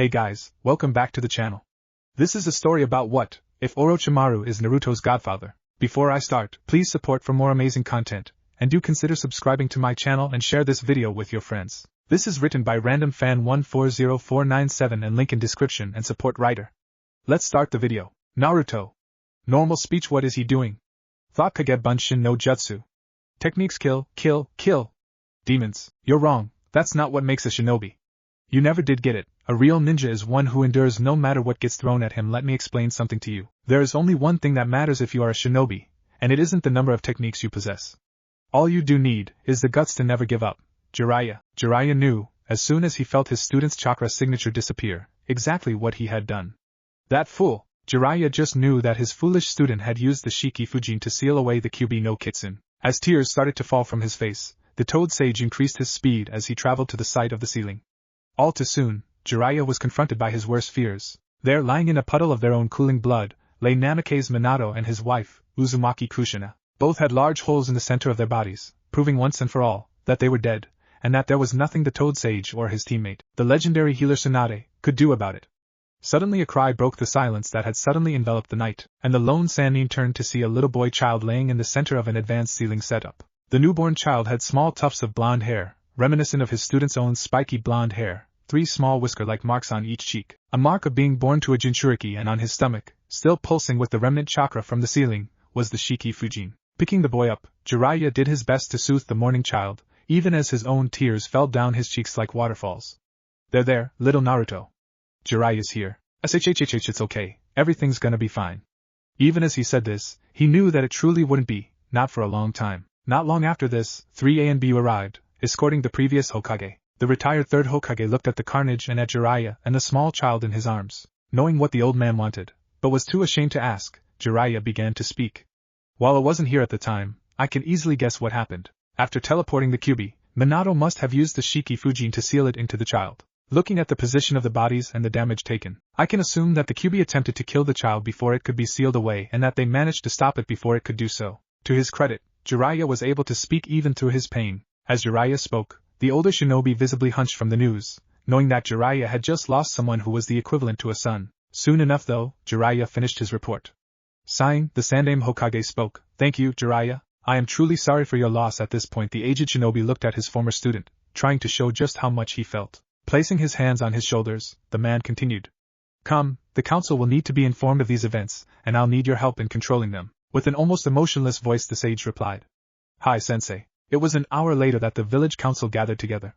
Hey guys, welcome back to the channel. This is a story about what if Orochimaru is Naruto's godfather. Before I start, please support for more amazing content, and do consider subscribing to my channel and share this video with your friends. This is written by random fan 140497 and link in description and support writer. Let's start the video. Naruto. Normal speech. What is he doing? Thought Kage Bunshin no Jutsu. Techniques kill, kill, kill. Demons. You're wrong, that's not what makes a shinobi. You never did get it. A real ninja is one who endures no matter what gets thrown at him. Let me explain something to you. There is only one thing that matters if you are a shinobi, and it isn't the number of techniques you possess. All you do need is the guts to never give up. Jiraiya knew, as soon as he felt his student's chakra signature disappear, exactly what he had done. That fool! Jiraiya just knew that his foolish student had used the Shiki Fujin to seal away the Kyuubi no Kitsune. As tears started to fall from his face, the Toad Sage increased his speed as he traveled to the side of the ceiling. All too soon, Jiraiya was confronted by his worst fears. There, lying in a puddle of their own cooling blood, lay Namikaze Minato and his wife, Uzumaki Kushina. Both had large holes in the center of their bodies, proving once and for all that they were dead, and that there was nothing the Toad Sage or his teammate, the legendary healer Tsunade, could do about it. Suddenly a cry broke the silence that had suddenly enveloped the night, and the lone Sannin turned to see a little boy child laying in the center of an advanced ceiling setup. The newborn child had small tufts of blonde hair, reminiscent of his student's own spiky blonde hair, 3 small whisker-like marks on each cheek, a mark of being born to a Jinchuriki, and on his stomach, still pulsing with the remnant chakra from the ceiling, was the Shiki Fujin. Picking the boy up, Jiraiya did his best to soothe the mourning child, even as his own tears fell down his cheeks like waterfalls. There, little Naruto. Jiraiya's here. It's okay, everything's gonna be fine. Even as he said this, he knew that it truly wouldn't be, not for a long time. Not long after this, 3A and B arrived, escorting the previous Hokage. The retired third Hokage looked at the carnage and at Jiraiya and the small child in his arms. Knowing what the old man wanted, but was too ashamed to ask, Jiraiya began to speak. While I wasn't here at the time, I can easily guess what happened. After teleporting the Kyuubi, Minato must have used the Shiki Fujin to seal it into the child. Looking at the position of the bodies and the damage taken, I can assume that the Kyuubi attempted to kill the child before it could be sealed away and that they managed to stop it before it could do so. To his credit, Jiraiya was able to speak even through his pain. As Jiraiya spoke, the older shinobi visibly hunched from the news, knowing that Jiraiya had just lost someone who was the equivalent to a son. Soon enough though, Jiraiya finished his report. Sighing, the Sandaime Hokage spoke. Thank you, Jiraiya. I am truly sorry for your loss. At this point the aged shinobi looked at his former student, trying to show just how much he felt. Placing his hands on his shoulders, the man continued. Come, the council will need to be informed of these events, and I'll need your help in controlling them. With an almost emotionless voice the sage replied. Hi sensei. It was an hour later that the village council gathered together.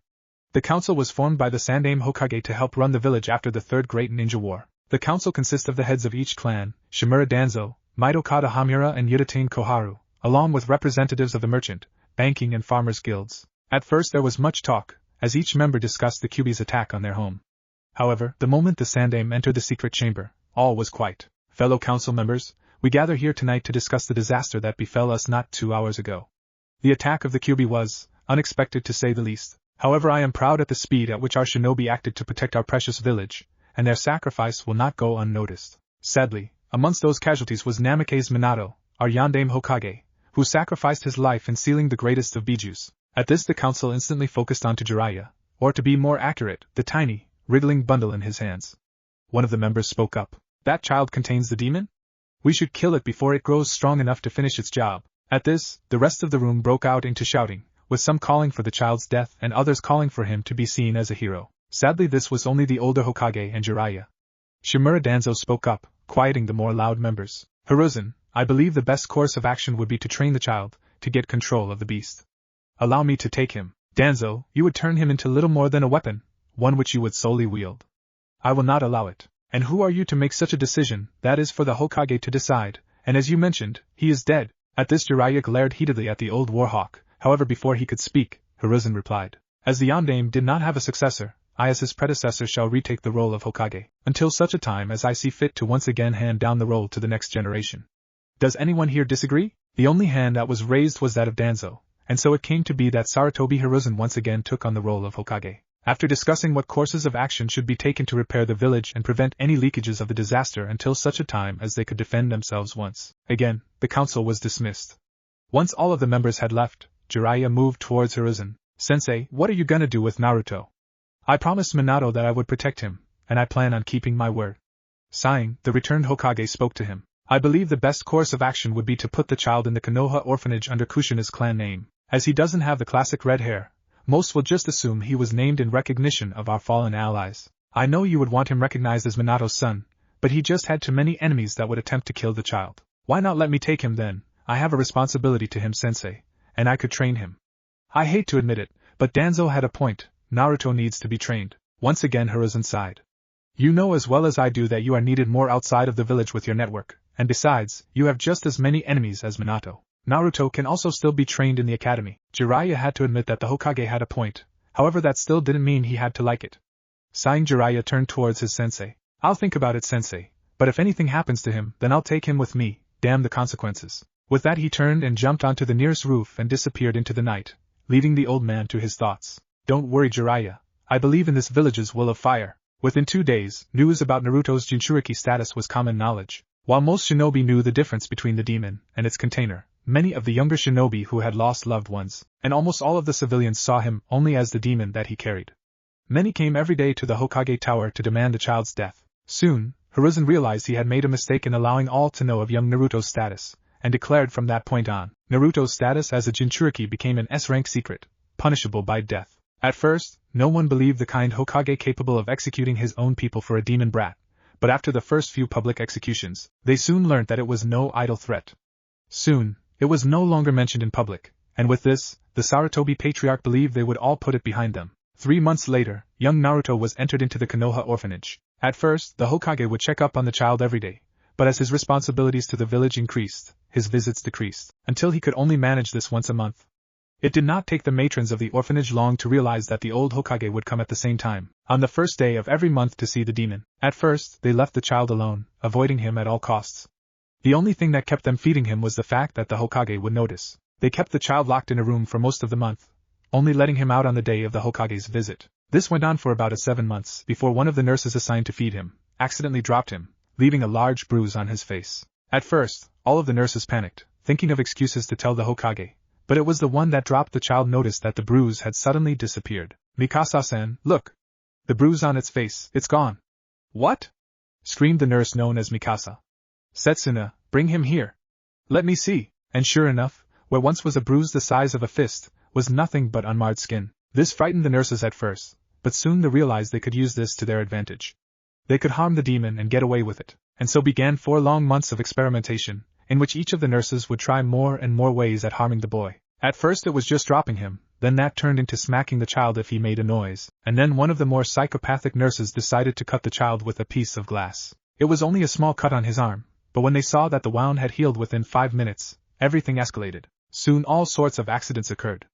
The council was formed by the Sandaime Hokage to help run the village after the Third Great Ninja War. The council consists of the heads of each clan, Shimura Danzo, Mitokata Hamura and Yudatane Koharu, along with representatives of the merchant, banking and farmers guilds. At first there was much talk, as each member discussed the Kyuubi's attack on their home. However, the moment the Sandaime entered the secret chamber, all was quiet. Fellow council members, we gather here tonight to discuss the disaster that befell us not 2 hours ago. The attack of the Kyuubi was unexpected to say the least. However, I am proud at the speed at which our shinobi acted to protect our precious village, and their sacrifice will not go unnoticed. Sadly, amongst those casualties was Namikaze Minato, our Yondaime Hokage, who sacrificed his life in sealing the greatest of bijus. At this the council instantly focused onto Jiraiya, or to be more accurate, the tiny, wriggling bundle in his hands. One of the members spoke up. That child contains the demon? We should kill it before it grows strong enough to finish its job. At this, the rest of the room broke out into shouting, with some calling for the child's death and others calling for him to be seen as a hero. Sadly this was only the older Hokage and Jiraiya. Shimura Danzo spoke up, quieting the more loud members. Hiruzen, I believe the best course of action would be to train the child, to get control of the beast. Allow me to take him. Danzo, you would turn him into little more than a weapon, one which you would solely wield. I will not allow it. And who are you to make such a decision? That is for the Hokage to decide, and as you mentioned, he is dead. At this Jiraiya glared heatedly at the old warhawk. However, before he could speak, Hiruzen replied. As the Yondaime did not have a successor, I as his predecessor shall retake the role of Hokage, until such a time as I see fit to once again hand down the role to the next generation. Does anyone here disagree? The only hand that was raised was that of Danzo, and so it came to be that Sarutobi Hiruzen once again took on the role of Hokage. After discussing what courses of action should be taken to repair the village and prevent any leakages of the disaster until such a time as they could defend themselves once again, the council was dismissed. Once all of the members had left, Jiraiya moved towards Hiruzen. Sensei, what are you gonna do with Naruto? I promised Minato that I would protect him, and I plan on keeping my word. Sighing, the returned Hokage spoke to him. I believe the best course of action would be to put the child in the Konoha orphanage under Kushina's clan name. As he doesn't have the classic red hair, most will just assume he was named in recognition of our fallen allies. I know you would want him recognized as Minato's son, but he just had too many enemies that would attempt to kill the child. Why not let me take him then? I have a responsibility to him, sensei, and I could train him. I hate to admit it, but Danzo had a point. Naruto needs to be trained. Once again Hiruzen sighed. You know as well as I do that you are needed more outside of the village with your network, and besides, you have just as many enemies as Minato. Naruto can also still be trained in the academy. Jiraiya had to admit that the Hokage had a point, however that still didn't mean he had to like it. Sighing, Jiraiya turned towards his sensei. I'll think about it, sensei, but if anything happens to him, then I'll take him with me, damn the consequences. With that he turned and jumped onto the nearest roof and disappeared into the night, leaving the old man to his thoughts. Don't worry, Jiraiya, I believe in this village's will of fire. Within 2 days, news about Naruto's Jinchuriki status was common knowledge. While most shinobi knew the difference between the demon and its container, many of the younger shinobi who had lost loved ones, and almost all of the civilians saw him only as the demon that he carried. Many came every day to the Hokage Tower to demand the child's death. Soon, Hiruzen realized he had made a mistake in allowing all to know of young Naruto's status, and declared from that point on, Naruto's status as a Jinchuriki became an S-rank secret, punishable by death. At first, no one believed the kind Hokage capable of executing his own people for a demon brat, but after the first few public executions, they soon learned that it was no idle threat. Soon, it was no longer mentioned in public, and with this, the Sarutobi patriarch believed they would all put it behind them. 3 months later, young Naruto was entered into the Konoha orphanage. At first, the Hokage would check up on the child every day, but as his responsibilities to the village increased, his visits decreased, until he could only manage this once a month. It did not take the matrons of the orphanage long to realize that the old Hokage would come at the same time, on the first day of every month to see the demon. At first, they left the child alone, avoiding him at all costs. The only thing that kept them feeding him was the fact that the Hokage would notice. They kept the child locked in a room for most of the month, only letting him out on the day of the Hokage's visit. This went on for about 7 months before one of the nurses assigned to feed him accidentally dropped him, leaving a large bruise on his face. At first, all of the nurses panicked, thinking of excuses to tell the Hokage, but it was the one that dropped the child noticed that the bruise had suddenly disappeared. Mikasa-san, look! The bruise on its face, it's gone. What? Screamed the nurse known as Mikasa. Setsuna, bring him here. Let me see. And sure enough, where once was a bruise the size of a fist, was nothing but unmarred skin. This frightened the nurses at first, but soon they realized they could use this to their advantage. They could harm the demon and get away with it, and so began 4 long months of experimentation, in which each of the nurses would try more and more ways at harming the boy. At first it was just dropping him, then that turned into smacking the child if he made a noise, and then one of the more psychopathic nurses decided to cut the child with a piece of glass. It was only a small cut on his arm, but when they saw that the wound had healed within 5 minutes, everything escalated. Soon all sorts of accidents occurred.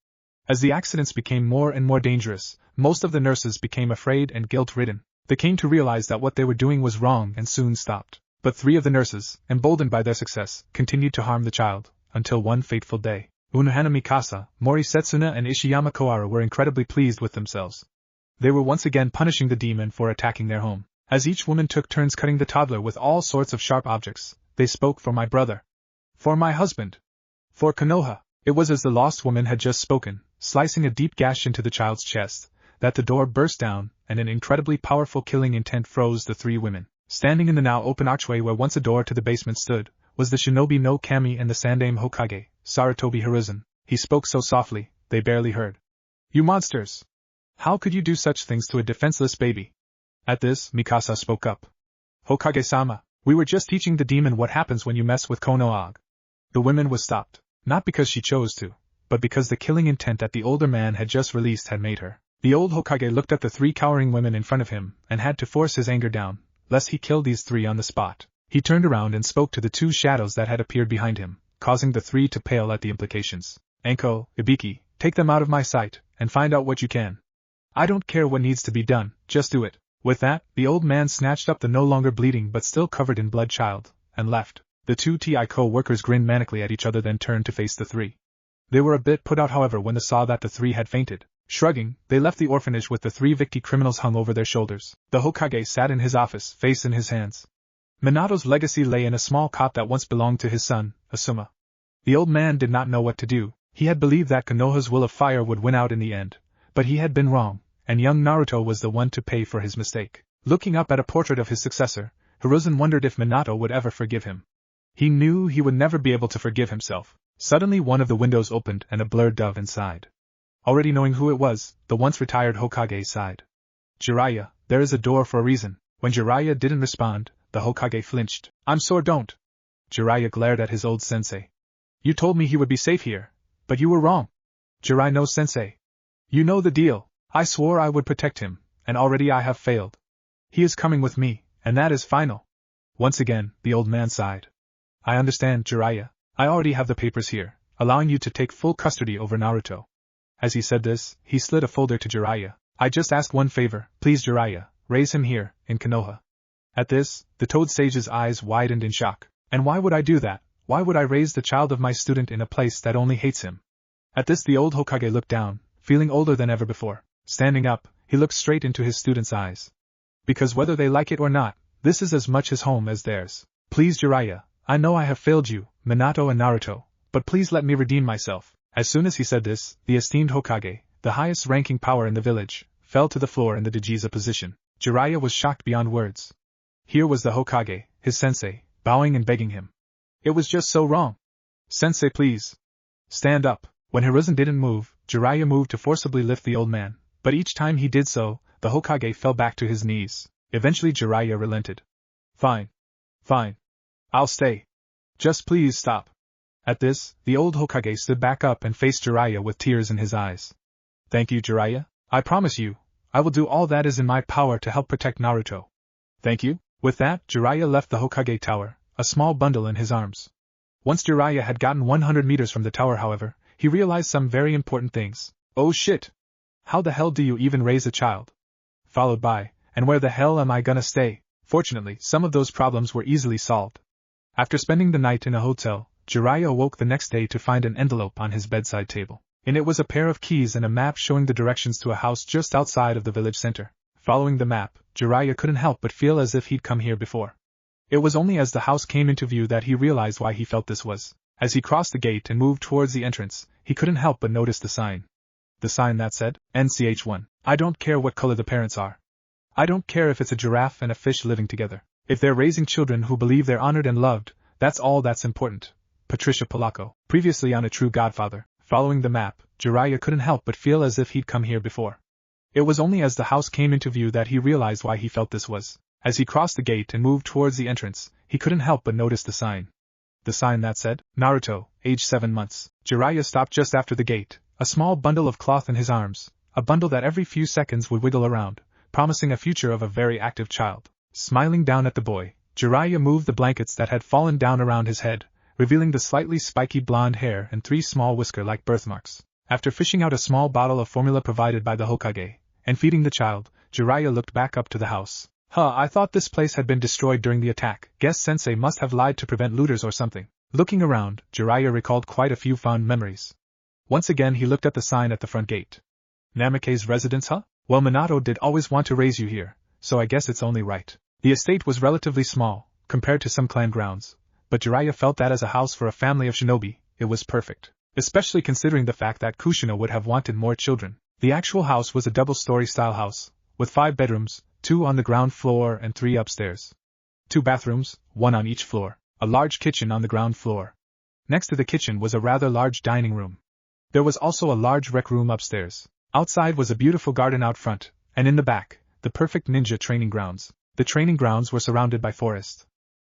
As the accidents became more and more dangerous, most of the nurses became afraid and guilt-ridden. They came to realize that what they were doing was wrong and soon stopped. But 3 of the nurses, emboldened by their success, continued to harm the child, until one fateful day. Unohana Mikasa, Mori Setsuna and Ishiyama Koara were incredibly pleased with themselves. They were once again punishing the demon for attacking their home. As each woman took turns cutting the toddler with all sorts of sharp objects, they spoke for my brother. For my husband. For Konoha. It was as the lost woman had just spoken, slicing a deep gash into the child's chest, that the door burst down, and an incredibly powerful killing intent froze the 3 women. Standing in the now open archway where once a door to the basement stood, was the shinobi no kami and the Sandaime Hokage, Sarutobi Hiruzen. He spoke so softly, they barely heard. You monsters! How could you do such things to a defenseless baby? At this, Mikasa spoke up. Hokage-sama, we were just teaching the demon what happens when you mess with Konoha. The woman was stopped, not because she chose to, but because the killing intent that the older man had just released had made her. The old Hokage looked at the 3 cowering women in front of him, and had to force his anger down, lest he kill these 3 on the spot. He turned around and spoke to the 2 shadows that had appeared behind him, causing the 3 to pale at the implications. Anko, Ibiki, take them out of my sight, and find out what you can. I don't care what needs to be done, just do it. With that, the old man snatched up the no longer bleeding but still covered in blood child, and left. The 2 TI co-workers grinned manically at each other, then turned to face the 3. They were a bit put out however when they saw that the 3 had fainted. Shrugging, they left the orphanage with the 3 victim criminals hung over their shoulders. The Hokage sat in his office, face in his hands. Minato's legacy lay in a small cot that once belonged to his son, Asuma. The old man did not know what to do. He had believed that Konoha's will of fire would win out in the end, but he had been wrong, and young Naruto was the one to pay for his mistake. Looking up at a portrait of his successor, Hiruzen wondered if Minato would ever forgive him. He knew he would never be able to forgive himself. Suddenly one of the windows opened and a blurred dove inside. Already knowing who it was, the once retired Hokage sighed. Jiraiya, there is a door for a reason. When Jiraiya didn't respond, the Hokage flinched. I'm sore don't. Jiraiya glared at his old sensei. You told me he would be safe here, but you were wrong. Jiraiya no sensei. You know the deal. I swore I would protect him, and already I have failed. He is coming with me, and that is final. Once again, the old man sighed. I understand, Jiraiya. I already have the papers here, allowing you to take full custody over Naruto. As he said this, he slid a folder to Jiraiya. I just ask one favor, please Jiraiya, raise him here, in Konoha. At this, the Toad Sage's eyes widened in shock. And why would I do that? Why would I raise the child of my student in a place that only hates him? At this the old Hokage looked down, feeling older than ever before. Standing up, he looked straight into his students' eyes. Because whether they like it or not, this is as much his home as theirs. Please Jiraiya, I know I have failed you, Minato and Naruto, but please let me redeem myself. As soon as he said this, the esteemed Hokage, the highest ranking power in the village, fell to the floor in the Dajiza position. Jiraiya was shocked beyond words. Here was the Hokage, his sensei, bowing and begging him. It was just so wrong. Sensei please. Stand up. When Hiruzen didn't move, Jiraiya moved to forcibly lift the old man, but each time he did so, the Hokage fell back to his knees. Eventually Jiraiya relented. Fine. Fine. I'll stay. Just please stop. At this, the old Hokage stood back up and faced Jiraiya with tears in his eyes. Thank you Jiraiya. I promise you, I will do all that is in my power to help protect Naruto. Thank you. With that, Jiraiya left the Hokage tower, a small bundle in his arms. Once Jiraiya had gotten 100 meters from the tower however, he realized some very important things. Oh shit! How the hell do you even raise a child? Followed by, and where the hell am I gonna stay? Fortunately, some of those problems were easily solved. After spending the night in a hotel, Jiraiya awoke the next day to find an envelope on his bedside table. In it was a pair of keys and a map showing the directions to a house just outside of the village center. Following the map, Jiraiya couldn't help but feel as if he'd come here before. It was only as the house came into view that he realized why he felt this was. As he crossed the gate and moved towards the entrance, he couldn't help but notice the sign. The sign that said, NCH1. I don't care what color the parents are. I don't care if it's a giraffe and a fish living together. If they're raising children who believe they're honored and loved, that's all that's important. Patricia Polacco, previously on A True Godfather. Following the map, Jiraiya couldn't help but feel as if he'd come here before. It was only as the house came into view that he realized why he felt this was. As he crossed the gate and moved towards the entrance, he couldn't help but notice the sign. The sign that said, Naruto, age 7 months. Jiraiya stopped just after the gate, a small bundle of cloth in his arms, a bundle that every few seconds would wiggle around, promising a future of a very active child. Smiling down at the boy, Jiraiya moved the blankets that had fallen down around his head, revealing the slightly spiky blonde hair and 3 small whisker-like birthmarks. After fishing out a small bottle of formula provided by the Hokage, and feeding the child, Jiraiya looked back up to the house. I thought this place had been destroyed during the attack. Guess Sensei must have lied to prevent looters or something. Looking around, Jiraiya recalled quite a few fond memories. Once again he looked at the sign at the front gate. Namikaze residence, Well, Minato did always want to raise you here, so I guess it's only right. The estate was relatively small, compared to some clan grounds, but Jiraiya felt that as a house for a family of shinobi, it was perfect. Especially considering the fact that Kushina would have wanted more children. The actual house was a double-story style house, with 5 bedrooms, 2 on the ground floor and 3 upstairs. 2 bathrooms, 1 on each floor, a large kitchen on the ground floor. Next to the kitchen was a rather large dining room. There was also a large rec room upstairs. Outside was a beautiful garden out front, and in the back, the perfect ninja training grounds. The training grounds were surrounded by forest.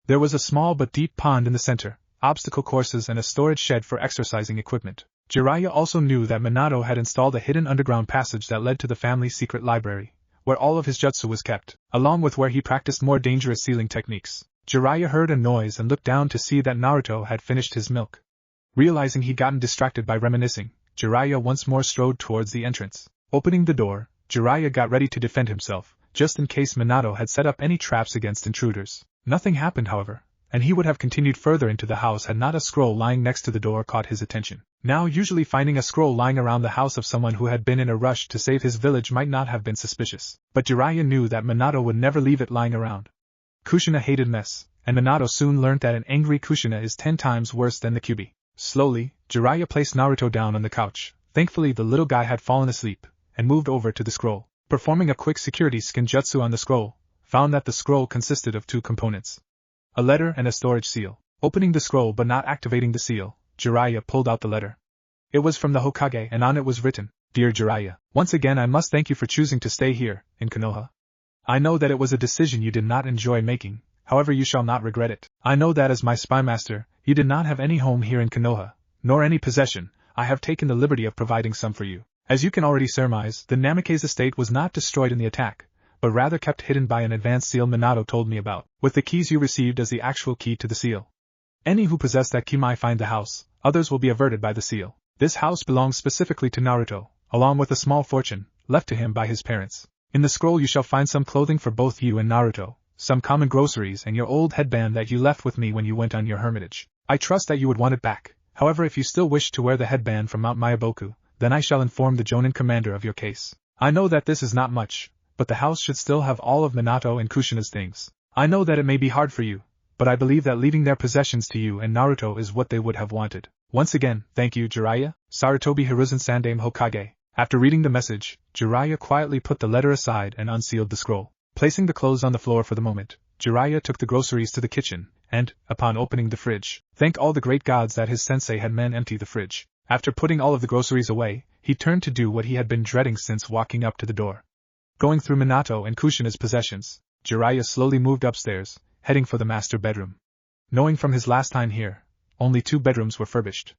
There was a small but deep pond in the center, obstacle courses and a storage shed for exercising equipment. Jiraiya also knew that Minato had installed a hidden underground passage that led to the family's secret library, where all of his jutsu was kept, along with where he practiced more dangerous sealing techniques. Jiraiya heard a noise and looked down to see that Naruto had finished his milk. Realizing he'd gotten distracted by reminiscing, Jiraiya once more strode towards the entrance. Opening the door, Jiraiya got ready to defend himself, just in case Minato had set up any traps against intruders. Nothing happened, however, and he would have continued further into the house had not a scroll lying next to the door caught his attention. Now, usually finding a scroll lying around the house of someone who had been in a rush to save his village might not have been suspicious, but Jiraiya knew that Minato would never leave it lying around. Kushina hated mess, and Minato soon learned that an angry Kushina is 10 times worse than the Kyuubi. Slowly, Jiraiya placed Naruto down on the couch. Thankfully the little guy had fallen asleep, and moved over to the scroll. Performing a quick security skin jutsu on the scroll, found that the scroll consisted of two components: a letter and a storage seal. Opening the scroll but not activating the seal, Jiraiya pulled out the letter. It was from the Hokage and on it was written, "Dear Jiraiya, once again I must thank you for choosing to stay here, in Konoha. I know that it was a decision you did not enjoy making, however you shall not regret it. I know that as my spy master, you did not have any home here in Konoha, nor any possession. I have taken the liberty of providing some for you. As you can already surmise, the Namikaze estate was not destroyed in the attack, but rather kept hidden by an advanced seal Minato told me about, with the keys you received as the actual key to the seal. Any who possess that key might find the house, others will be averted by the seal. This house belongs specifically to Naruto, along with a small fortune, left to him by his parents. In the scroll you shall find some clothing for both you and Naruto, some common groceries and your old headband that you left with me when you went on your hermitage. I trust that you would want it back. However, if you still wish to wear the headband from Mount Mayaboku, then I shall inform the Jonin commander of your case. I know that this is not much, but the house should still have all of Minato and Kushina's things. I know that it may be hard for you, but I believe that leaving their possessions to you and Naruto is what they would have wanted. Once again, thank you, Jiraiya, Sarutobi Hiruzen Sandame Hokage." After reading the message, Jiraiya quietly put the letter aside and unsealed the scroll. Placing the clothes on the floor for the moment, Jiraiya took the groceries to the kitchen, and, upon opening the fridge, thanked all the great gods that his sensei had men empty the fridge. After putting all of the groceries away, he turned to do what he had been dreading since walking up to the door. Going through Minato and Kushina's possessions, Jiraiya slowly moved upstairs, heading for the master bedroom. Knowing from his last time here, only 2 bedrooms were furbished: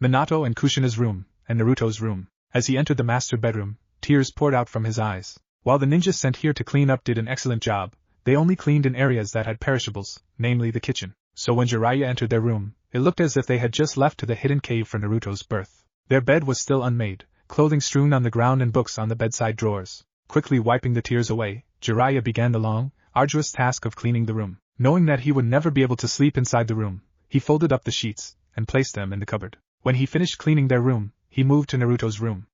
Minato and Kushina's room, and Naruto's room. As he entered the master bedroom, tears poured out from his eyes. While the ninjas sent here to clean up did an excellent job, they only cleaned in areas that had perishables, namely the kitchen. So when Jiraiya entered their room, it looked as if they had just left to the hidden cave for Naruto's birth. Their bed was still unmade, clothing strewn on the ground and books on the bedside drawers. Quickly wiping the tears away, Jiraiya began the long, arduous task of cleaning the room. Knowing that he would never be able to sleep inside the room, he folded up the sheets and placed them in the cupboard. When he finished cleaning their room, he moved to Naruto's room.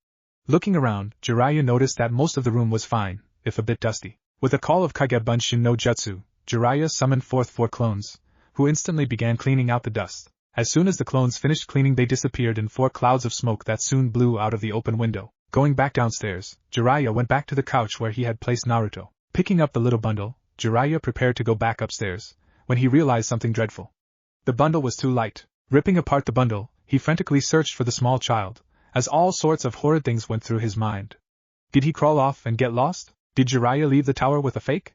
Looking around, Jiraiya noticed that most of the room was fine, if a bit dusty. With a call of Kage Bunshin no Jutsu, Jiraiya summoned forth 4 clones, who instantly began cleaning out the dust. As soon as the clones finished cleaning, they disappeared in 4 clouds of smoke that soon blew out of the open window. Going back downstairs, Jiraiya went back to the couch where he had placed Naruto. Picking up the little bundle, Jiraiya prepared to go back upstairs, when he realized something dreadful. The bundle was too light. Ripping apart the bundle, he frantically searched for the small child, as all sorts of horrid things went through his mind. Did he crawl off and get lost? Did Jiraiya leave the tower with a fake?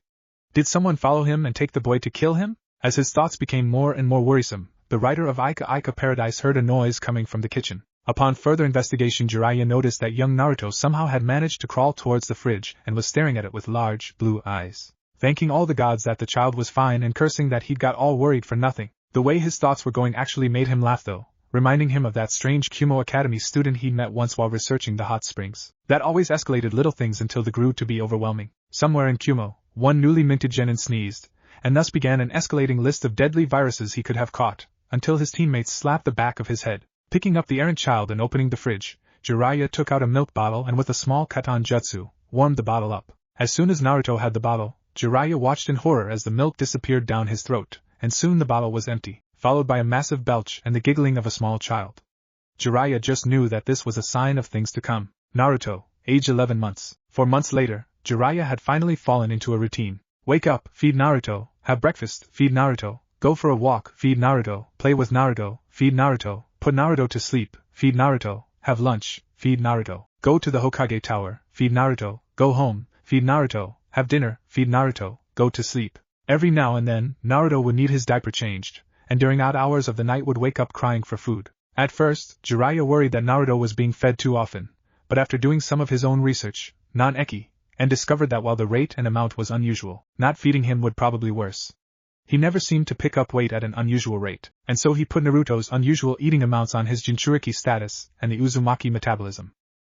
Did someone follow him and take the boy to kill him? As his thoughts became more and more worrisome, the writer of Ichiraku Paradise heard a noise coming from the kitchen. Upon further investigation, Jiraiya noticed that young Naruto somehow had managed to crawl towards the fridge and was staring at it with large, blue eyes. Thanking all the gods that the child was fine and cursing that he'd got all worried for nothing. The way his thoughts were going actually made him laugh though, reminding him of that strange Kumo Academy student he'd met once while researching the hot springs. That always escalated little things until they grew to be overwhelming. Somewhere in Kumo, one newly minted genin sneezed, and thus began an escalating list of deadly viruses he could have caught, until his teammates slapped the back of his head. Picking up the errant child and opening the fridge, Jiraiya took out a milk bottle and with a small katan jutsu, warmed the bottle up. As soon as Naruto had the bottle, Jiraiya watched in horror as the milk disappeared down his throat, and soon the bottle was empty, followed by a massive belch and the giggling of a small child. Jiraiya just knew that this was a sign of things to come. Naruto, age 11 months. 4 months later, Jiraiya had finally fallen into a routine. Wake up, feed Naruto, have breakfast, feed Naruto, go for a walk, feed Naruto, play with Naruto, feed Naruto, put Naruto to sleep, feed Naruto, have lunch, feed Naruto, go to the Hokage Tower, feed Naruto, go home, feed Naruto, have dinner, feed Naruto, go to sleep. Every now and then, Naruto would need his diaper changed, and during odd hours of the night would wake up crying for food. At first, Jiraiya worried that Naruto was being fed too often, but after doing some of his own research, non-eki, and discovered that while the rate and amount was unusual, not feeding him would probably worse. He never seemed to pick up weight at an unusual rate, and so he put Naruto's unusual eating amounts on his Jinchuriki status and the Uzumaki metabolism.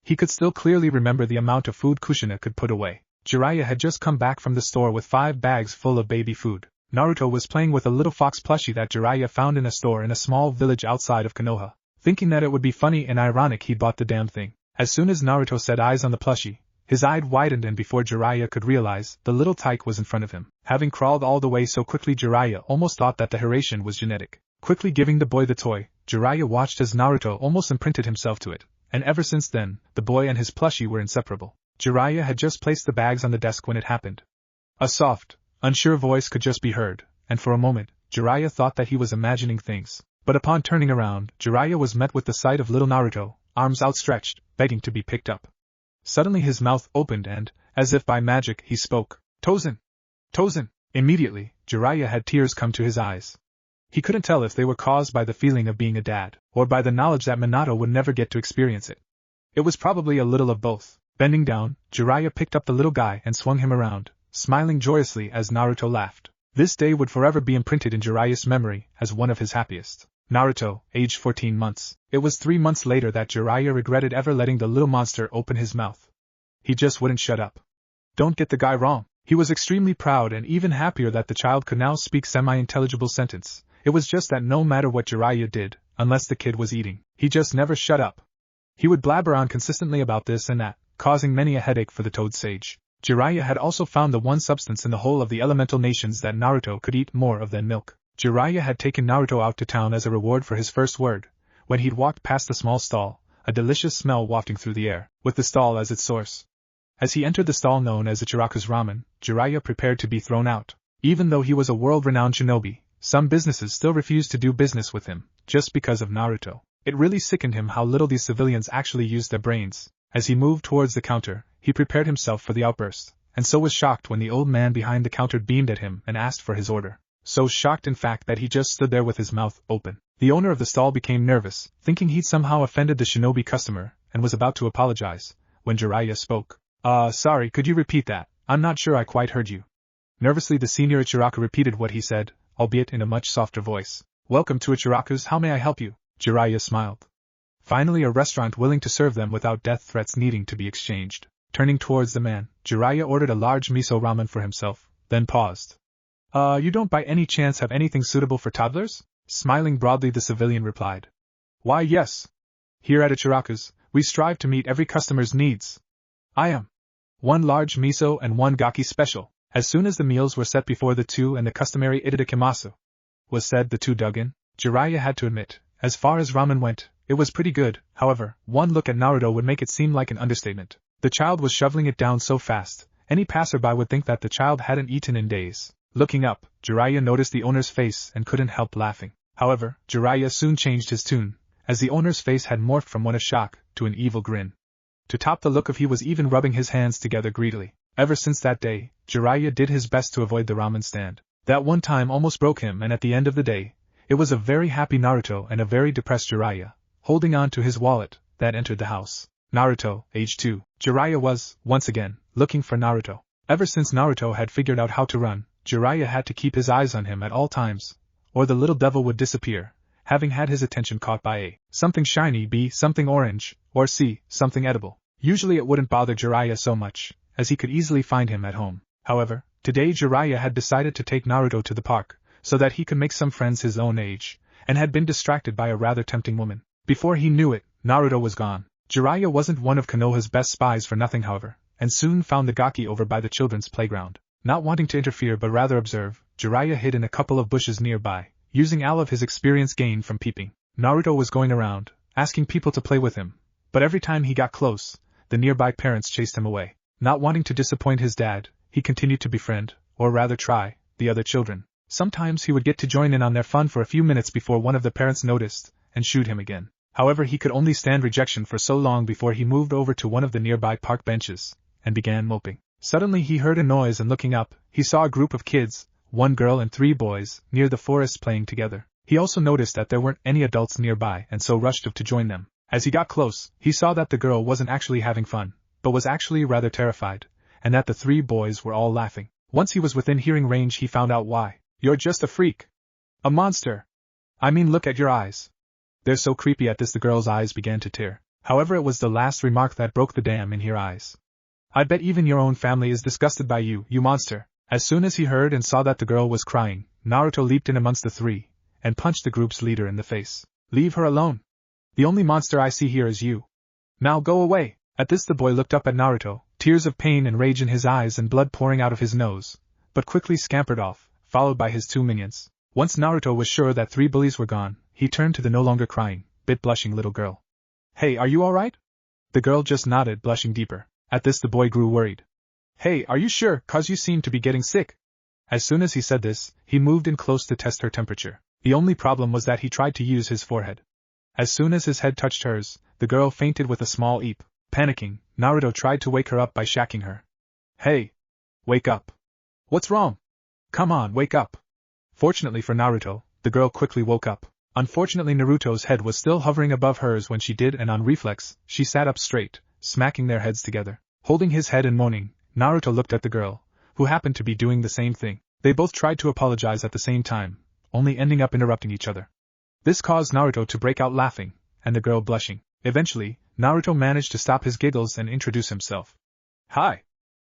He could still clearly remember the amount of food Kushina could put away. Jiraiya had just come back from the store with 5 bags full of baby food. Naruto was playing with a little fox plushie that Jiraiya found in a store in a small village outside of Konoha. Thinking that it would be funny and ironic, he bought the damn thing. As soon as Naruto set eyes on the plushie, his eye widened and before Jiraiya could realize, the little tyke was in front of him. Having crawled all the way so quickly, Jiraiya almost thought that the Hiraishin was genetic. Quickly giving the boy the toy, Jiraiya watched as Naruto almost imprinted himself to it, and ever since then, the boy and his plushie were inseparable. Jiraiya had just placed the bags on the desk when it happened. A soft, unsure voice could just be heard, and for a moment, Jiraiya thought that he was imagining things. But upon turning around, Jiraiya was met with the sight of little Naruto, arms outstretched, begging to be picked up. Suddenly his mouth opened and, as if by magic, he spoke. Tozen! Tozen! Immediately, Jiraiya had tears come to his eyes. He couldn't tell if they were caused by the feeling of being a dad, or by the knowledge that Minato would never get to experience it. It was probably a little of both. Bending down, Jiraiya picked up the little guy and swung him around, smiling joyously as Naruto laughed. This day would forever be imprinted in Jiraiya's memory as one of his happiest. Naruto, aged 14 months. It was 3 months later that Jiraiya regretted ever letting the little monster open his mouth. He just wouldn't shut up. Don't get the guy wrong. He was extremely proud and even happier that the child could now speak semi-intelligible sentence. It was just that no matter what Jiraiya did, unless the kid was eating, he just never shut up. He would blabber on consistently about this and that, causing many a headache for the Toad Sage. Jiraiya had also found the one substance in the whole of the elemental nations that Naruto could eat more of than milk. Jiraiya had taken Naruto out to town as a reward for his first word. When he'd walked past the small stall, a delicious smell wafting through the air, with the stall as its source. As he entered the stall known as Ichiraku's ramen, Jiraiya prepared to be thrown out. Even though he was a world-renowned shinobi, some businesses still refused to do business with him, just because of Naruto. It really sickened him how little these civilians actually used their brains. As he moved towards the counter, he prepared himself for the outburst, and so was shocked when the old man behind the counter beamed at him and asked for his order. So shocked in fact that he just stood there with his mouth open. The owner of the stall became nervous, thinking he'd somehow offended the shinobi customer, and was about to apologize, when Jiraiya spoke. Sorry, could you repeat that? I'm not sure I quite heard you. Nervously the senior Ichiraku repeated what he said, albeit in a much softer voice. Welcome to Ichiraku's, how may I help you? Jiraiya smiled. Finally a restaurant willing to serve them without death threats needing to be exchanged. Turning towards the man, Jiraiya ordered a large miso ramen for himself, then paused. You don't by any chance have anything suitable for toddlers? Smiling broadly the civilian replied. Why yes. Here at Ichiraku's, we strive to meet every customer's needs. I am. 1 large miso and 1 gaki special. As soon as the meals were set before the two and the customary itadakimasu was said, the two dug in. Jiraiya had to admit, as far as ramen went, it was pretty good. However, one look at Naruto would make it seem like an understatement. The child was shoveling it down so fast, any passerby would think that the child hadn't eaten in days. Looking up, Jiraiya noticed the owner's face and couldn't help laughing. However, Jiraiya soon changed his tune, as the owner's face had morphed from one of shock to an evil grin. To top the look of, he was even rubbing his hands together greedily. Ever since that day, Jiraiya did his best to avoid the ramen stand. That one time almost broke him, and at the end of the day, it was a very happy Naruto and a very depressed Jiraiya, holding on to his wallet, that entered the house. Naruto, age 2. Jiraiya was, once again, looking for Naruto. Ever since Naruto had figured out how to run, Jiraiya had to keep his eyes on him at all times, or the little devil would disappear, having had his attention caught by A. something shiny, B. something orange, or C. something edible. Usually it wouldn't bother Jiraiya so much, as he could easily find him at home. However, today Jiraiya had decided to take Naruto to the park, so that he could make some friends his own age, and had been distracted by a rather tempting woman. Before he knew it, Naruto was gone. Jiraiya wasn't one of Konoha's best spies for nothing however, and soon found the gaki over by the children's playground. Not wanting to interfere but rather observe, Jiraiya hid in a couple of bushes nearby, using all of his experience gained from peeping. Naruto was going around, asking people to play with him, but every time he got close, the nearby parents chased him away. Not wanting to disappoint his dad, he continued to befriend, or rather try, the other children. Sometimes he would get to join in on their fun for a few minutes before one of the parents noticed, and shoot him again. However, he could only stand rejection for so long before he moved over to one of the nearby park benches, and began moping. Suddenly he heard a noise, and looking up, he saw a group of kids, 1 girl and 3 boys, near the forest playing together. He also noticed that there weren't any adults nearby and so rushed up to join them. As he got close, he saw that the girl wasn't actually having fun, but was actually rather terrified, and that the 3 boys were all laughing. Once he was within hearing range, he found out why. You're just a freak. A monster. I mean, look at your eyes. They're so creepy. At this the girl's eyes began to tear. However, it was the last remark that broke the dam in her eyes. I bet even your own family is disgusted by you, you monster. As soon as he heard and saw that the girl was crying, Naruto leaped in amongst the 3, and punched the group's leader in the face. Leave her alone. The only monster I see here is you. Now go away. At this the boy looked up at Naruto, tears of pain and rage in his eyes and blood pouring out of his nose, but quickly scampered off, followed by his 2 minions. Once Naruto was sure that 3 bullies were gone, he turned to the no longer crying, bit blushing little girl. Hey, are you alright? The girl just nodded, blushing deeper. At this the boy grew worried. Hey, are you sure, cause you seem to be getting sick? As soon as he said this, he moved in close to test her temperature. The only problem was that he tried to use his forehead. As soon as his head touched hers, the girl fainted with a small eep. Panicking, Naruto tried to wake her up by shaking her. Hey! Wake up! What's wrong? Come on, wake up! Fortunately for Naruto, the girl quickly woke up. Unfortunately, Naruto's head was still hovering above hers when she did, and on reflex, she sat up straight, smacking their heads together. Holding his head and moaning, Naruto looked at the girl, who happened to be doing the same thing. They both tried to apologize at the same time, only ending up interrupting each other. This caused Naruto to break out laughing, and the girl blushing. Eventually, Naruto managed to stop his giggles and introduce himself. Hi!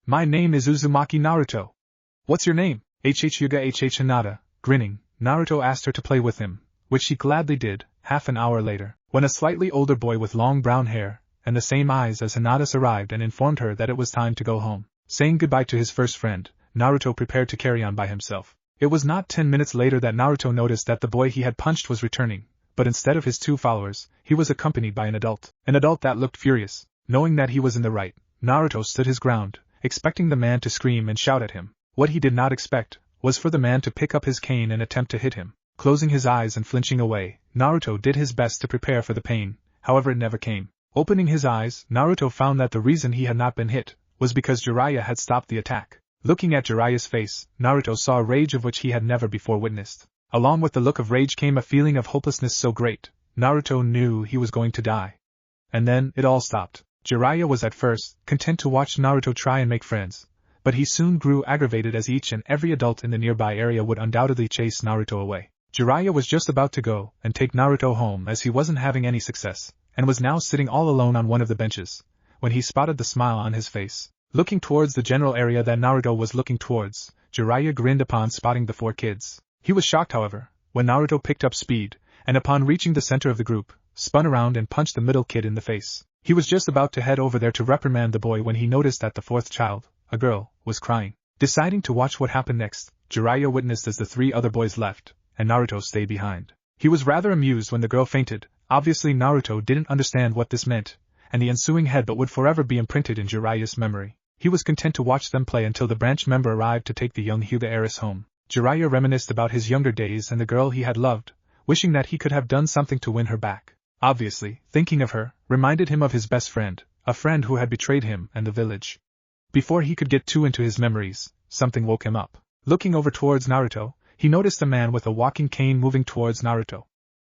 My name is Uzumaki Naruto. What's your name? Yuga Hinata. Grinning, Naruto asked her to play with him, which she gladly did. Half an hour later, when a slightly older boy with long brown hair and the same eyes as Hinata's arrived and informed her that it was time to go home. Saying goodbye to his first friend, Naruto prepared to carry on by himself. It was not 10 minutes later that Naruto noticed that the boy he had punched was returning, but instead of his 2 followers, he was accompanied by an adult that looked furious. Knowing that he was in the right, Naruto stood his ground, expecting the man to scream and shout at him. What he did not expect was for the man to pick up his cane and attempt to hit him. Closing his eyes and flinching away, Naruto did his best to prepare for the pain, however it never came. Opening his eyes, Naruto found that the reason he had not been hit was because Jiraiya had stopped the attack. Looking at Jiraiya's face, Naruto saw rage of which he had never before witnessed. Along with the look of rage came a feeling of hopelessness so great, Naruto knew he was going to die. And then, it all stopped. Jiraiya was at first content to watch Naruto try and make friends, but he soon grew aggravated as each and every adult in the nearby area would undoubtedly chase Naruto away. Jiraiya was just about to go and take Naruto home as he wasn't having any success, and was now sitting all alone on one of the benches, when he spotted the smile on his face. Looking towards the general area that Naruto was looking towards, Jiraiya grinned upon spotting the 4 kids. He was shocked, however, when Naruto picked up speed, and upon reaching the center of the group, spun around and punched the middle kid in the face. He was just about to head over there to reprimand the boy when he noticed that the 4th child, a girl, was crying. Deciding to watch what happened next, Jiraiya witnessed as the 3 other boys left, and Naruto stayed behind. He was rather amused when the girl fainted. Obviously Naruto didn't understand what this meant, and the ensuing headbutt would forever be imprinted in Jiraiya's memory. He was content to watch them play until the branch member arrived to take the young Hyuga heiress home. Jiraiya reminisced about his younger days and the girl he had loved, wishing that he could have done something to win her back. Obviously, thinking of her reminded him of his best friend, a friend who had betrayed him and the village. Before he could get too into his memories, something woke him up. Looking over towards Naruto, he noticed a man with a walking cane moving towards Naruto.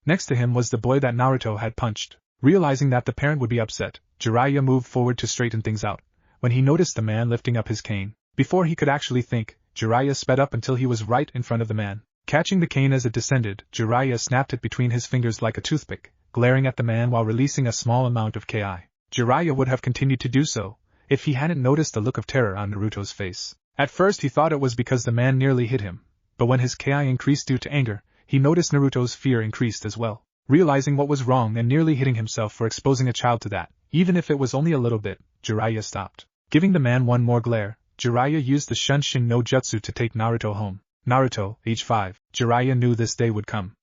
Next to him was the boy that Naruto had punched. Realizing that the parent would be upset, Jiraiya moved forward to straighten things out, when he noticed the man lifting up his cane. Before he could actually think, Jiraiya sped up until he was right in front of the man. Catching the cane as it descended, Jiraiya snapped it between his fingers like a toothpick, glaring at the man while releasing a small amount of Ki. Jiraiya would have continued to do so, if he hadn't noticed the look of terror on Naruto's face. At first he thought it was because the man nearly hit him, but when his Ki increased due to anger, he noticed Naruto's fear increased as well. Realizing what was wrong and nearly hitting himself for exposing a child to that, even if it was only a little bit, Jiraiya stopped. Giving the man one more glare, Jiraiya used the Shunshin no Jutsu to take Naruto home. Naruto, age 5, Jiraiya knew this day would come.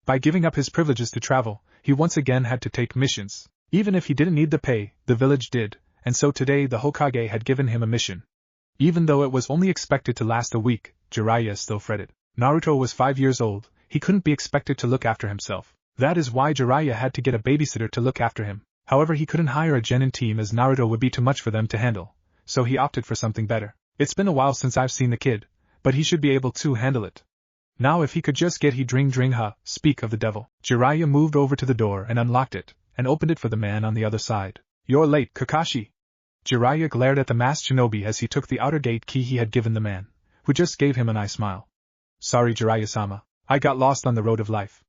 By giving up his privileges to travel, he once again had to take missions. Even if he didn't need the pay, the village did, and so today the Hokage had given him a mission. Even though it was only expected to last a week, Jiraiya still fretted. Naruto was 5 years old, he couldn't be expected to look after himself. That is why Jiraiya had to get a babysitter to look after him. However, he couldn't hire a genin team as Naruto would be too much for them to handle, so he opted for something better. It's been a while since I've seen the kid, but he should be able to handle it. Now if he could just get he dring ha, speak of the devil. Jiraiya moved over to the door and unlocked it, and opened it for the man on the other side. You're late, Kakashi. Jiraiya glared at the masked shinobi as he took the outer gate key he had given the man, who just gave him a nice smile. Sorry Jiraiya-sama, I got lost on the road of life.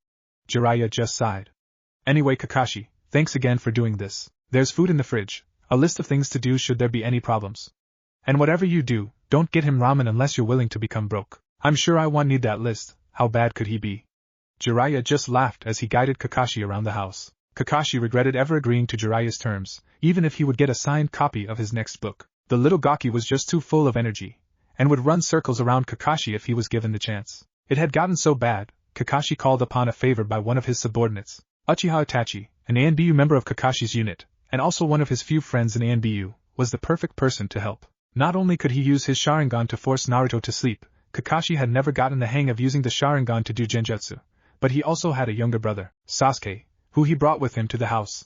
Jiraiya just sighed. Anyway Kakashi, thanks again for doing this. There's food in the fridge, a list of things to do should there be any problems. And whatever you do, don't get him ramen unless you're willing to become broke. I'm sure I won't need that list, how bad could he be? Jiraiya just laughed as he guided Kakashi around the house. Kakashi regretted ever agreeing to Jiraiya's terms, even if he would get a signed copy of his next book. The little gaki was just too full of energy, and would run circles around Kakashi if he was given the chance. It had gotten so bad, Kakashi called upon a favor by one of his subordinates, Uchiha Itachi, an ANBU member of Kakashi's unit, and also one of his few friends in ANBU, was the perfect person to help. Not only could he use his Sharingan to force Naruto to sleep, Kakashi had never gotten the hang of using the Sharingan to do genjutsu, but he also had a younger brother, Sasuke, who he brought with him to the house.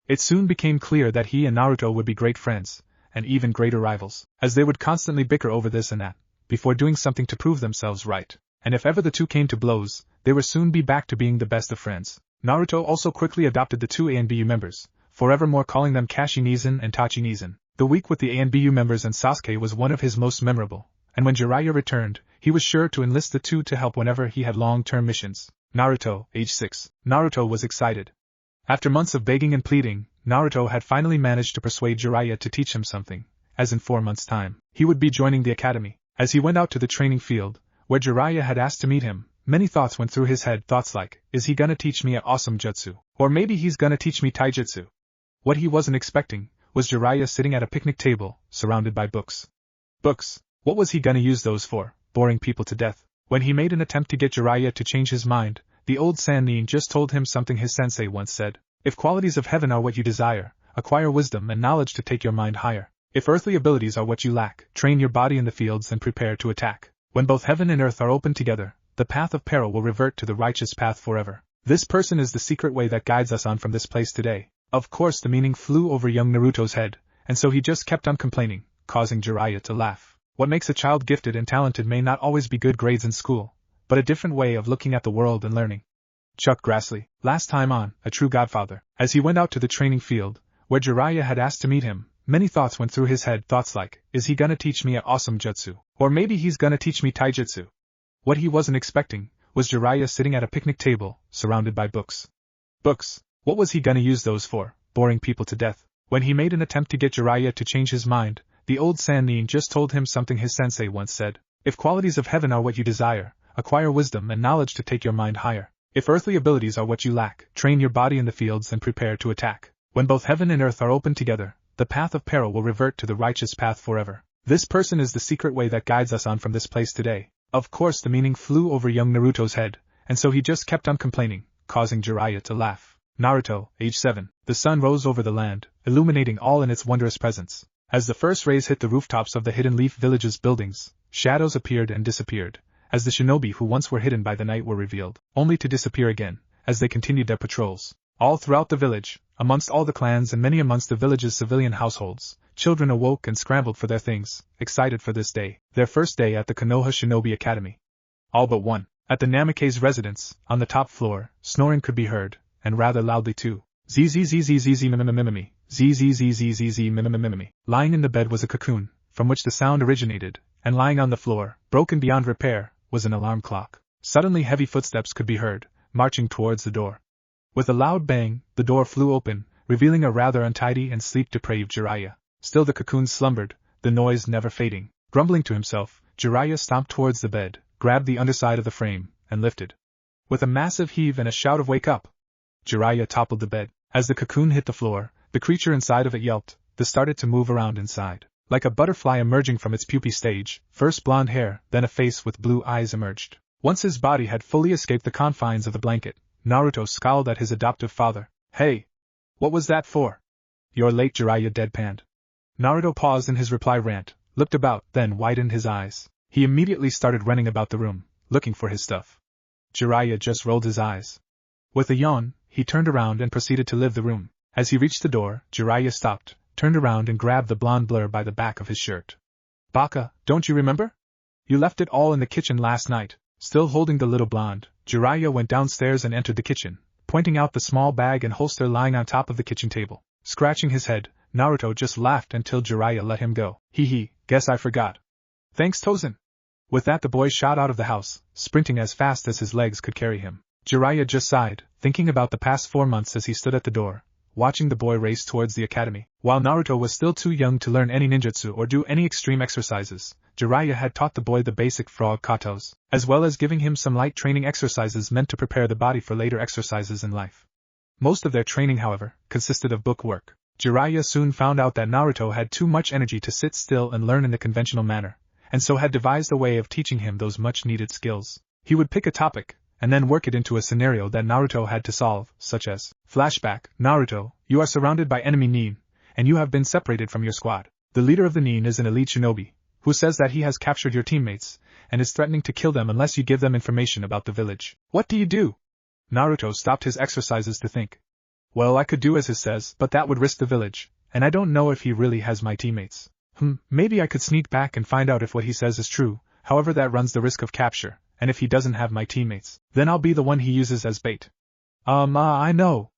It soon became clear that he and Naruto would be great friends, and even greater rivals, as they would constantly bicker over this and that, before doing something to prove themselves right, and if ever the two came to blows, they would soon be back to being the best of friends. Naruto also quickly adopted the two ANBU members, forevermore calling them Kashi Nizan and Tachi Nizan. The week with the ANBU members and Sasuke was one of his most memorable, and when Jiraiya returned, he was sure to enlist the two to help whenever he had long-term missions. Naruto, age 6. Naruto was excited. After months of begging and pleading, Naruto had finally managed to persuade Jiraiya to teach him something, as in 4 months' time, he would be joining the academy. As he went out to the training field, where Jiraiya had asked to meet him, many thoughts went through his head, thoughts like, is he gonna teach me an awesome jutsu? Or maybe he's gonna teach me taijutsu? What he wasn't expecting was Jiraiya sitting at a picnic table, surrounded by books. Books? What was he gonna use those for? Boring people to death. When he made an attempt to get Jiraiya to change his mind, the old Sannin just told him something his sensei once said. If qualities of heaven are what you desire, acquire wisdom and knowledge to take your mind higher. If earthly abilities are what you lack, train your body in the fields and prepare to attack. When both heaven and earth are open together, the path of peril will revert to the righteous path forever. This person is the secret way that guides us on from this place today. Of course the meaning flew over young Naruto's head, and so he just kept on complaining, causing Jiraiya to laugh. What makes a child gifted and talented may not always be good grades in school, but a different way of looking at the world and learning. Chuck Grassley, last time on A True Godfather. As he went out to the training field, where Jiraiya had asked to meet him, many thoughts went through his head, thoughts like, is he gonna teach me an awesome jutsu? Or maybe he's gonna teach me taijutsu? What he wasn't expecting was Jiraiya sitting at a picnic table, surrounded by books. Books? What was he gonna use those for? Boring people to death. When he made an attempt to get Jiraiya to change his mind, the old Sannin just told him something his sensei once said. If qualities of heaven are what you desire, acquire wisdom and knowledge to take your mind higher. If earthly abilities are what you lack, train your body in the fields and prepare to attack. When both heaven and earth are open together, the path of peril will revert to the righteous path forever. This person is the secret way that guides us on from this place today. Of course the meaning flew over young Naruto's head, and so he just kept on complaining, causing Jiraiya to laugh. Naruto, age 7. The sun rose over the land, illuminating all in its wondrous presence. As the first rays hit the rooftops of the Hidden Leaf Village's buildings, shadows appeared and disappeared, as the shinobi who once were hidden by the night were revealed, only to disappear again, as they continued their patrols. All throughout the village, amongst all the clans and many amongst the village's civilian households, children awoke and scrambled for their things, excited for this day, their first day at the Konoha Shinobi Academy. All but one. At the Namikaze residence, on the top floor, snoring could be heard, and rather loudly too. Zzzzzzzzmimimimimi, zzzzzzzzmimimimimi. Lying in the bed was a cocoon, from which the sound originated, and lying on the floor, broken beyond repair, was an alarm clock. Suddenly heavy footsteps could be heard, marching towards the door. With a loud bang, the door flew open, revealing a rather untidy and sleep-deprived Jiraiya. Still the cocoon slumbered, the noise never fading. Grumbling to himself, Jiraiya stomped towards the bed, grabbed the underside of the frame, and lifted. With a massive heave and a shout of "Wake up!" Jiraiya toppled the bed. As the cocoon hit the floor, the creature inside of it yelped, then started to move around inside. Like a butterfly emerging from its pupae stage, first blonde hair, then a face with blue eyes emerged. Once his body had fully escaped the confines of the blanket, Naruto scowled at his adoptive father. Hey! What was that for? You're late, Jiraiya deadpanned. Naruto paused in his reply rant, looked about, then widened his eyes. He immediately started running about the room, looking for his stuff. Jiraiya just rolled his eyes. With a yawn, he turned around and proceeded to leave the room. As he reached the door, Jiraiya stopped, turned around and grabbed the blonde blur by the back of his shirt. Baka, don't you remember? You left it all in the kitchen last night. Still holding the little blonde, Jiraiya went downstairs and entered the kitchen, pointing out the small bag and holster lying on top of the kitchen table. Scratching his head, Naruto just laughed until Jiraiya let him go. Hee, guess I forgot. Thanks, Tozen. With that the boy shot out of the house, sprinting as fast as his legs could carry him. Jiraiya just sighed, thinking about the past 4 months as he stood at the door, watching the boy race towards the academy. While Naruto was still too young to learn any ninjutsu or do any extreme exercises, Jiraiya had taught the boy the basic frog katos, as well as giving him some light training exercises meant to prepare the body for later exercises in life. Most of their training, however, consisted of book work. Jiraiya soon found out that Naruto had too much energy to sit still and learn in the conventional manner, and so had devised a way of teaching him those much-needed skills. He would pick a topic, and then work it into a scenario that Naruto had to solve, such as, flashback, Naruto, you are surrounded by enemy Nin, and you have been separated from your squad. The leader of the Nin is an elite shinobi, who says that he has captured your teammates, and is threatening to kill them unless you give them information about the village. What do you do? Naruto stopped his exercises to think. Well, I could do as he says, but that would risk the village, and I don't know if he really has my teammates. Maybe I could sneak back and find out if what he says is true, however that runs the risk of capture, and if he doesn't have my teammates, then I'll be the one he uses as bait. I know.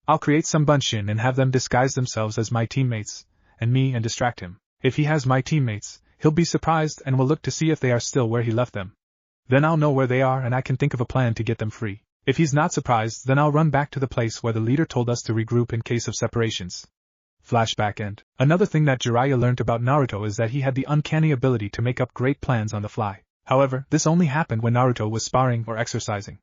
I'll create some bunshin and have them disguise themselves as my teammates, and me and distract him. If he has my teammates, he'll be surprised and will look to see if they are still where he left them. Then I'll know where they are and I can think of a plan to get them free. If he's not surprised, then I'll run back to the place where the leader told us to regroup in case of separations. Flashback end. Another thing that Jiraiya learned about Naruto is that he had the uncanny ability to make up great plans on the fly. However, this only happened when Naruto was sparring or exercising.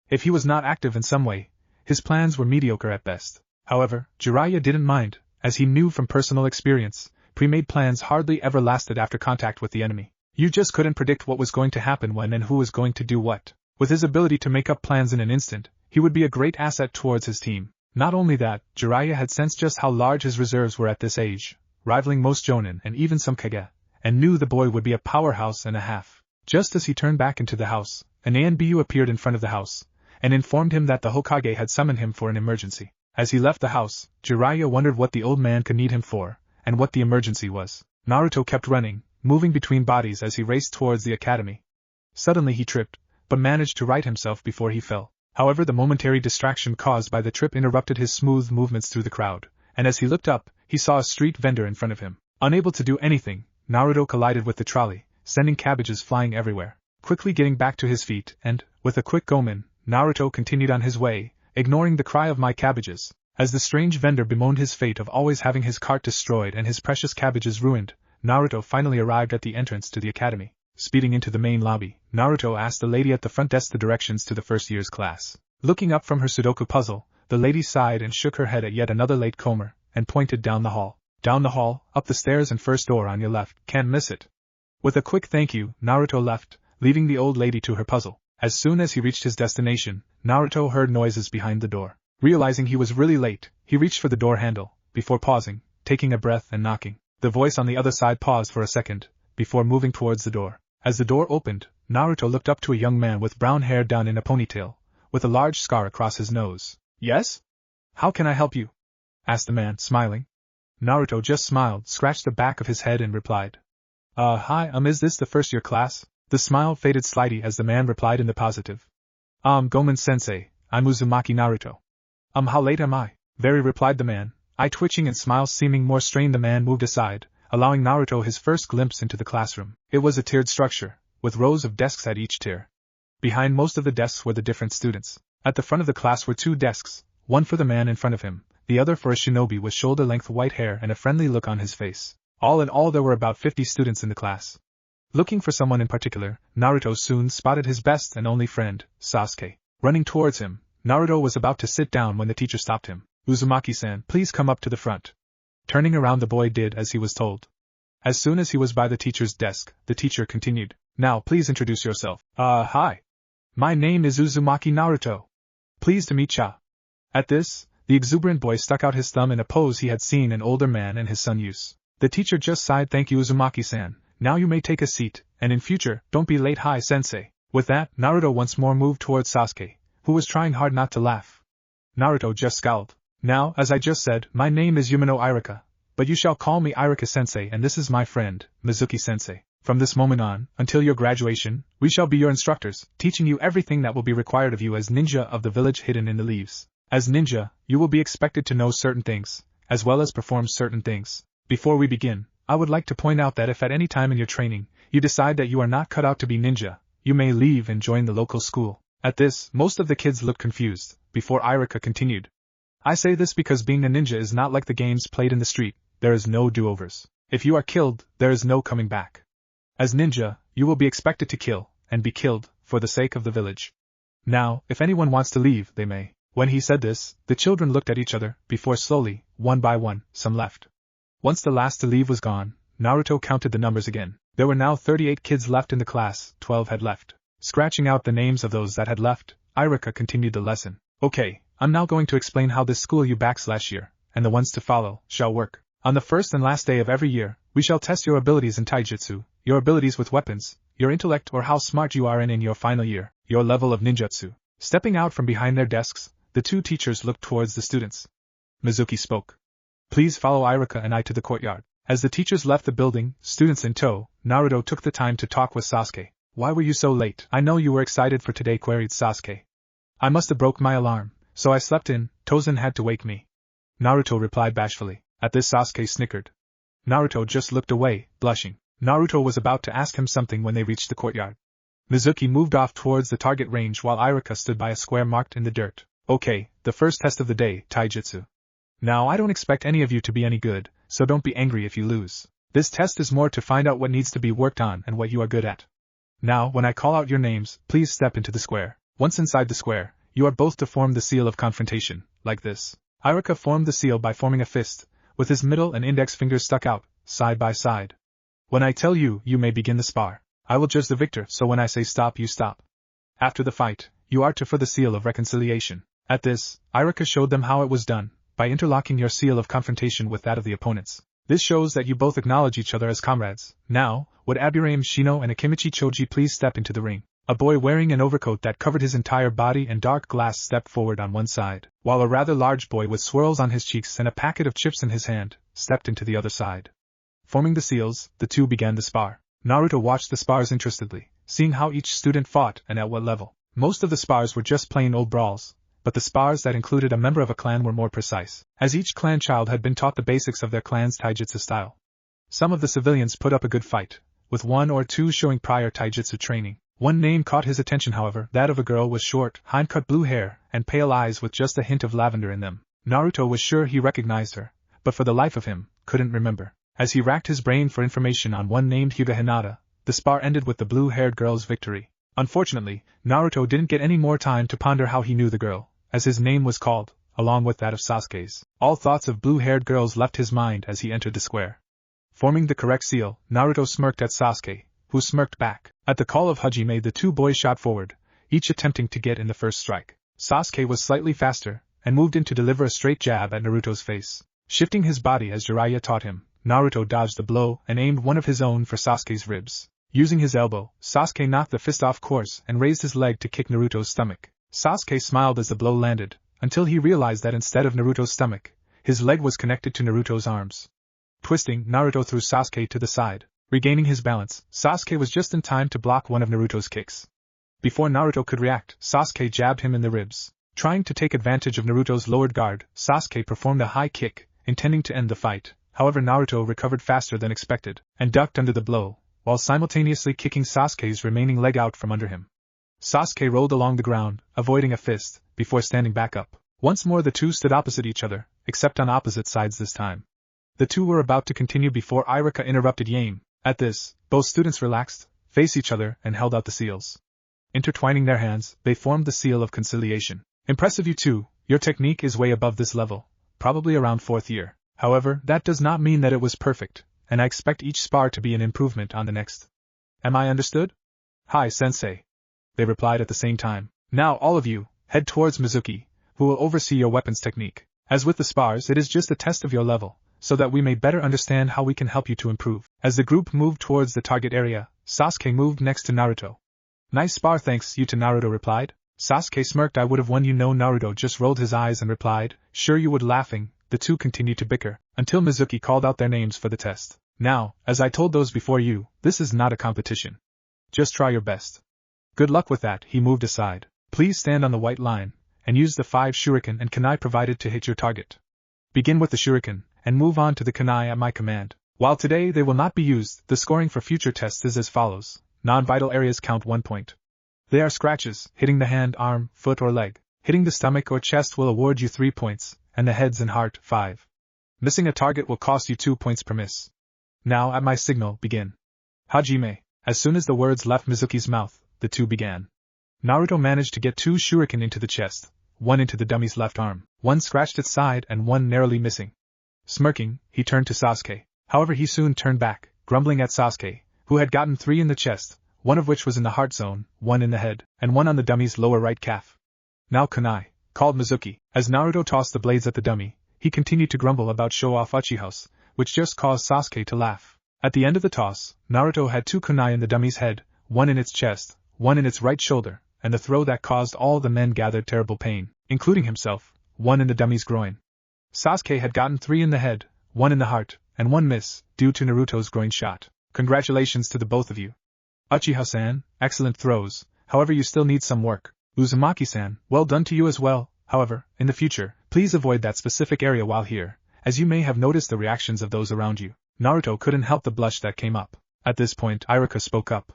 If he was not active in some way, his plans were mediocre at best. However, Jiraiya didn't mind, as he knew from personal experience, pre-made plans hardly ever lasted after contact with the enemy. You just couldn't predict what was going to happen when and who was going to do what. With his ability to make up plans in an instant, he would be a great asset towards his team. Not only that, Jiraiya had sensed just how large his reserves were at this age, rivaling most Jonin and even some Kage, and knew the boy would be a powerhouse and a half. Just as he turned back into the house, an ANBU appeared in front of the house, and informed him that the Hokage had summoned him for an emergency. As he left the house, Jiraiya wondered what the old man could need him for, and what the emergency was. Naruto kept running, moving between bodies as he raced towards the academy. Suddenly he tripped, but managed to right himself before he fell. However, the momentary distraction caused by the trip interrupted his smooth movements through the crowd, and as he looked up, he saw a street vendor in front of him. Unable to do anything, Naruto collided with the trolley, sending cabbages flying everywhere. Quickly getting back to his feet and, with a quick gomen, Naruto continued on his way, ignoring the cry of "my cabbages." As the strange vendor bemoaned his fate of always having his cart destroyed and his precious cabbages ruined, Naruto finally arrived at the entrance to the academy. Speeding into the main lobby, Naruto asked the lady at the front desk the directions to the first year's class. Looking up from her Sudoku puzzle, the lady sighed and shook her head at yet another latecomer, and pointed down the hall. Down the hall, up the stairs and first door on your left, can't miss it. With a quick thank you, Naruto left, leaving the old lady to her puzzle. As soon as he reached his destination, Naruto heard noises behind the door. Realizing he was really late, he reached for the door handle, before pausing, taking a breath and knocking. The voice on the other side paused for a second, before moving towards the door. As the door opened, Naruto looked up to a young man with brown hair done in a ponytail, with a large scar across his nose. "Yes? How can I help you?" asked the man, smiling. Naruto just smiled, scratched the back of his head and replied. Hi, is this the first year class? The smile faded slightly as the man replied in the positive. Gomen-sensei, I'm Uzumaki Naruto. How late am I? Very, replied the man, eye twitching and smile seeming more strained. The man moved aside, allowing Naruto his first glimpse into the classroom. It was a tiered structure, with rows of desks at each tier. Behind most of the desks were the different students. At the front of the class were 2 desks, one for the man in front of him, the other for a shinobi with shoulder-length white hair and a friendly look on his face. All in all, there were about 50 students in the class. Looking for someone in particular, Naruto soon spotted his best and only friend, Sasuke. Running towards him, Naruto was about to sit down when the teacher stopped him. "Uzumaki-san, please come up to the front." Turning around, the boy did as he was told. As soon as he was by the teacher's desk, the teacher continued, "Now please introduce yourself." Hi. My name is Uzumaki Naruto. Pleased to meet ya." At this, the exuberant boy stuck out his thumb in a pose he had seen an older man and his son use. The teacher just sighed. "Thank you, Uzumaki-san. Now you may take a seat, and in future, don't be late. Hi, sensei." With that, Naruto once more moved towards Sasuke, who was trying hard not to laugh. Naruto just scowled. "Now, as I just said, my name is Yumino Irika, but you shall call me Irika-sensei, and this is my friend, Mizuki-sensei. From this moment on, until your graduation, we shall be your instructors, teaching you everything that will be required of you as ninja of the village hidden in the leaves. As ninja, you will be expected to know certain things, as well as perform certain things. Before we begin, I would like to point out that if at any time in your training, you decide that you are not cut out to be ninja, you may leave and join the local school." At this, most of the kids looked confused, before Irika continued. "I say this because being a ninja is not like the games played in the street. There is no do-overs. If you are killed, there is no coming back. As ninja, you will be expected to kill, and be killed, for the sake of the village. Now, if anyone wants to leave, they may." When he said this, the children looked at each other, before slowly, one by one, some left. Once the last to leave was gone, Naruto counted the numbers again. There were now 38 kids left in the class, 12 had left. Scratching out the names of those that had left, Irika continued the lesson. "Okay, I'm now going to explain how this school you/year, and the ones to follow, shall work. On the first and last day of every year, we shall test your abilities in taijutsu, your abilities with weapons, your intellect or how smart you are in your final year, your level of ninjutsu. Stepping out from behind their desks, the two teachers looked towards the students. Mizuki spoke. Please follow Ichiraku and I to the courtyard. As the teachers left the building, students in tow, Naruto took the time to talk with Sasuke. Why were you so late? I know you were excited for today, queried Sasuke. I must have broke my alarm, so I slept in. Tozen had to wake me. Naruto replied bashfully. At this, Sasuke snickered. Naruto just looked away, blushing. Naruto was about to ask him something when they reached the courtyard. Mizuki moved off towards the target range while Ichiraku stood by a square marked in the dirt. Okay, the first test of the day, taijutsu. Now I don't expect any of you to be any good, so don't be angry if you lose. This test is more to find out what needs to be worked on and what you are good at. Now, when I call out your names, please step into the square. Once inside the square, you are both to form the seal of confrontation, like this. Ichiraku formed the seal by forming a fist, with his middle and index fingers stuck out, side by side. When I tell you, you may begin the spar. I will judge the victor, so when I say stop, you stop. After the fight, you are to for the seal of reconciliation. At this, Ichiraku showed them how it was done, by interlocking your seal of confrontation with that of the opponents. This shows that you both acknowledge each other as comrades. Now, would Aburame Shino and Akimichi Choji please step into the ring? A boy wearing an overcoat that covered his entire body and dark glass stepped forward on one side, while a rather large boy with swirls on his cheeks and a packet of chips in his hand stepped into the other side. Forming the seals, the two began the spar. Naruto watched the spars interestedly, seeing how each student fought and at what level. Most of the spars were just plain old brawls, but the spars that included a member of a clan were more precise, as each clan child had been taught the basics of their clan's taijutsu style. Some of the civilians put up a good fight, with one or two showing prior taijutsu training. One name caught his attention, however, that of a girl with short, high-cut blue hair and pale eyes with just a hint of lavender in them. Naruto was sure he recognized her, but for the life of him, couldn't remember. As he racked his brain for information on one named Hinata, the spar ended with the blue-haired girl's victory. Unfortunately, Naruto didn't get any more time to ponder how he knew the girl, as his name was called, along with that of Sasuke's. All thoughts of blue-haired girls left his mind as he entered the square. Forming the correct seal, Naruto smirked at Sasuke, who smirked back. At the call of Hajime, the two boys shot forward, each attempting to get in the first strike. Sasuke was slightly faster, and moved in to deliver a straight jab at Naruto's face. Shifting his body as Jiraiya taught him, Naruto dodged the blow and aimed one of his own for Sasuke's ribs. Using his elbow, Sasuke knocked the fist off course and raised his leg to kick Naruto's stomach. Sasuke smiled as the blow landed, until he realized that instead of Naruto's stomach, his leg was connected to Naruto's arms. Twisting, Naruto threw Sasuke to the side. Regaining his balance, Sasuke was just in time to block one of Naruto's kicks. Before Naruto could react, Sasuke jabbed him in the ribs. Trying to take advantage of Naruto's lowered guard, Sasuke performed a high kick, intending to end the fight. However, Naruto recovered faster than expected, and ducked under the blow, while simultaneously kicking Sasuke's remaining leg out from under him. Sasuke rolled along the ground, avoiding a fist, before standing back up. Once more the two stood opposite each other, except on opposite sides this time. The two were about to continue before Ichiraku interrupted Yame. At this, both students relaxed, faced each other, and held out the seals. Intertwining their hands, they formed the seal of conciliation. Impressive, you two. Your technique is way above this level, probably around 4th year. However, that does not mean that it was perfect, and I expect each spar to be an improvement on the next. Am I understood? Hi, sensei. They replied at the same time. Now all of you, head towards Mizuki, who will oversee your weapons technique. As with the spars, it is just a test of your level, so that we may better understand how we can help you to improve. As the group moved towards the target area, Sasuke moved next to Naruto. Nice spar, thanks, Yuta, Naruto replied. Sasuke smirked. I would have won, you know. Naruto just rolled his eyes and replied, sure you would, laughing. The two continued to bicker, until Mizuki called out their names for the test. Now, as I told those before you, this is not a competition. Just try your best. Good luck with that. He moved aside. Please stand on the white line, and use the 5 shuriken and kunai provided to hit your target. Begin with the shuriken, and move on to the kunai at my command. While today they will not be used, the scoring for future tests is as follows. Non-vital areas count 1 point. They are scratches, hitting the hand, arm, foot or leg. Hitting the stomach or chest will award you 3 points, and the heads and heart, 5. Missing a target will cost you 2 points per miss. Now at my signal, begin. Hajime. As soon as the words left Mizuki's mouth, the two began. Naruto managed to get 2 shuriken into the chest, 1 into the dummy's left arm, 1 scratched its side and 1 narrowly missing. Smirking, he turned to Sasuke. However, he soon turned back, grumbling at Sasuke, who had gotten 3 in the chest, 1 of which was in the heart zone, 1 in the head, and 1 on the dummy's lower right calf. Now kunai, called Mizuki. As Naruto tossed the blades at the dummy, he continued to grumble about show-off Uchiha's, which just caused Sasuke to laugh. At the end of the toss, Naruto had 2 kunai in the dummy's head, one in its chest, one in its right shoulder, and the throw that caused all the men gathered terrible pain, including himself, one in the dummy's groin. Sasuke had gotten 3 in the head, 1 in the heart, and 1 miss, due to Naruto's groin shot. Congratulations to the both of you. Uchiha-san, excellent throws, however you still need some work. Uzumaki-san, well done to you as well, however, in the future, please avoid that specific area while here, as you may have noticed the reactions of those around you. Naruto couldn't help the blush that came up. At this point, Ichiraku spoke up.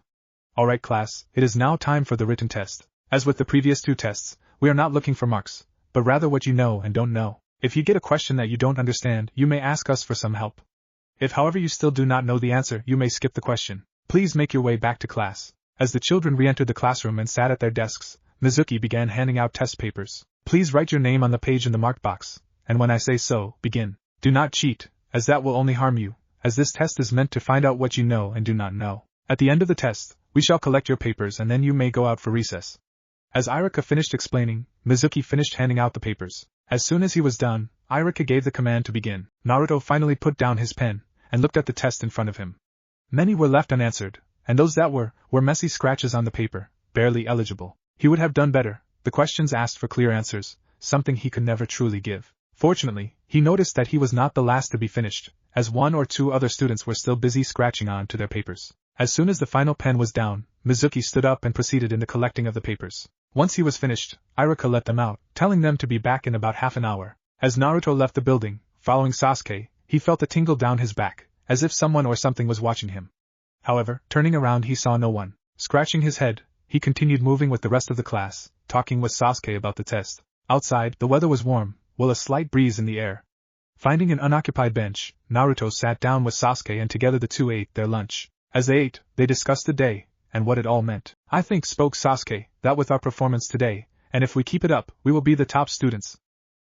Alright class, it is now time for the written test. As with the previous 2 tests, we are not looking for marks, but rather what you know and don't know. If you get a question that you don't understand, you may ask us for some help. If however you still do not know the answer, you may skip the question. Please make your way back to class. As the children re-entered the classroom and sat at their desks, Mizuki began handing out test papers. Please write your name on the page in the marked box, and when I say so, begin. Do not cheat, as that will only harm you, as this test is meant to find out what you know and do not know. At the end of the test, we shall collect your papers and then you may go out for recess. As Ichiraku finished explaining, Mizuki finished handing out the papers. As soon as he was done, Ichiraku gave the command to begin. Naruto finally put down his pen and looked at the test in front of him. Many were left unanswered, and those that were messy scratches on the paper, barely eligible. He would have done better. The questions asked for clear answers, something he could never truly give. Fortunately, he noticed that he was not the last to be finished, as 1 or 2 other students were still busy scratching on to their papers. As soon as the final pen was down, Mizuki stood up and proceeded in the collecting of the papers. Once he was finished, Ichiraku let them out, telling them to be back in about half an hour. As Naruto left the building, following Sasuke, he felt a tingle down his back, as if someone or something was watching him. However, turning around he saw no one. Scratching his head, he continued moving with the rest of the class, talking with Sasuke about the test. Outside, the weather was warm, with a slight breeze in the air. Finding an unoccupied bench, Naruto sat down with Sasuke and together the two ate their lunch. As they ate, they discussed the day, and what it all meant. I think, spoke Sasuke, that with our performance today, and if we keep it up, we will be the top students.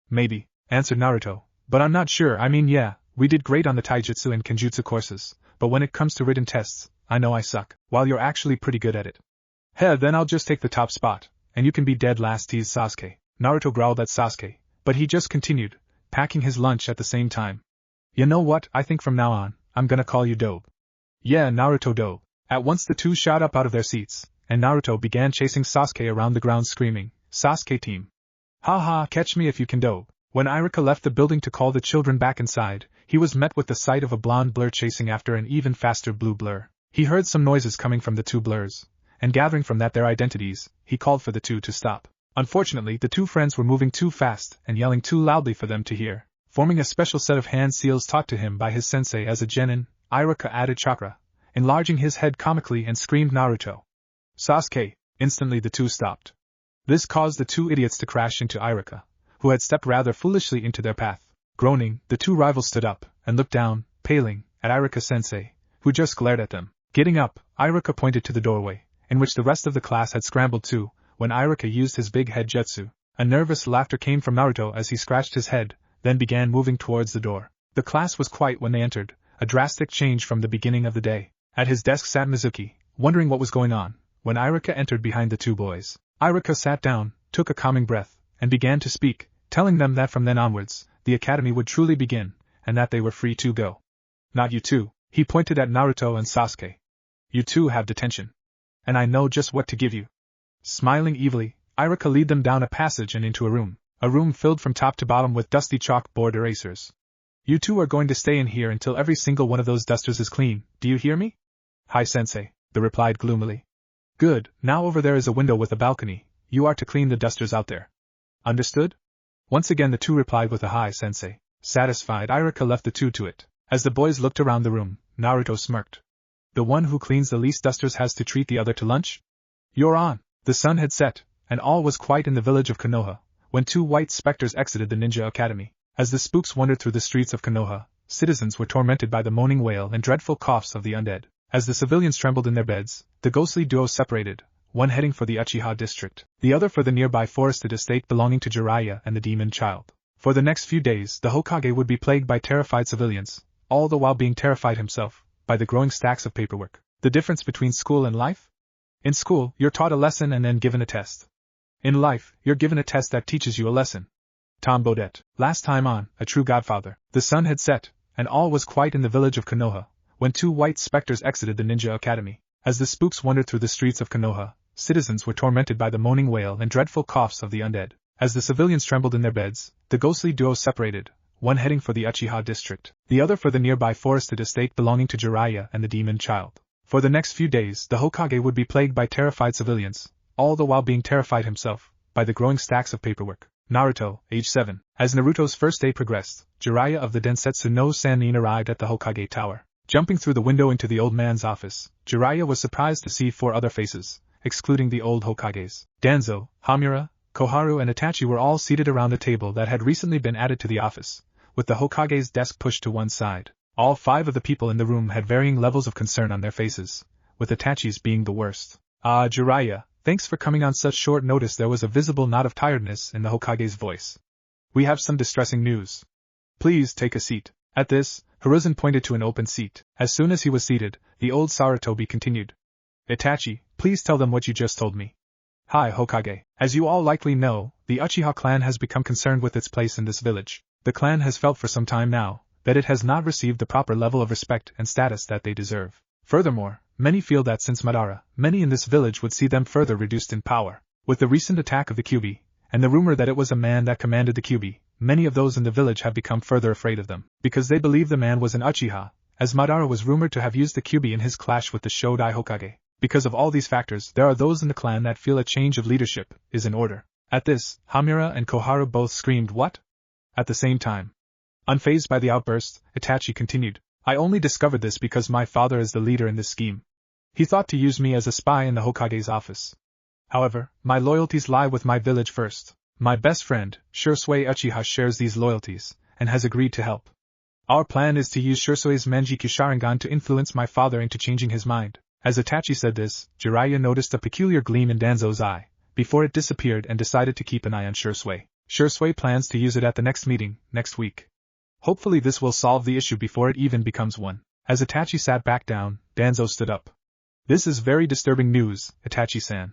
Maybe, answered Naruto, but I'm not sure. Yeah, we did great on the taijutsu and kenjutsu courses, but when it comes to written tests, I know I suck, while you're actually pretty good at it. Then I'll just take the top spot, and you can be dead last, teased Sasuke. Naruto growled at Sasuke, but he just continued, packing his lunch at the same time. You know what, I think from now on, I'm gonna call you Dobe. Yeah, Naruto Dobe. At once the two shot up out of their seats, and Naruto began chasing Sasuke around the ground screaming, Sasuke team. Ha, catch me if you can, Dobe. When Ichiraku left the building to call the children back inside, he was met with the sight of a blonde blur chasing after an even faster blue blur. He heard some noises coming from the two blurs, and gathering from that their identities, he called for the two to stop. Unfortunately, the two friends were moving too fast and yelling too loudly for them to hear, forming a special set of hand seals taught to him by his sensei as a genin. Ichiraku added chakra, enlarging his head comically and screamed Naruto. Sasuke! Instantly the two stopped. This caused the two idiots to crash into Ichiraku, who had stepped rather foolishly into their path. Groaning, the two rivals stood up and looked down, paling, at Ichiraku-sensei, who just glared at them. Getting up, Ichiraku pointed to the doorway, in which the rest of the class had scrambled to, when Ichiraku used his big head jutsu. A nervous laughter came from Naruto as he scratched his head, then began moving towards the door. The class was quiet when they entered, a drastic change from the beginning of the day. At his desk sat Mizuki, wondering what was going on, when Ichiraku entered behind the two boys. Ichiraku sat down, took a calming breath, and began to speak, telling them that from then onwards, the academy would truly begin, and that they were free to go. Not you two, he pointed at Naruto and Sasuke. You two have detention. And I know just what to give you. Smiling evilly, Ichiraku led them down a passage and into a room filled from top to bottom with dusty chalkboard erasers. You two are going to stay in here until every single one of those dusters is clean, do you hear me? Hi sensei, they replied gloomily. Good, now over there is a window with a balcony, you are to clean the dusters out there. Understood? Once again the two replied with a hi sensei. Satisfied, Ichiraku left the two to it. As the boys looked around the room, Naruto smirked. The one who cleans the least dusters has to treat the other to lunch? You're on. The sun had set, and all was quiet in the village of Konoha, when two white specters exited the ninja academy. As the spooks wandered through the streets of Konoha, citizens were tormented by the moaning wail and dreadful coughs of the undead. As the civilians trembled in their beds, the ghostly duo separated, one heading for the Uchiha district, the other for the nearby forested estate belonging to Jiraiya and the demon child. For the next few days, the Hokage would be plagued by terrified civilians, all the while being terrified himself, by the growing stacks of paperwork. The difference between school and life? In school, you're taught a lesson and then given a test. In life, you're given a test that teaches you a lesson. Tom Bodette. Last time on A True Godfather, the sun had set, and all was quiet in the village of Konoha, when two white specters exited the ninja academy. As the spooks wandered through the streets of Konoha, citizens were tormented by the moaning wail and dreadful coughs of the undead. As the civilians trembled in their beds, the ghostly duo separated, one heading for the Uchiha district, the other for the nearby forested estate belonging to Jiraiya and the demon child. For the next few days, the Hokage would be plagued by terrified civilians, all the while being terrified himself by the growing stacks of paperwork. Naruto, age 7. As Naruto's first day progressed, Jiraiya of the Densetsu no Sannin arrived at the Hokage tower. Jumping through the window into the old man's office, Jiraiya was surprised to see 4 other faces, excluding the old Hokages. Danzo, Hamura, Koharu and Itachi were all seated around a table that had recently been added to the office, with the Hokage's desk pushed to one side. All 5 of the people in the room had varying levels of concern on their faces, with Itachi's being the worst. "Ah, Jiraiya, thanks for coming on such short notice." There was a visible nod of tiredness in the Hokage's voice. "We have some distressing news. Please take a seat." At this, Hiruzen pointed to an open seat. As soon as he was seated, the old Sarutobi continued. "Itachi, please tell them what you just told me." "Hi Hokage. As you all likely know, the Uchiha clan has become concerned with its place in this village. The clan has felt for some time now that it has not received the proper level of respect and status that they deserve. Furthermore, many feel that since Madara, many in this village would see them further reduced in power. With the recent attack of the Kyuubi, and the rumor that it was a man that commanded the Kyuubi, many of those in the village have become further afraid of them, because they believe the man was an Uchiha, as Madara was rumored to have used the Kyuubi in his clash with the Shodai Hokage. Because of all these factors, there are those in the clan that feel a change of leadership is in order." At this, Hamura and Koharu both screamed, "What?" at the same time. Unfazed by the outburst, Itachi continued, "I only discovered this because my father is the leader in this scheme. He thought to use me as a spy in the Hokage's office. However, my loyalties lie with my village first. My best friend, Shisui Uchiha, shares these loyalties, and has agreed to help. Our plan is to use Shisui's Manjikyu Sharingan to influence my father into changing his mind." As Itachi said this, Jiraiya noticed a peculiar gleam in Danzo's eye, before it disappeared, and decided to keep an eye on Shisui. Shisui plans to use it at the next meeting, next week. Hopefully this will solve the issue before it even becomes one. As Itachi sat back down, Danzo stood up. "This is very disturbing news, Itachi-san.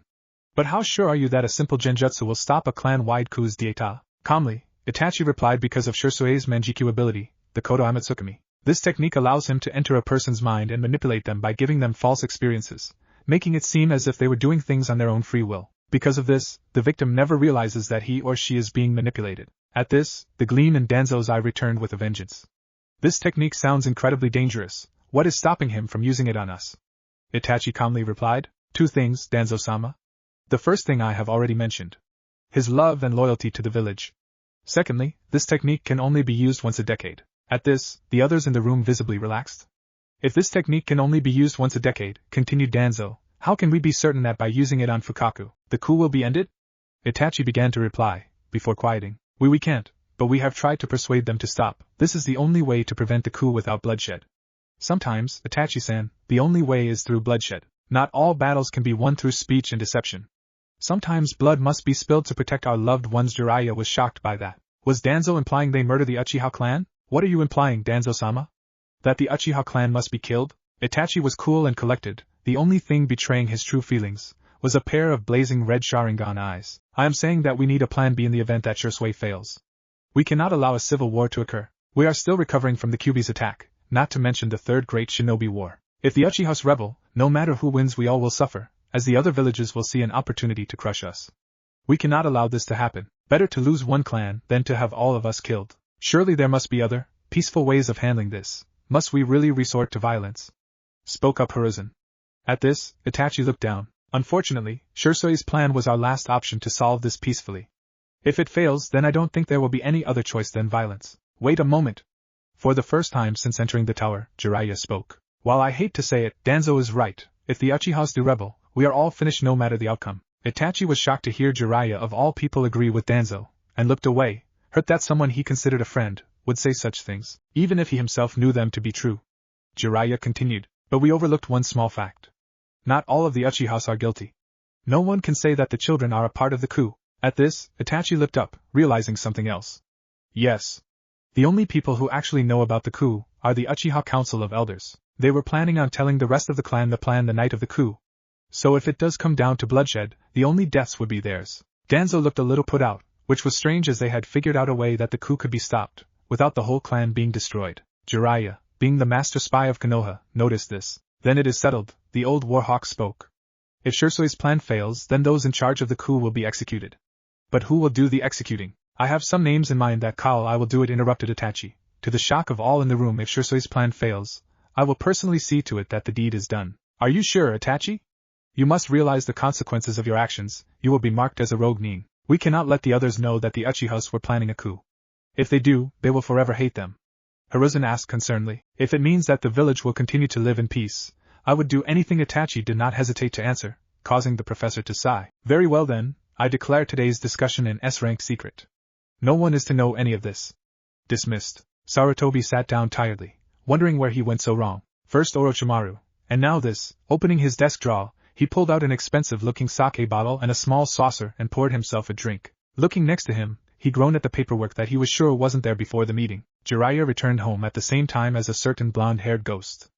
But how sure are you that a simple genjutsu will stop a clan-wide coup d'état?" Calmly, Itachi replied, "Because of Shisui's Manjikyu ability, the Kodo Amatsukami. This technique allows him to enter a person's mind and manipulate them by giving them false experiences, making it seem as if they were doing things on their own free will. Because of this, the victim never realizes that he or she is being manipulated." At this, the gleam in Danzo's eye returned with a vengeance. "This technique sounds incredibly dangerous. What is stopping him from using it on us?" Itachi calmly replied. "2 things, Danzo-sama. The first thing I have already mentioned. His love and loyalty to the village. Secondly, this technique can only be used once a decade." At this, the others in the room visibly relaxed. "If this technique can only be used once a decade," continued Danzo, "how can we be certain that by using it on Fukaku, the coup will be ended?" Itachi began to reply, before quieting. We can't, but we have tried to persuade them to stop. This is the only way to prevent the coup without bloodshed." "Sometimes, Itachi-san, the only way is through bloodshed. Not all battles can be won through speech and deception. Sometimes blood must be spilled to protect our loved ones." Jiraiya was shocked by that. Was Danzo implying they murder the Uchiha clan? "What are you implying, Danzo-sama? That the Uchiha clan must be killed?" Itachi was cool and collected. The only thing betraying his true feelings was a pair of blazing red Sharingan eyes. "I am saying that we need a plan B in the event that Shisui fails. We cannot allow a civil war to occur. We are still recovering from the Kyuubi's attack, not to mention the Third Great Shinobi War. If the Uchihas rebel, no matter who wins, we all will suffer, as the other villages will see an opportunity to crush us. We cannot allow this to happen. Better to lose one clan than to have all of us killed. Surely there must be other, peaceful ways of handling this. Must we really resort to violence?" spoke up Hiruzen. At this, Itachi looked down. "Unfortunately, Shisui's plan was our last option to solve this peacefully. If it fails, then I don't think there will be any other choice than violence." "Wait a moment." For the first time since entering the tower, Jiraiya spoke. "While I hate to say it, Danzo is right. If the Uchihas do rebel, we are all finished no matter the outcome." Itachi was shocked to hear Jiraiya of all people agree with Danzo, and looked away, hurt that someone he considered a friend would say such things, even if he himself knew them to be true. Jiraiya continued, "But we overlooked one small fact. Not all of the Uchihas are guilty. No one can say that the children are a part of the coup." At this, Itachi looked up, realizing something else. "Yes. The only people who actually know about the coup are the Uchiha Council of Elders. They were planning on telling the rest of the clan the plan the night of the coup. So if it does come down to bloodshed, the only deaths would be theirs." Danzo looked a little put out, which was strange as they had figured out a way that the coup could be stopped, without the whole clan being destroyed. Jiraiya, being the master spy of Konoha, noticed this. "Then it is settled, the old warhawk spoke. If Shirsui's plan fails, then those in charge of the coup will be executed. But who will do the executing? I have some names in mind that I will do it, interrupted Itachi. To the shock of all in the room, if Shirsui's plan fails, I will personally see to it that the deed is done. Are you sure, Itachi? You must realize the consequences of your actions. You will be marked as a rogue nin. We cannot let the others know that the Uchihas were planning a coup. If they do, they will forever hate them. Hiruzen asked concernedly. If it means that the village will continue to live in peace, I would do anything. Itachi did not hesitate to answer, causing the professor to sigh. Very well then, I declare today's discussion an S-rank secret. No one is to know any of this. Dismissed. Sarutobi sat down tiredly, wondering where he went so wrong. First Orochimaru, and now this. Opening his desk drawer, he pulled out an expensive-looking sake bottle and a small saucer and poured himself a drink. Looking next to him, he groaned at the paperwork that he was sure wasn't there before the meeting. Jiraiya returned home at the same time as a certain blonde-haired ghost.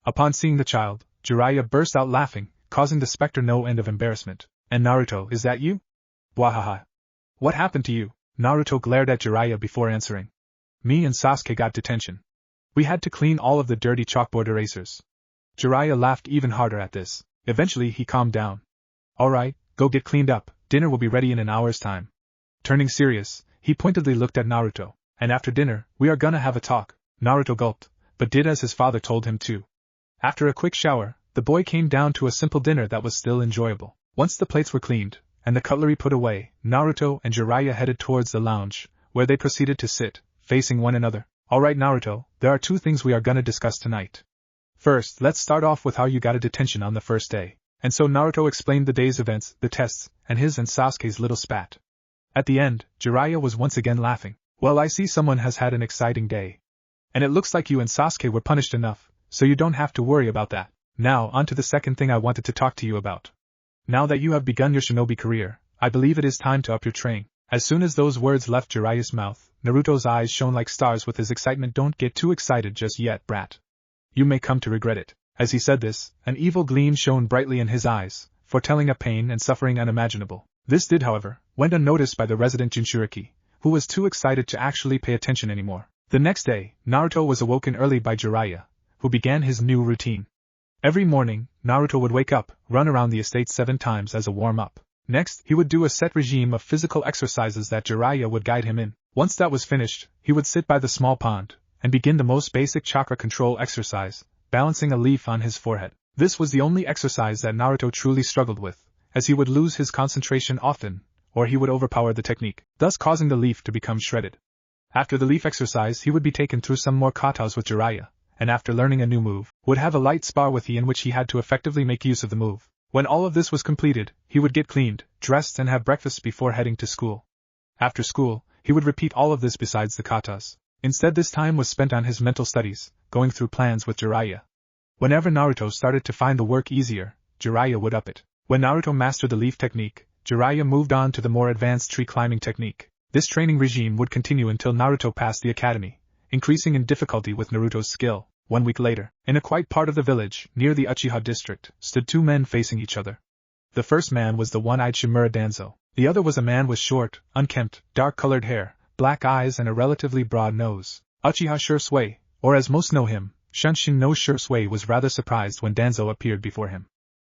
Upon seeing the child, Jiraiya burst out laughing, causing the spectre no end of embarrassment. And Naruto, is that you? Bwahaha. What happened to you? Naruto glared at Jiraiya before answering. Me and Sasuke got detention. We had to clean all of the dirty chalkboard erasers. Jiraiya laughed even harder at this. Eventually he calmed down. Alright, go get cleaned up, dinner will be ready in an hour's time. Turning serious, he pointedly looked at Naruto. And after dinner, we are gonna have a talk. Naruto gulped, but did as his father told him to. After a quick shower, the boy came down to a simple dinner that was still enjoyable. Once the plates were cleaned, and the cutlery put away, Naruto and Jiraiya headed towards the lounge, where they proceeded to sit, facing one another. Alright Naruto, there are two things we are gonna discuss tonight. First, let's start off with how you got a detention on the first day. And so Naruto explained the day's events, the tests, and his and Sasuke's little spat. At the end, Jiraiya was once again laughing. Well, I see someone has had an exciting day. And it looks like you and Sasuke were punished enough, so you don't have to worry about that. Now, on to the second thing I wanted to talk to you about. Now that you have begun your shinobi career, I believe it is time to up your training. As soon as those words left Jiraiya's mouth, Naruto's eyes shone like stars with his excitement. Don't get too excited just yet, brat. You may come to regret it. As he said this, an evil gleam shone brightly in his eyes, foretelling a pain and suffering unimaginable. This did, however, went unnoticed by the resident Jinchuriki, who was too excited to actually pay attention anymore. The next day, Naruto was awoken early by Jiraiya, who began his new routine. Every morning, Naruto would wake up, run around the estate 7 times as a warm-up. Next, he would do a set regime of physical exercises that Jiraiya would guide him in. Once that was finished, he would sit by the small pond, and begin the most basic chakra control exercise, balancing a leaf on his forehead. This was the only exercise that Naruto truly struggled with, as he would lose his concentration often, or he would overpower the technique, thus causing the leaf to become shredded. After the leaf exercise, he would be taken through some more katas with Jiraiya, and after learning a new move, would have a light spar with he in which he had to effectively make use of the move. When all of this was completed, he would get cleaned, dressed and have breakfast before heading to school. After school, he would repeat all of this besides the katas. Instead, this time was spent on his mental studies, going through plans with Jiraiya. Whenever Naruto started to find the work easier, Jiraiya would up it. When Naruto mastered the leaf technique, Jiraiya moved on to the more advanced tree climbing technique. This training regime would continue until Naruto passed the academy, increasing in difficulty with Naruto's skill. 1 week later, in a quiet part of the village, near the Uchiha district, stood 2 men facing each other. The first man was the one-eyed Shimura Danzo. The other was a man with short, unkempt, dark-colored hair, black eyes and a relatively broad nose. Uchiha Shisui, or as most know him, Shunshin no Shisui, was rather surprised when Danzo appeared before him.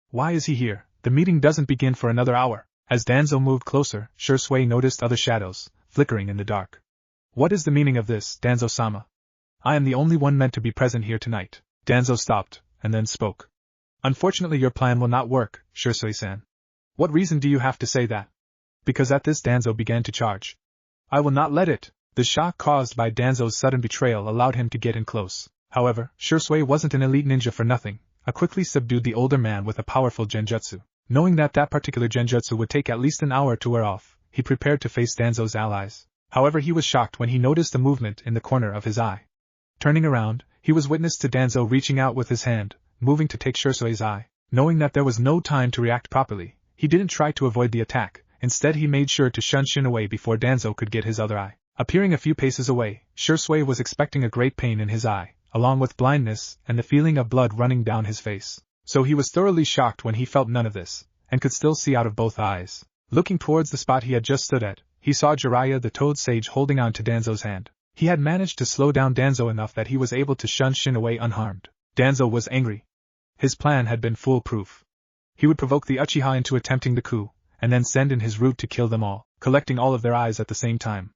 Why is he here? The meeting doesn't begin for another hour. As Danzo moved closer, Shisui noticed other shadows, flickering in the dark. What is the meaning of this, Danzo-sama? I am the only one meant to be present here tonight. Danzo stopped, and then spoke. Unfortunately your plan will not work, Shisui-san. What reason do you have to say that? Because at this Danzo began to charge. I will not let it. The shock caused by Danzo's sudden betrayal allowed him to get in close. However, Shisui wasn't an elite ninja for nothing. Quickly subdued the older man with a powerful genjutsu. Knowing that particular genjutsu would take at least an hour to wear off, he prepared to face Danzo's allies. However, he was shocked when he noticed a movement in the corner of his eye. Turning around, he was witness to Danzo reaching out with his hand, moving to take Shisui's eye. Knowing that there was no time to react properly, he didn't try to avoid the attack. Instead, he made sure to shun Shin away before Danzo could get his other eye. Appearing a few paces away, Shisui was expecting a great pain in his eye, along with blindness and the feeling of blood running down his face. So he was thoroughly shocked when he felt none of this, and could still see out of both eyes. Looking towards the spot he had just stood at, he saw Jiraiya the Toad Sage holding on to Danzo's hand. He had managed to slow down Danzo enough that he was able to shun Shin away unharmed. Danzo was angry. His plan had been foolproof. He would provoke the Uchiha into attempting the coup, and then send in his route to kill them all, collecting all of their eyes at the same time.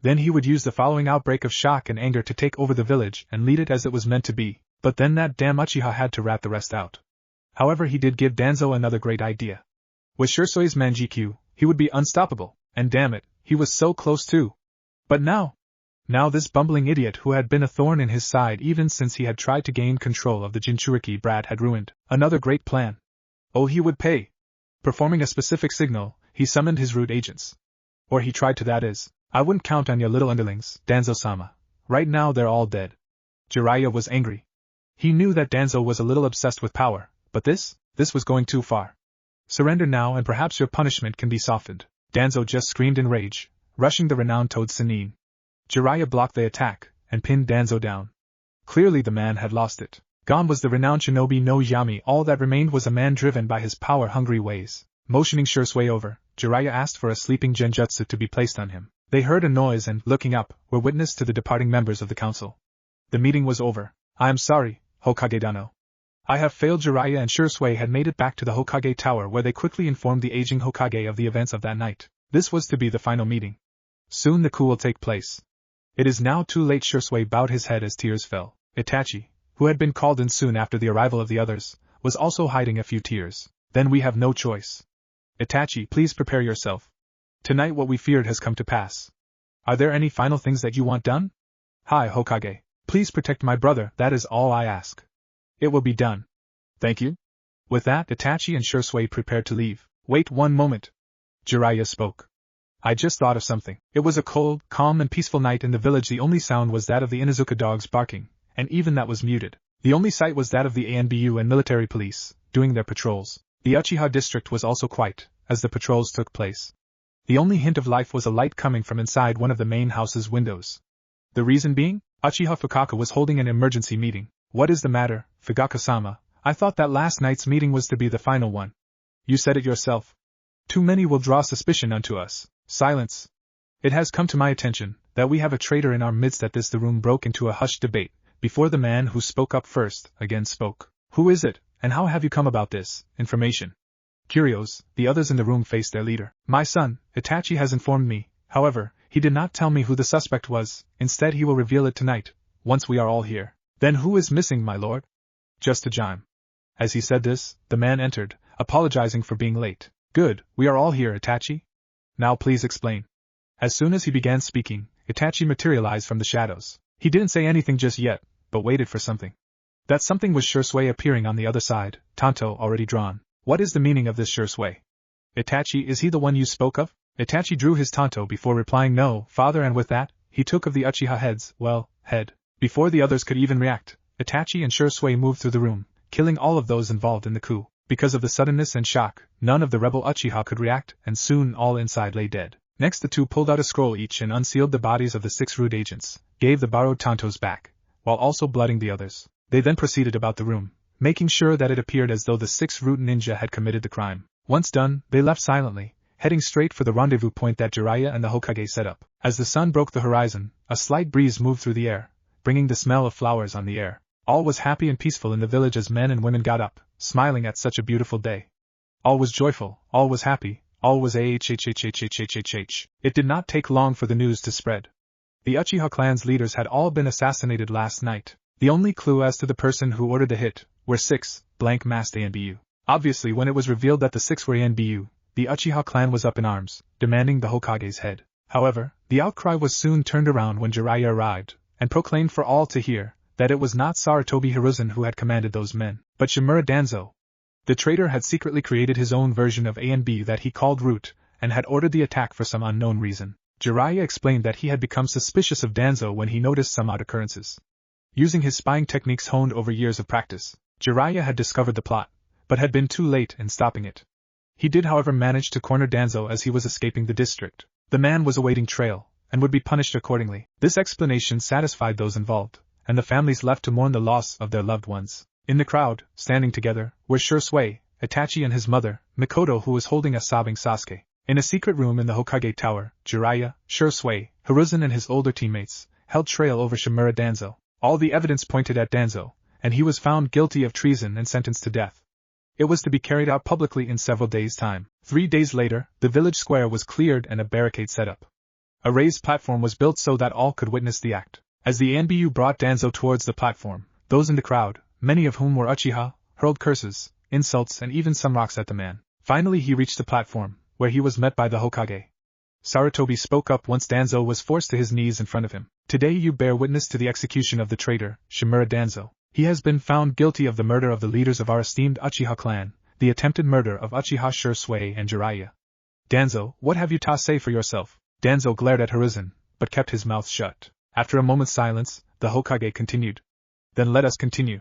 Then he would use the following outbreak of shock and anger to take over the village and lead it as it was meant to be, but then that damn Uchiha had to rat the rest out. However, he did give Danzo another great idea. With Shursui's Manjikyu, he would be unstoppable, and damn it, he was so close too. But now this bumbling idiot who had been a thorn in his side even since he had tried to gain control of the Jinchuriki brat had ruined another great plan. Oh, he would pay. Performing a specific signal, he summoned his root agents. Or he tried to, that is. I wouldn't count on your little underlings, Danzo-sama. Right now they're all dead. Jiraiya was angry. He knew that Danzo was a little obsessed with power, but this was going too far. Surrender now and perhaps your punishment can be softened. Danzo just screamed in rage, rushing the renowned toad Sannin. Jiraiya blocked the attack, and pinned Danzo down. Clearly the man had lost it. Gone was the renowned shinobi no Yami, all that remained was a man driven by his power-hungry ways. Motioning Shursui over, Jiraiya asked for a sleeping genjutsu to be placed on him. They heard a noise and, looking up, were witness to the departing members of the council. The meeting was over. I am sorry, Hokage Dano. I have failed. Jiraiya and Shursui had made it back to the Hokage Tower where they quickly informed the aging Hokage of the events of that night. This was to be the final meeting. Soon the coup will take place. It is now too late. Shursui bowed his head as tears fell. Itachi, who had been called in soon after the arrival of the others, was also hiding a few tears. Then we have no choice. Itachi, please prepare yourself. Tonight what we feared has come to pass. Are there any final things that you want done? Hi Hokage, please protect my brother, that is all I ask. It will be done. Thank you. With that, Itachi and Shursui prepared to leave. Wait one moment. Jiraiya spoke. I just thought of something. It was a cold, calm and peaceful night in the village. The only sound was that of the Inuzuka dogs barking, and even that was muted. The only sight was that of the ANBU and military police, doing their patrols. The Uchiha district was also quiet, as the patrols took place. The only hint of life was a light coming from inside one of the main house's windows. The reason being? Uchiha Fukaku was holding an emergency meeting. What is the matter, Fugaku-sama? I thought that last night's meeting was to be the final one. You said it yourself. Too many will draw suspicion unto us. Silence. It has come to my attention that we have a traitor in our midst. At this the room broke into a hushed debate, before the man who spoke up first again spoke. Who is it, and how have you come about this information? Curious, the others in the room faced their leader. My son, Itachi has informed me. However, he did not tell me who the suspect was. Instead he will reveal it tonight, once we are all here. Then who is missing, my lord? Just a Jime. As he said this, the man entered, apologizing for being late. Good, we are all here, Itachi. Now please explain. As soon as he began speaking, Itachi materialized from the shadows. He didn't say anything just yet, but waited for something. That something was Shursui appearing on the other side, Tanto already drawn. What is the meaning of this Shursui? Itachi, is he the one you spoke of? Itachi drew his Tanto before replying no, father, and with that, he took of the Uchiha head. Before the others could even react, Itachi and Shursui moved through the room, killing all of those involved in the coup. Because of the suddenness and shock, none of the rebel Uchiha could react, and soon all inside lay dead. Next the two pulled out a scroll each and unsealed the bodies of the 6 root agents, gave the borrowed Tantos back, while also blooding the others. They then proceeded about the room, making sure that it appeared as though the 6 root ninja had committed the crime. Once done, they left silently, heading straight for the rendezvous point that Jiraiya and the Hokage set up. As the sun broke the horizon, a slight breeze moved through the air, bringing the smell of flowers on the air. All was happy and peaceful in the village as men and women got up, smiling at such a beautiful day. All was joyful, all was happy, all was ahhhhhhhhh. It did not take long for the news to spread. The Uchiha clan's leaders had all been assassinated last night. The only clue as to the person who ordered the hit were 6 blank-masked ANBU. Obviously, when it was revealed that the 6 were ANBU, the Uchiha clan was up in arms, demanding the Hokage's head. However, the outcry was soon turned around when Jiraiya arrived, and proclaimed for all to hear that it was not Sarutobi Hiruzen who had commanded those men, but Shimura Danzo. The traitor had secretly created his own version of ANB that he called Root, and had ordered the attack for some unknown reason. Jiraiya explained that he had become suspicious of Danzo when he noticed some odd occurrences. Using his spying techniques honed over years of practice, Jiraiya had discovered the plot, but had been too late in stopping it. He did however manage to corner Danzo as he was escaping the district. The man was awaiting trial, and would be punished accordingly. This explanation satisfied those involved, and the families left to mourn the loss of their loved ones. In the crowd, standing together, were Shursui, Itachi and his mother, Mikoto, who was holding a sobbing Sasuke. In a secret room in the Hokage Tower, Jiraiya, Shursui, Hiruzen and his older teammates held trail over Shimura Danzo. All the evidence pointed at Danzo, and he was found guilty of treason and sentenced to death. It was to be carried out publicly in several days' time. 3 days later, the village square was cleared and a barricade set up. A raised platform was built so that all could witness the act. As the NBU brought Danzo towards the platform, those in the crowd, many of whom were Uchiha, hurled curses, insults and even some rocks at the man. Finally he reached the platform, where he was met by the Hokage. Sarutobi spoke up once Danzo was forced to his knees in front of him. Today you bear witness to the execution of the traitor, Shimura Danzo. He has been found guilty of the murder of the leaders of our esteemed Uchiha clan, the attempted murder of Uchiha Shursui and Jiraiya. Danzo, what have you to say for yourself? Danzo glared at Hiruzen, but kept his mouth shut. After a moment's silence, the Hokage continued. Then let us continue.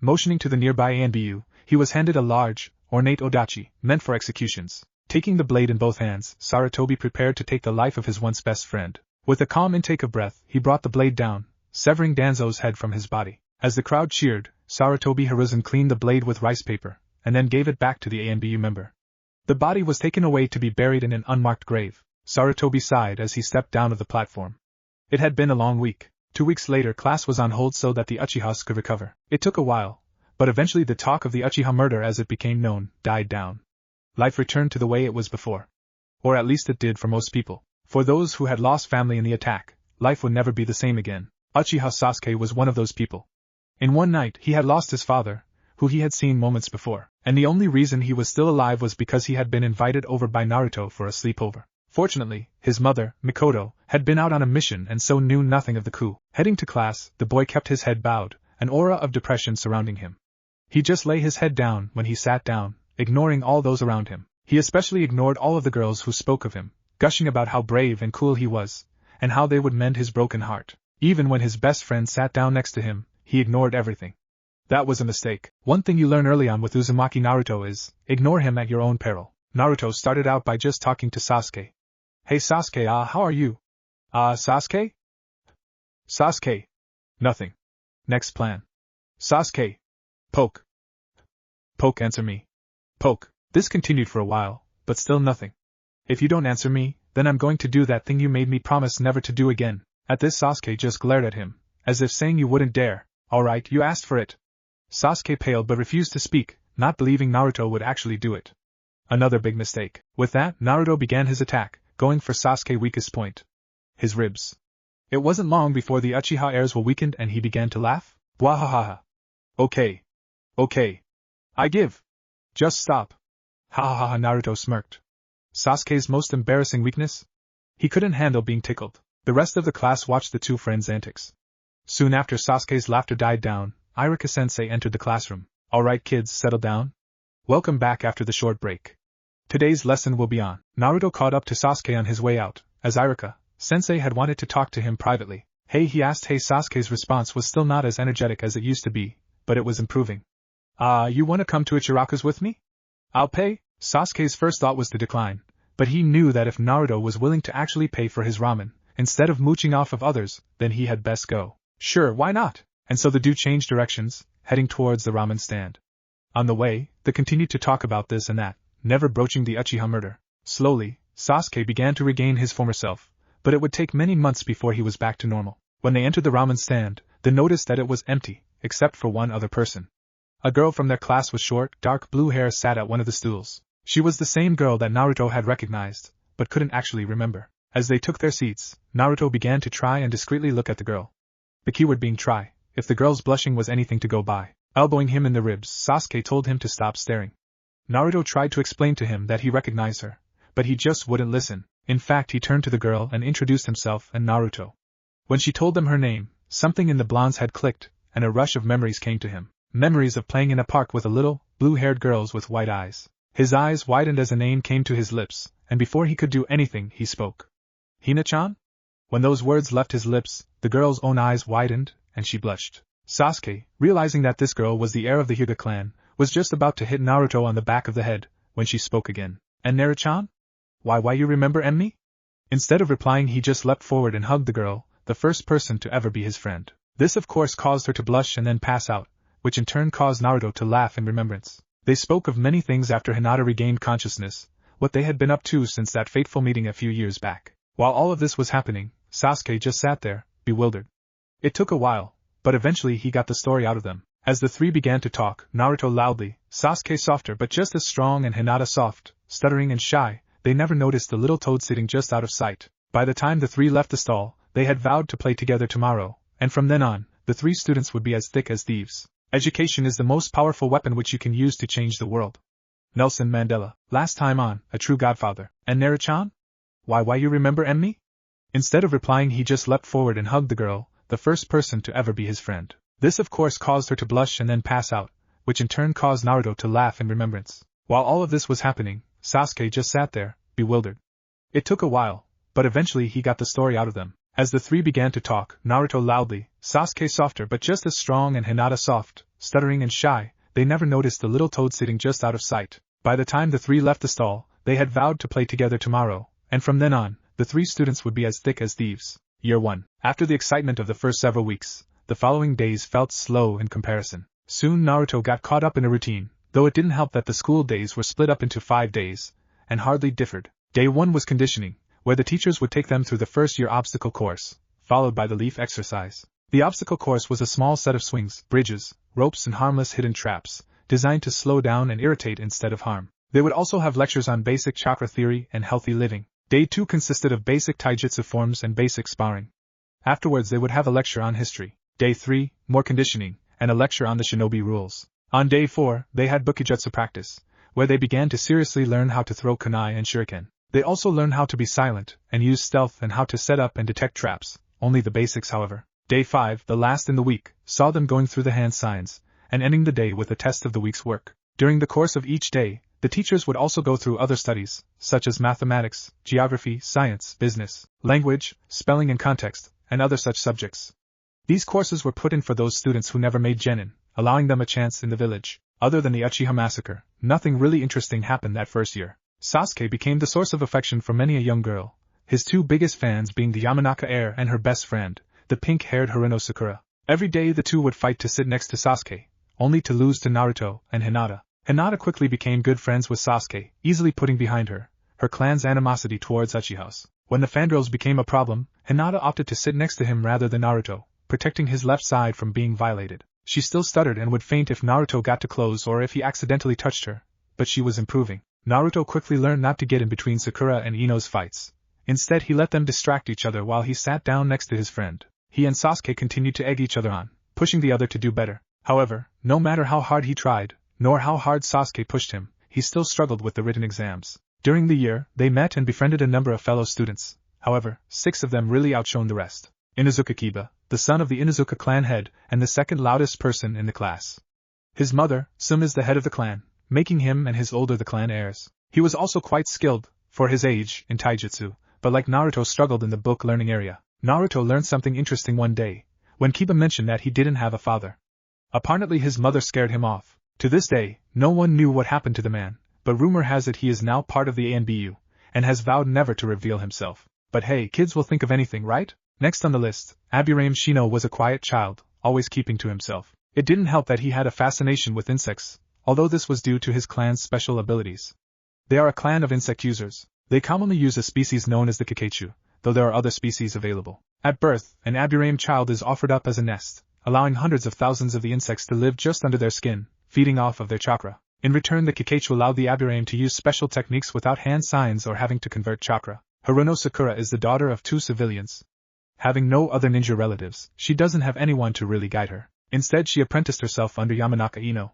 Motioning to the nearby Anbu, he was handed a large, ornate odachi, meant for executions. Taking the blade in both hands, Sarutobi prepared to take the life of his once best friend. With a calm intake of breath, he brought the blade down, severing Danzo's head from his body. As the crowd cheered, Sarutobi Hiruzen cleaned the blade with rice paper, and then gave it back to the Anbu member. The body was taken away to be buried in an unmarked grave. Sarutobi sighed as he stepped down of the platform. It had been a long week. 2 weeks later class was on hold so that the Uchihas could recover. It took a while, but eventually the talk of the Uchiha murder as it became known, died down. Life returned to the way it was before. Or at least it did for most people. For those who had lost family in the attack, life would never be the same again. Uchiha Sasuke was one of those people. In one night he had lost his father, who he had seen moments before, and the only reason he was still alive was because he had been invited over by Naruto for a sleepover. Fortunately, his mother, Mikoto, had been out on a mission and so knew nothing of the coup. Heading to class, the boy kept his head bowed, an aura of depression surrounding him. He just lay his head down when he sat down, ignoring all those around him. He especially ignored all of the girls who spoke of him, gushing about how brave and cool he was, and how they would mend his broken heart. Even when his best friend sat down next to him, he ignored everything. That was a mistake. One thing you learn early on with Uzumaki Naruto is, ignore him at your own peril. Naruto started out by just talking to Sasuke. Hey Sasuke, how are you? Sasuke? Sasuke. Nothing. Next plan. Sasuke. Poke. Poke, answer me. Poke. This continued for a while, but still nothing. If you don't answer me, then I'm going to do that thing you made me promise never to do again. At this Sasuke just glared at him, as if saying you wouldn't dare. Alright, you asked for it. Sasuke paled but refused to speak, not believing Naruto would actually do it. Another big mistake. With that, Naruto began his attack, going for Sasuke's weakest point. His ribs. It wasn't long before the Uchiha heirs were weakened and he began to laugh. Bwahahaha. Okay. Okay. I give. Just stop. Ha ha ha, Naruto smirked. Sasuke's most embarrassing weakness? He couldn't handle being tickled. The rest of the class watched the two friends' antics. Soon after Sasuke's laughter died down, Iruka-sensei entered the classroom. Alright kids, settle down. Welcome back after the short break. Today's lesson will be on. Naruto caught up to Sasuke on his way out, as Iruka-sensei had wanted to talk to him privately. Hey, he asked. Hey, Sasuke's response was still not as energetic as it used to be, but it was improving. You wanna come to Ichiraku's with me? I'll pay? Sasuke's first thought was to decline, but he knew that if Naruto was willing to actually pay for his ramen, instead of mooching off of others, then he had best go. Sure, why not? And so the two changed directions, heading towards the ramen stand. On the way, they continued to talk about this and that, never broaching the Uchiha murder. Slowly, Sasuke began to regain his former self, but it would take many months before he was back to normal. When they entered the ramen stand, they noticed that it was empty, except for one other person. A girl from their class with short, dark blue hair sat at one of the stools. She was the same girl that Naruto had recognized, but couldn't actually remember. As they took their seats, Naruto began to try and discreetly look at the girl. The keyword being try, if the girl's blushing was anything to go by. Elbowing him in the ribs, Sasuke told him to stop staring. Naruto tried to explain to him that he recognized her, but he just wouldn't listen. In fact, he turned to the girl and introduced himself and Naruto. When she told them her name, something in the blonde's head clicked, and a rush of memories came to him. Memories of playing in a park with a little, blue-haired girls with white eyes. His eyes widened as a name came to his lips, and before he could do anything, he spoke. Hina-chan? When those words left his lips, the girl's own eyes widened, and she blushed. Sasuke, realizing that this girl was the heir of the Hyuga clan, was just about to hit Naruto on the back of the head, when she spoke again. And Naru-chan? Why you remember me? Instead of replying, he just leapt forward and hugged the girl, the first person to ever be his friend. This of course caused her to blush and then pass out, which in turn caused Naruto to laugh in remembrance. They spoke of many things after Hinata regained consciousness, what they had been up to since that fateful meeting a few years back. While all of this was happening, Sasuke just sat there, bewildered. It took a while, but eventually he got the story out of them. As the three began to talk, Naruto loudly, Sasuke softer but just as strong, and Hinata soft, stuttering and shy, they never noticed the little toad sitting just out of sight. By the time the three left the stall, they had vowed to play together tomorrow, and from then on, the three students would be as thick as thieves. Education is the most powerful weapon which you can use to change the world. Nelson Mandela, last time on, A True Godfather. And Naruto-chan? Why you remember me? Instead of replying, he just leapt forward and hugged the girl, the first person to ever be his friend. This of course caused her to blush and then pass out, which in turn caused Naruto to laugh in remembrance. While all of this was happening, Sasuke just sat there, bewildered. It took a while, but eventually he got the story out of them. As the three began to talk, Naruto loudly, Sasuke softer but just as strong, and Hinata soft, stuttering and shy, they never noticed the little toad sitting just out of sight. By the time the three left the stall, they had vowed to play together tomorrow, and from then on, the three students would be as thick as thieves. Year 1. After the excitement of the first several weeks, the following days felt slow in comparison. Soon Naruto got caught up in a routine, though it didn't help that the school days were split up into 5 days, and hardly differed. Day 1 was conditioning, where the teachers would take them through the first year obstacle course, followed by the leaf exercise. The obstacle course was a small set of swings, bridges, ropes and harmless hidden traps, designed to slow down and irritate instead of harm. They would also have lectures on basic chakra theory and healthy living. Day 2 consisted of basic taijutsu forms and basic sparring. Afterwards they would have a lecture on history. Day 3, more conditioning, and a lecture on the shinobi rules. On Day 4, they had bukijutsu practice, where they began to seriously learn how to throw kunai and shuriken. They also learned how to be silent and use stealth and how to set up and detect traps, only the basics however. Day 5, the last in the week, saw them going through the hand signs, and ending the day with a test of the week's work. During the course of each day, the teachers would also go through other studies, such as mathematics, geography, science, business, language, spelling and context, and other such subjects. These courses were put in for those students who never made genin, allowing them a chance in the village. Other than the Uchiha massacre, nothing really interesting happened that first year. Sasuke became the source of affection for many a young girl, his two biggest fans being the Yamanaka heir and her best friend, the pink-haired Haruno Sakura. Every day the two would fight to sit next to Sasuke, only to lose to Naruto and Hinata. Hinata quickly became good friends with Sasuke, easily putting behind her clan's animosity towards Uchihas. When the fangirls became a problem, Hinata opted to sit next to him rather than Naruto, protecting his left side from being violated. She still stuttered and would faint if Naruto got too close or if he accidentally touched her, but she was improving. Naruto quickly learned not to get in between Sakura and Ino's fights. Instead he let them distract each other while he sat down next to his friend. He and Sasuke continued to egg each other on, pushing the other to do better. However, no matter how hard he tried, nor how hard Sasuke pushed him, he still struggled with the written exams. During the year, they met and befriended a number of fellow students. However, 6 of them really outshone the rest. Inuzuka Kiba, the son of the Inuzuka clan head and the second loudest person in the class. His mother, Sum, is the head of the clan, making him and his older the clan heirs. He was also quite skilled, for his age, in taijutsu, but like Naruto struggled in the book learning area. Naruto learned something interesting one day, when Kiba mentioned that he didn't have a father. Apparently his mother scared him off. To this day, no one knew what happened to the man, but rumor has it he is now part of the ANBU, and has vowed never to reveal himself. But hey, kids will think of anything, right? Next on the list, Aburame Shino was a quiet child, always keeping to himself. It didn't help that he had a fascination with insects, although this was due to his clan's special abilities. They are a clan of insect users. They commonly use a species known as the Kikaichu, though there are other species available. At birth, an Aburame child is offered up as a nest, allowing hundreds of thousands of the insects to live just under their skin, feeding off of their chakra. In return, the Kikaichu allowed the Aburame to use special techniques without hand signs or having to convert chakra. Haruno Sakura is the daughter of 2 civilians. Having no other ninja relatives, she doesn't have anyone to really guide her. Instead, she apprenticed herself under Yamanaka Ino.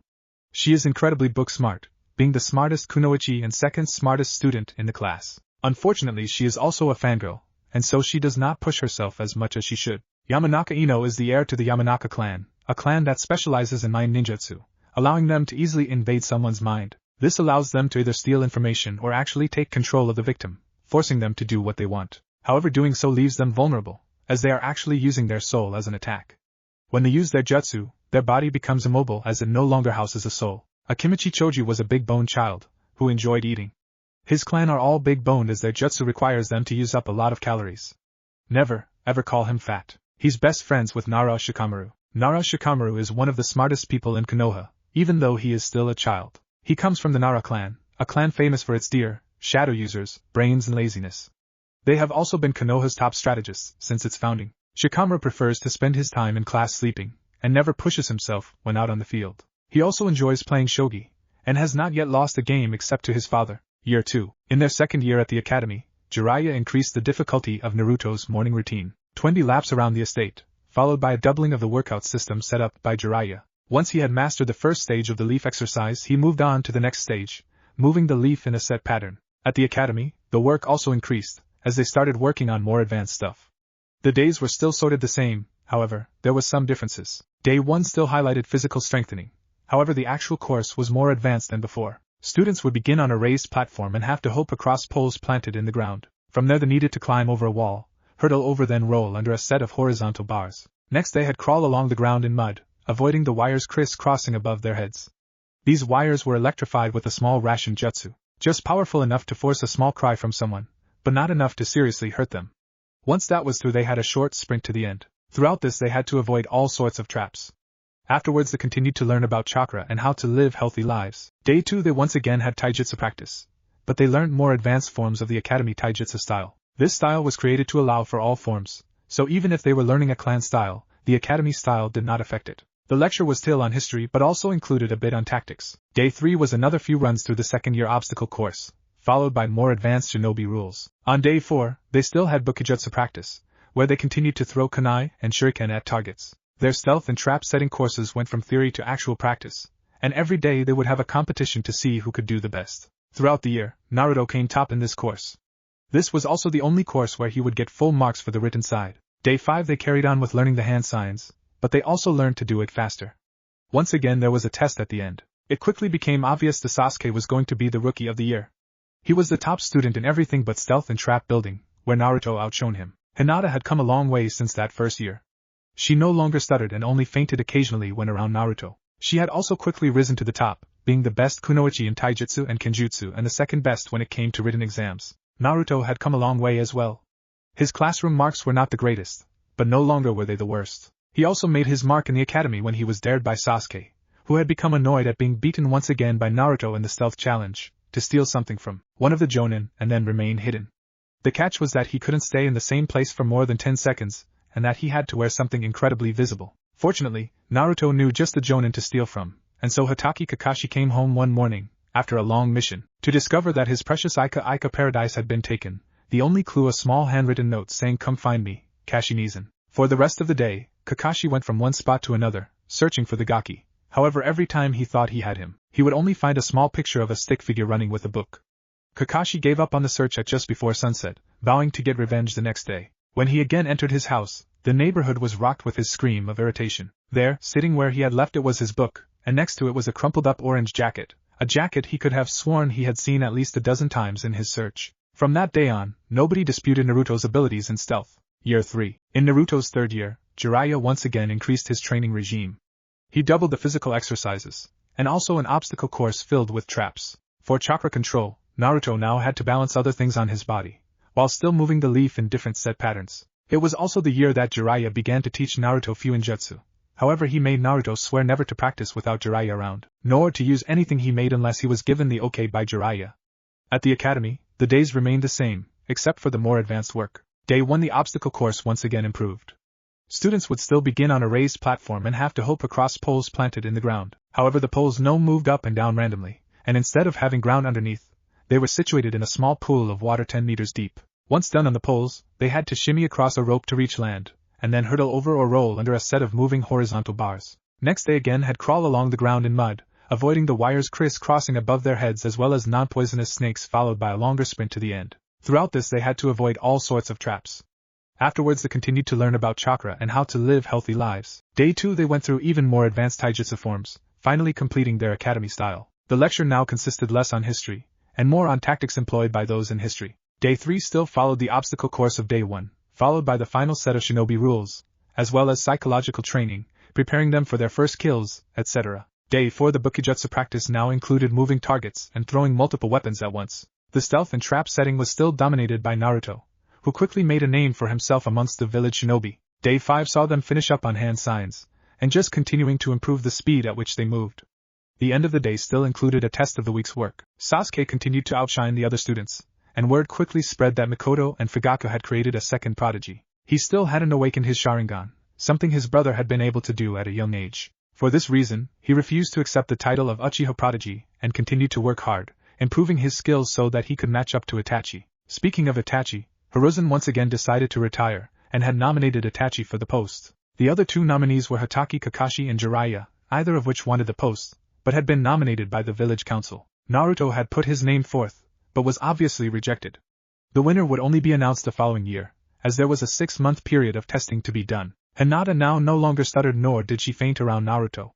She is incredibly book smart, being the smartest kunoichi and second smartest student in the class. Unfortunately, she is also a fangirl, and so she does not push herself as much as she should. Yamanaka Ino is the heir to the Yamanaka clan, a clan that specializes in mind ninjutsu, allowing them to easily invade someone's mind. This allows them to either steal information or actually take control of the victim, forcing them to do what they want. However, doing so leaves them vulnerable, as they are actually using their soul as an attack. When they use their jutsu, their body becomes immobile as it no longer houses a soul. Akimichi Choji was a big-boned child, who enjoyed eating. His clan are all big-boned as their jutsu requires them to use up a lot of calories. Never, ever call him fat. He's best friends with Nara Shikamaru. Nara Shikamaru is one of the smartest people in Konoha, even though he is still a child. He comes from the Nara clan, a clan famous for its deer, shadow users, brains and laziness. They have also been Konoha's top strategists since its founding. Shikamaru prefers to spend his time in class sleeping, and never pushes himself when out on the field. He also enjoys playing shogi, and has not yet lost a game except to his father. Year 2. In their second year at the academy, Jiraiya increased the difficulty of Naruto's morning routine. 20 laps around the estate, followed by a doubling of the workout system set up by Jiraiya. Once he had mastered the first stage of the leaf exercise, he moved on to the next stage, moving the leaf in a set pattern. At the academy, the work also increased, as they started working on more advanced stuff. The days were still sorted the same, however, there was some differences. Day 1 still highlighted physical strengthening, however the actual course was more advanced than before. Students would begin on a raised platform and have to hope across poles planted in the ground. From there they needed to climb over a wall, hurdle over then roll under a set of horizontal bars. Next they had crawl along the ground in mud, avoiding the wires criss-crossing above their heads. These wires were electrified with a small ration jutsu, just powerful enough to force a small cry from someone, but not enough to seriously hurt them. Once that was through they had a short sprint to the end. Throughout this they had to avoid all sorts of traps. Afterwards they continued to learn about chakra and how to live healthy lives. Day 2 they once again had taijutsu practice, but they learned more advanced forms of the academy taijutsu style. This style was created to allow for all forms, so even if they were learning a clan style, the academy style did not affect it. The lecture was still on history but also included a bit on tactics. Day 3 was another few runs through the second-year obstacle course, followed by more advanced shinobi rules. On day 4, they still had bukijutsu practice, where they continued to throw kunai and shuriken at targets. Their stealth and trap-setting courses went from theory to actual practice, and every day they would have a competition to see who could do the best. Throughout the year, Naruto came top in this course. This was also the only course where he would get full marks for the written side. Day 5 they carried on with learning the hand signs, but they also learned to do it faster. Once again there was a test at the end. It quickly became obvious that Sasuke was going to be the rookie of the year. He was the top student in everything but stealth and trap building, where Naruto outshone him. Hinata had come a long way since that first year. She no longer stuttered and only fainted occasionally when around Naruto. She had also quickly risen to the top, being the best kunoichi in taijutsu and kenjutsu and the second best when it came to written exams. Naruto had come a long way as well. His classroom marks were not the greatest, but no longer were they the worst. He also made his mark in the academy when he was dared by Sasuke, who had become annoyed at being beaten once again by Naruto in the stealth challenge, to steal something from one of the jonin and then remain hidden. The catch was that he couldn't stay in the same place for more than 10 seconds, and that he had to wear something incredibly visible. Fortunately, Naruto knew just the jonin to steal from, and so Hatake Kakashi came home one morning, after a long mission, to discover that his precious Ika paradise had been taken, the only clue a small handwritten note saying "Come find me, Kashi-Nizen." For the rest of the day, Kakashi went from one spot to another, searching for the Gaki. However, every time he thought he had him, he would only find a small picture of a stick figure running with a book. Kakashi gave up on the search at just before sunset, vowing to get revenge the next day. When he again entered his house, the neighborhood was rocked with his scream of irritation. There, sitting where he had left it, was his book, and next to it was a crumpled-up orange jacket, a jacket he could have sworn he had seen at least a dozen times in his search. From that day on, nobody disputed Naruto's abilities in stealth. Year 3. In Naruto's third year, Jiraiya once again increased his training regime. He doubled the physical exercises, and also an obstacle course filled with traps. For chakra control, Naruto now had to balance other things on his body, while still moving the leaf in different set patterns. It was also the year that Jiraiya began to teach Naruto Fuinjutsu. However, he made Naruto swear never to practice without Jiraiya around, nor to use anything he made unless he was given the okay by Jiraiya. At the academy, the days remained the same, except for the more advanced work. Day 1 the obstacle course once again improved. Students would still begin on a raised platform and have to hope across poles planted in the ground. However, the poles no moved up and down randomly, and instead of having ground underneath, they were situated in a small pool of water 10 meters deep. Once done on the poles, they had to shimmy across a rope to reach land, and then hurdle over or roll under a set of moving horizontal bars. Next they again had crawl along the ground in mud, avoiding the wires criss-crossing above their heads as well as non-poisonous snakes, followed by a longer sprint to the end. Throughout this they had to avoid all sorts of traps. Afterwards they continued to learn about chakra and how to live healthy lives. Day 2 they went through even more advanced taijutsu forms, finally completing their academy style. The lecture now consisted less on history, and more on tactics employed by those in history. Day 3 still followed the obstacle course of Day 1, followed by the final set of shinobi rules, as well as psychological training, preparing them for their first kills, etc. Day 4 the bukijutsu practice now included moving targets and throwing multiple weapons at once. The stealth and trap setting was still dominated by Naruto, who quickly made a name for himself amongst the village shinobi. Day 5 saw them finish up on hand signs, and just continuing to improve the speed at which they moved. The end of the day still included a test of the week's work. Sasuke continued to outshine the other students, and word quickly spread that Mikoto and Fugaku had created a second prodigy. He still hadn't awakened his Sharingan, something his brother had been able to do at a young age. For this reason, he refused to accept the title of Uchiha prodigy and continued to work hard, improving his skills so that he could match up to Itachi. Speaking of Itachi, Hiruzen once again decided to retire, and had nominated Itachi for the post. The other two nominees were Hatake Kakashi and Jiraiya, either of which wanted the post, but had been nominated by the village council. Naruto had put his name forth, but was obviously rejected. The winner would only be announced the following year, as there was a 6-month period of testing to be done. Hinata now no longer stuttered, nor did she faint around Naruto.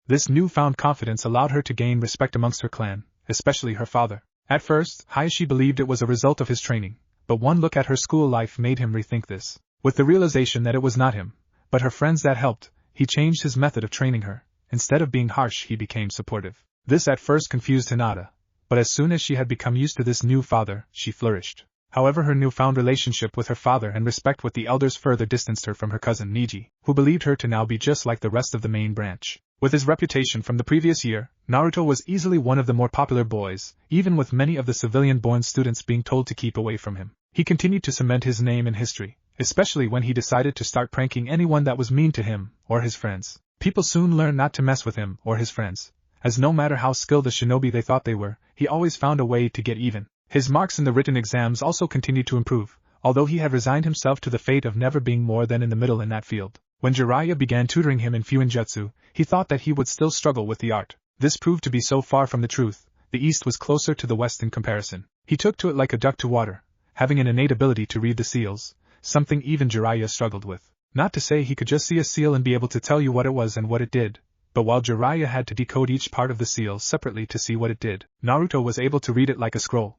This newfound confidence allowed her to gain respect amongst her clan, especially her father. At first, Hayashi believed it was a result of his training, but one look at her school life made him rethink this. With the realization that it was not him, but her friends that helped, he changed his method of training her. Instead of being harsh, he became supportive. This at first confused Hinata, but as soon as she had become used to this new father, she flourished. However, her newfound relationship with her father and respect with the elders further distanced her from her cousin Niji, who believed her to now be just like the rest of the main branch. With his reputation from the previous year, Naruto was easily one of the more popular boys, even with many of the civilian-born students being told to keep away from him. He continued to cement his name in history, especially when he decided to start pranking anyone that was mean to him or his friends. People soon learned not to mess with him or his friends, as no matter how skilled a shinobi they thought they were, he always found a way to get even. His marks in the written exams also continued to improve, although he had resigned himself to the fate of never being more than in the middle in that field. When Jiraiya began tutoring him in Fuinjutsu, he thought that he would still struggle with the art. This proved to be so far from the truth. The East was closer to the West in comparison. He took to it like a duck to water, having an innate ability to read the seals, something even Jiraiya struggled with. Not to say he could just see a seal and be able to tell you what it was and what it did, but while Jiraiya had to decode each part of the seal separately to see what it did, Naruto was able to read it like a scroll.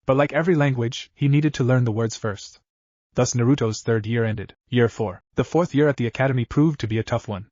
But like every language, he needed to learn the words first. Thus Naruto's 3rd year ended. Year 4. The 4th year at the academy proved to be a tough one.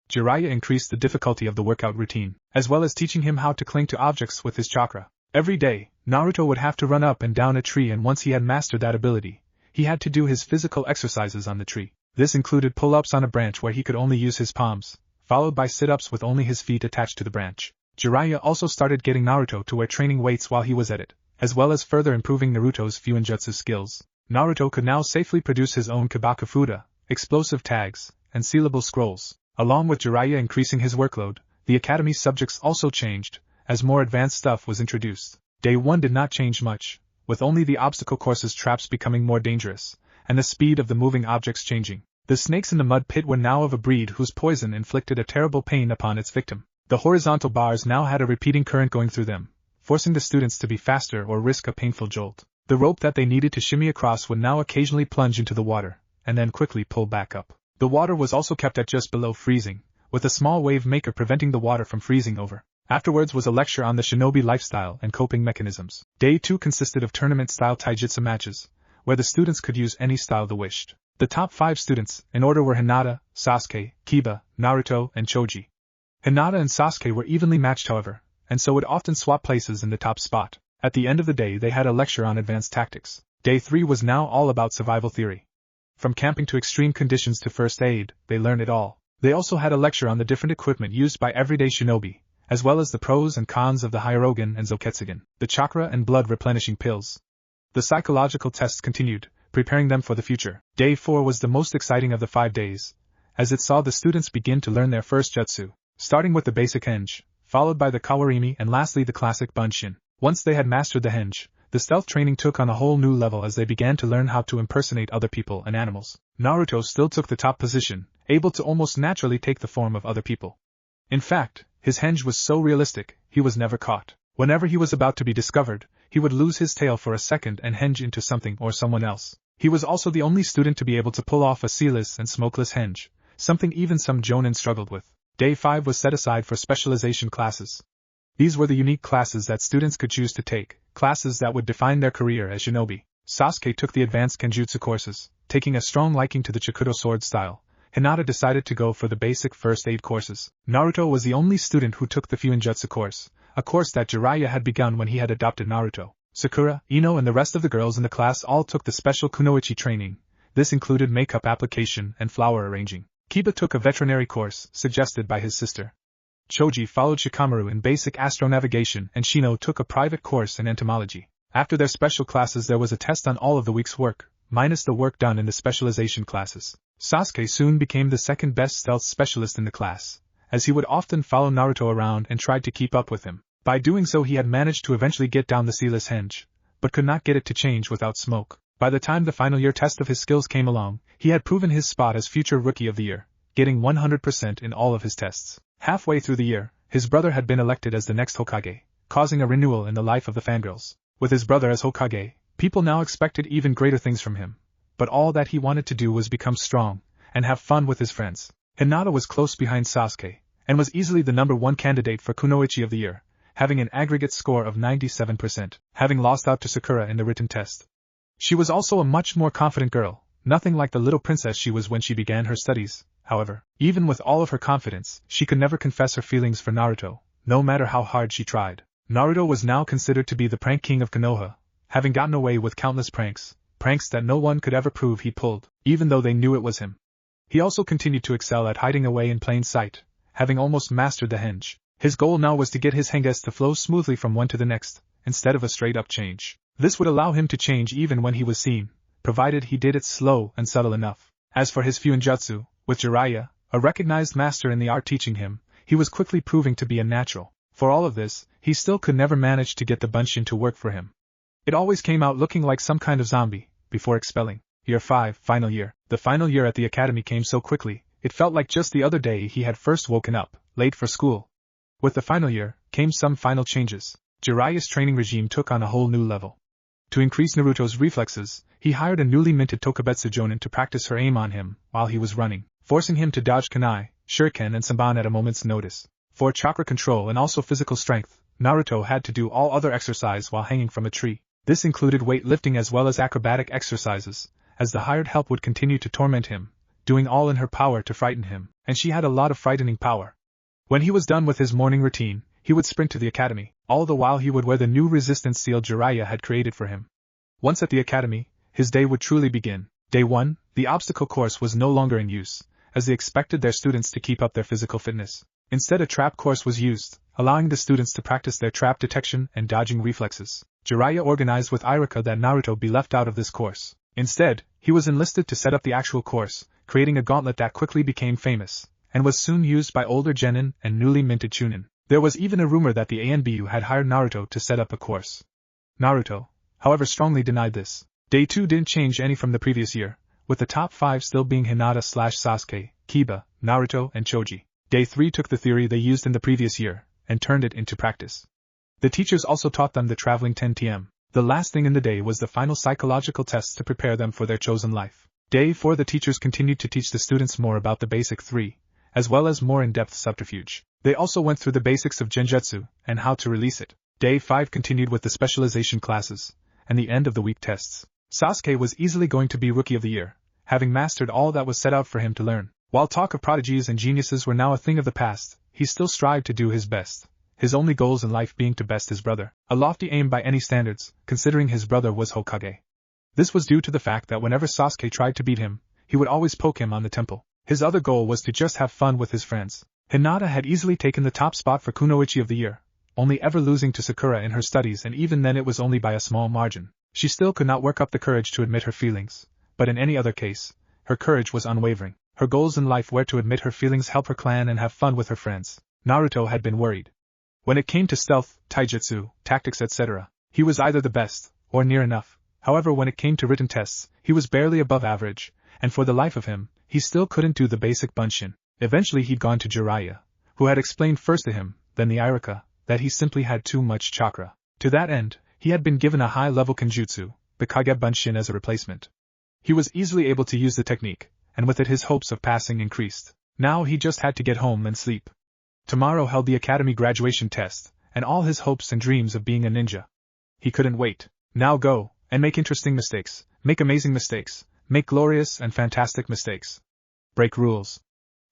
Jiraiya increased the difficulty of the workout routine, as well as teaching him how to cling to objects with his chakra. Every day, Naruto would have to run up and down a tree, and once he had mastered that ability, he had to do his physical exercises on the tree. This included pull-ups on a branch where he could only use his palms, followed by sit-ups with only his feet attached to the branch. Jiraiya also started getting Naruto to wear training weights while he was at it, as well as further improving Naruto's Fuinjutsu skills. Naruto could now safely produce his own Kabakufuda, explosive tags, and sealable scrolls. Along with Jiraiya increasing his workload, the academy's subjects also changed, as more advanced stuff was introduced. Day 1 did not change much, with only the obstacle course's traps becoming more dangerous, and the speed of the moving objects changing. The snakes in the mud pit were now of a breed whose poison inflicted a terrible pain upon its victim. The horizontal bars now had a repeating current going through them, forcing the students to be faster or risk a painful jolt. The rope that they needed to shimmy across would now occasionally plunge into the water, and then quickly pull back up. The water was also kept at just below freezing, with a small wave maker preventing the water from freezing over. Afterwards was a lecture on the shinobi lifestyle and coping mechanisms. Day 2 consisted of tournament-style taijutsu matches, where the students could use any style they wished. The top 5 students, in order, were Hinata, Sasuke, Kiba, Naruto, and Choji. Hinata and Sasuke were evenly matched, however, and so would often swap places in the top spot. At the end of the day they had a lecture on advanced tactics. Day 3 was now all about survival theory. From camping to extreme conditions to first aid, they learned it all. They also had a lecture on the different equipment used by everyday shinobi, as well as the pros and cons of the Hyogen and Zoketsugen, the chakra and blood replenishing pills. The psychological tests continued, preparing them for the future. Day 4 was the most exciting of the 5 days, as it saw the students begin to learn their first jutsu, starting with the basic henge, followed by the kawarimi and lastly the classic bunshin. Once they had mastered the henge, the stealth training took on a whole new level as they began to learn how to impersonate other people and animals. Naruto still took the top position, able to almost naturally take the form of other people. In fact, his henge was so realistic, he was never caught. Whenever he was about to be discovered, he would lose his tail for a second and henge into something or someone else. He was also the only student to be able to pull off a sealess and smokeless henge, something even some jonin struggled with. Day 5 was set aside for specialization classes. These were the unique classes that students could choose to take, classes that would define their career as shinobi. Sasuke took the advanced kenjutsu courses, taking a strong liking to the Chikudo sword style. Hinata decided to go for the basic first aid courses. Naruto was the only student who took the Fuinjutsu course, a course that Jiraiya had begun when he had adopted Naruto. Sakura, Ino and the rest of the girls in the class all took the special kunoichi training. This included makeup application and flower arranging. Kiba took a veterinary course, suggested by his sister. Choji followed Shikamaru in basic astronavigation and Shino took a private course in entomology. After their special classes there was a test on all of the week's work, minus the work done in the specialization classes. Sasuke soon became the second best stealth specialist in the class, as he would often follow Naruto around and tried to keep up with him. By doing so he had managed to eventually get down the sealess henge, but could not get it to change without smoke. By the time the final year test of his skills came along, he had proven his spot as future Rookie of the Year, getting 100% in all of his tests. Halfway through the year, his brother had been elected as the next Hokage, causing a renewal in the life of the fangirls. With his brother as Hokage, people now expected even greater things from him, but all that he wanted to do was become strong and have fun with his friends. Hinata was close behind Sasuke, and was easily the #1 candidate for Kunoichi of the Year, having an aggregate score of 97%, having lost out to Sakura in the written test. She was also a much more confident girl, nothing like the little princess she was when she began her studies. However, even with all of her confidence, she could never confess her feelings for Naruto, no matter how hard she tried. Naruto was now considered to be the prank king of Konoha, having gotten away with countless pranks that no one could ever prove he pulled, even though they knew it was him. He also continued to excel at hiding away in plain sight, having almost mastered the henge. His goal now was to get his henges to flow smoothly from one to the next, instead of a straight-up change. This would allow him to change even when he was seen, provided he did it slow and subtle enough. As for his Fuinjutsu, with Jiraiya, a recognized master in the art teaching him, he was quickly proving to be a natural. For all of this, he still could never manage to get the Bunshin to work for him. It always came out looking like some kind of zombie, before expelling. Year 5, final year. The final year at the academy came so quickly, it felt like just the other day he had first woken up, late for school. With the final year, came some final changes. Jiraiya's training regime took on a whole new level. To increase Naruto's reflexes, he hired a newly minted Tokubetsu Jonin to practice her aim on him while he was running, forcing him to dodge kunai, shuriken and senbon at a moment's notice. For chakra control and also physical strength, Naruto had to do all other exercise while hanging from a tree. This included weightlifting as well as acrobatic exercises, as the hired help would continue to torment him, doing all in her power to frighten him, and she had a lot of frightening power. When he was done with his morning routine, he would sprint to the academy, all the while he would wear the new resistance seal Jiraiya had created for him. Once at the academy, his day would truly begin. Day 1, the obstacle course was no longer in use, as they expected their students to keep up their physical fitness. Instead, a trap course was used, allowing the students to practice their trap detection and dodging reflexes. Jiraiya organized with Ichiraku that Naruto be left out of this course. Instead, he was enlisted to set up the actual course, creating a gauntlet that quickly became famous, and was soon used by older genin and newly minted chunin. There was even a rumor that the ANBU had hired Naruto to set up a course. Naruto, however, strongly denied this. Day 2 didn't change any from the previous year, with the top 5 still being Hinata/Sasuke, Kiba, Naruto and Choji. Day 3 took the theory they used in the previous year, and turned it into practice. The teachers also taught them the traveling 10 The last thing in the day was the final psychological tests to prepare them for their chosen life. Day 4 the teachers continued to teach the students more about the basic 3, as well as more in-depth subterfuge. They also went through the basics of genjutsu, and how to release it. Day 5 continued with the specialization classes, and the end of the week tests. Sasuke was easily going to be Rookie of the Year, having mastered all that was set out for him to learn. While talk of prodigies and geniuses were now a thing of the past, he still strived to do his best, his only goals in life being to best his brother, a lofty aim by any standards, considering his brother was Hokage. This was due to the fact that whenever Sasuke tried to beat him, he would always poke him on the temple. His other goal was to just have fun with his friends. Hinata had easily taken the top spot for Kunoichi of the Year, only ever losing to Sakura in her studies, and even then it was only by a small margin. She still could not work up the courage to admit her feelings, but in any other case, her courage was unwavering. Her goals in life were to admit her feelings, help her clan and have fun with her friends. Naruto had been worried. When it came to stealth, taijutsu, tactics etc., he was either the best, or near enough. However, when it came to written tests, he was barely above average, and for the life of him, he still couldn't do the basic Bunshin. Eventually he'd gone to Jiraiya, who had explained first to him, then the Ichiraku, that he simply had too much chakra. To that end, he had been given a high-level Kenjutsu, the Kage Bunshin, as a replacement. He was easily able to use the technique, and with it his hopes of passing increased. Now he just had to get home and sleep. Tomorrow held the academy graduation test, and all his hopes and dreams of being a ninja. He couldn't wait. Now go, and make interesting mistakes, make amazing mistakes, make glorious and fantastic mistakes. Break rules.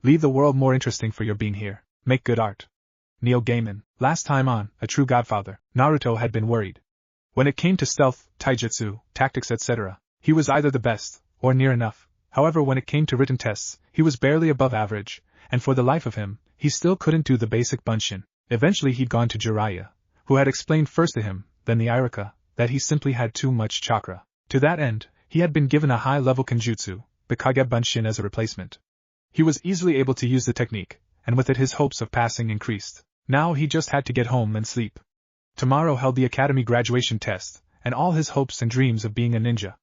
Leave the world more interesting for your being here. Make good art. Neo Gaiman. Last time on A True Godfather, Naruto had been worried. When it came to stealth, taijutsu, tactics etc., he was either the best, or near enough. However, when it came to written tests, he was barely above average, and for the life of him, he still couldn't do the basic Bunshin. Eventually he'd gone to Jiraiya, who had explained first to him, then the Ichiraku, that he simply had too much chakra. To that end, he had been given a high-level Kenjutsu, the Kage Bunshin as a replacement. He was easily able to use the technique, and with it his hopes of passing increased. Now he just had to get home and sleep. Tomorrow held the academy graduation test, and all his hopes and dreams of being a ninja.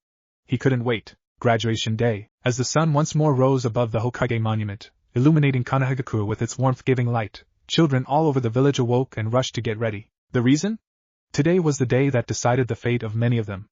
He couldn't wait. Graduation day, as the sun once more rose above the Hokage monument, illuminating Kanahagaku with its warmth-giving light, children all over the village awoke and rushed to get ready. The reason? Today was the day that decided the fate of many of them.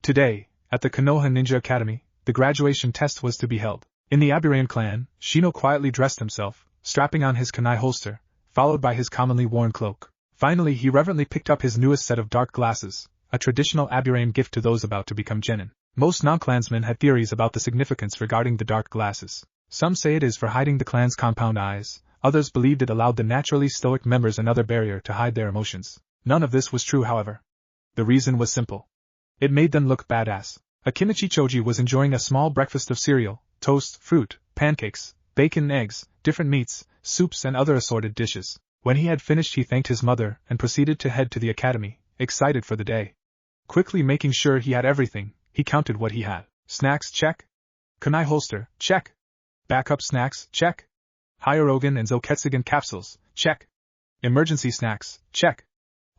Today, at the Konoha Ninja Academy, the graduation test was to be held. In the Aburayan clan, Shino quietly dressed himself, strapping on his kunai holster, followed by his commonly worn cloak. Finally he reverently picked up his newest set of dark glasses, a traditional Aburayan gift to those about to become genin. Most non-clansmen had theories about the significance regarding the dark glasses. Some say it is for hiding the clan's compound eyes, others believed it allowed the naturally stoic members another barrier to hide their emotions. None of this was true, however. The reason was simple. It made them look badass. Akinichi Choji was enjoying a small breakfast of cereal, toast, fruit, pancakes, bacon, eggs, different meats, soups and other assorted dishes. When he had finished he thanked his mother and proceeded to head to the academy, excited for the day. Quickly making sure he had everything, he counted what he had. Snacks, check. Kunai holster, check. Backup snacks, check. Hyarogen and Zoketsugen capsules, check. Emergency snacks, check.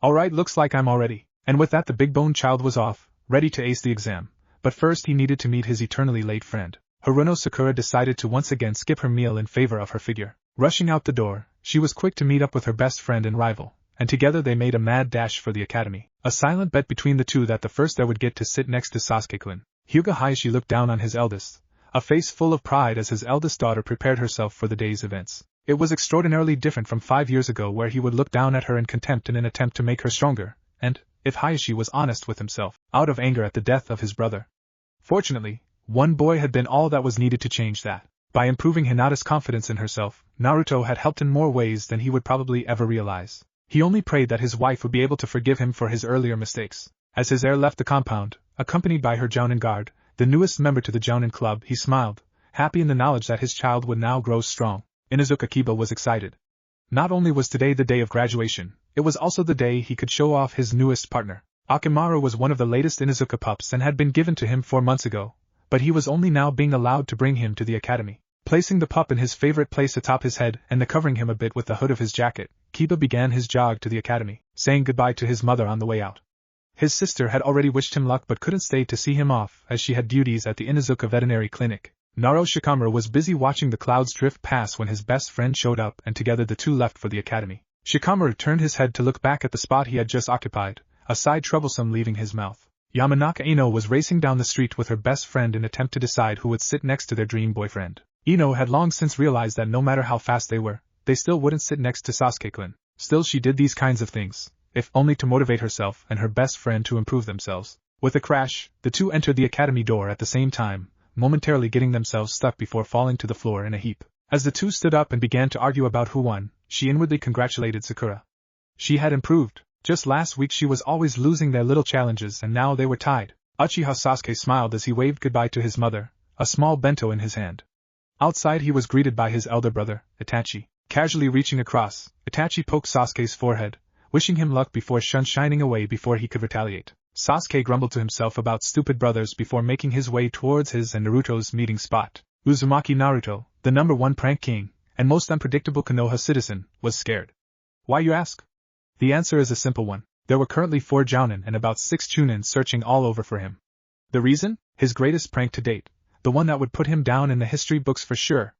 Alright, looks like I'm all ready. And with that the big bone child was off, ready to ace the exam. But first he needed to meet his eternally late friend. Haruno Sakura decided to once again skip her meal in favor of her figure. Rushing out the door, she was quick to meet up with her best friend and rival, and together they made a mad dash for the academy. A silent bet between the two that the first there would get to sit next to Sasuke-kun. Hyuga Hayashi looked down on his eldest, a face full of pride as his eldest daughter prepared herself for the day's events. It was extraordinarily different from 5 years ago where he would look down at her in contempt in an attempt to make her stronger, and, if Hayashi was honest with himself, out of anger at the death of his brother. Fortunately, one boy had been all that was needed to change that. By improving Hinata's confidence in herself, Naruto had helped in more ways than he would probably ever realize. He only prayed that his wife would be able to forgive him for his earlier mistakes. As his heir left the compound, accompanied by her Jounin guard, the newest member to the Jounin club, he smiled, happy in the knowledge that his child would now grow strong. Inuzuka Kiba was excited. Not only was today the day of graduation, it was also the day he could show off his newest partner. Akimaru was one of the latest Inuzuka pups and had been given to him 4 months ago, but he was only now being allowed to bring him to the academy. Placing the pup in his favorite place atop his head and covering him a bit with the hood of his jacket, Kiba began his jog to the academy, saying goodbye to his mother on the way out. His sister had already wished him luck but couldn't stay to see him off as she had duties at the Inuzuka veterinary clinic. Naruto was busy watching the clouds drift past when his best friend showed up and together the two left for the academy. Shikamaru turned his head to look back at the spot he had just occupied, a sigh troublesome leaving his mouth. Yamanaka Ino was racing down the street with her best friend in an attempt to decide who would sit next to their dream boyfriend. Ino had long since realized that no matter how fast they were, they still wouldn't sit next to Sasuke-kun. Still she did these kinds of things, if only to motivate herself and her best friend to improve themselves. With a crash, the two entered the academy door at the same time, momentarily getting themselves stuck before falling to the floor in a heap. As the two stood up and began to argue about who won, she inwardly congratulated Sakura. She had improved. Just last week she was always losing their little challenges and now they were tied. Uchiha Sasuke smiled as he waved goodbye to his mother, a small bento in his hand. Outside he was greeted by his elder brother, Itachi. Casually reaching across, Itachi poked Sasuke's forehead, wishing him luck before shining away before he could retaliate. Sasuke grumbled to himself about stupid brothers before making his way towards his and Naruto's meeting spot. Uzumaki Naruto, the #1 prank king, and most unpredictable Konoha citizen, was scared. Why, you ask? The answer is a simple one. There were currently 4 Jounin and about 6 Chunin searching all over for him. The reason? His greatest prank to date. The one that would put him down in the history books for sure.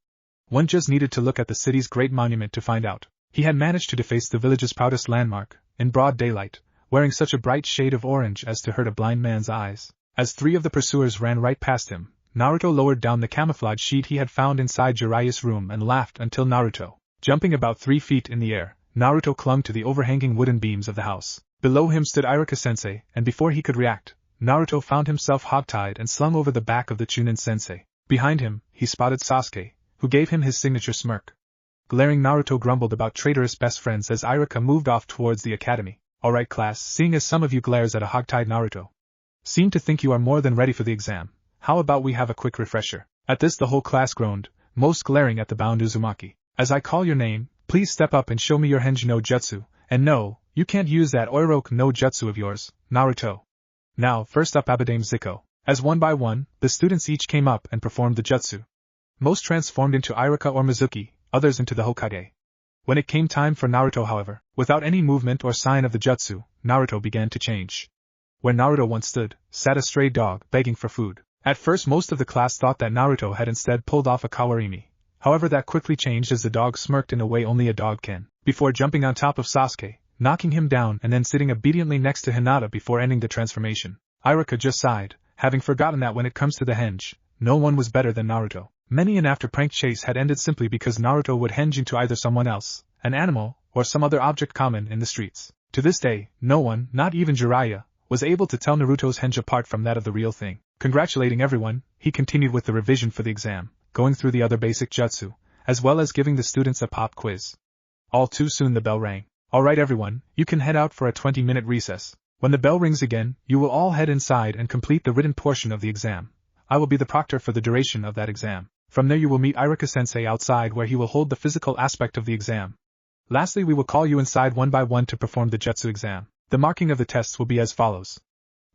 One just needed to look at the city's great monument to find out. He had managed to deface the village's proudest landmark, in broad daylight, wearing such a bright shade of orange as to hurt a blind man's eyes. As 3 of the pursuers ran right past him, Naruto lowered down the camouflage sheet he had found inside Jiraiya's room and laughed until Naruto, jumping about 3 feet in the air, Naruto clung to the overhanging wooden beams of the house. Below him stood Iruka-sensei, and before he could react, Naruto found himself hogtied and slung over the back of the Chunin-sensei. Behind him, he spotted Sasuke, who gave him his signature smirk. Glaring, Naruto grumbled about traitorous best friends as Iruka moved off towards the academy. Alright class, seeing as some of you glares at a hogtied Naruto seem to think you are more than ready for the exam, how about we have a quick refresher? At this the whole class groaned, most glaring at the bound Uzumaki. As I call your name, please step up and show me your Henji no Jutsu, and no, you can't use that Oiroku no Jutsu of yours, Naruto. Now, first up Abadame Ziko. As one by one, the students each came up and performed the jutsu. Most transformed into Ichiraku or Mizuki, others into the Hokage. When it came time for Naruto, however, without any movement or sign of the jutsu, Naruto began to change. Where Naruto once stood, sat a stray dog, begging for food. At first most of the class thought that Naruto had instead pulled off a kawarimi. However, that quickly changed as the dog smirked in a way only a dog can, before jumping on top of Sasuke, knocking him down and then sitting obediently next to Hinata before ending the transformation. Ichiraku just sighed, having forgotten that when it comes to the henge, no one was better than Naruto. Many an after prank chase had ended simply because Naruto would henge into either someone else, an animal, or some other object common in the streets. To this day, no one, not even Jiraiya, was able to tell Naruto's henge apart from that of the real thing. Congratulating everyone, he continued with the revision for the exam, going through the other basic jutsu, as well as giving the students a pop quiz. All too soon the bell rang. Alright everyone, you can head out for a 20-minute recess. When the bell rings again, you will all head inside and complete the written portion of the exam. I will be the proctor for the duration of that exam. From there you will meet Ichiraku-sensei outside where he will hold the physical aspect of the exam. Lastly, we will call you inside one by one to perform the jutsu exam. The marking of the tests will be as follows.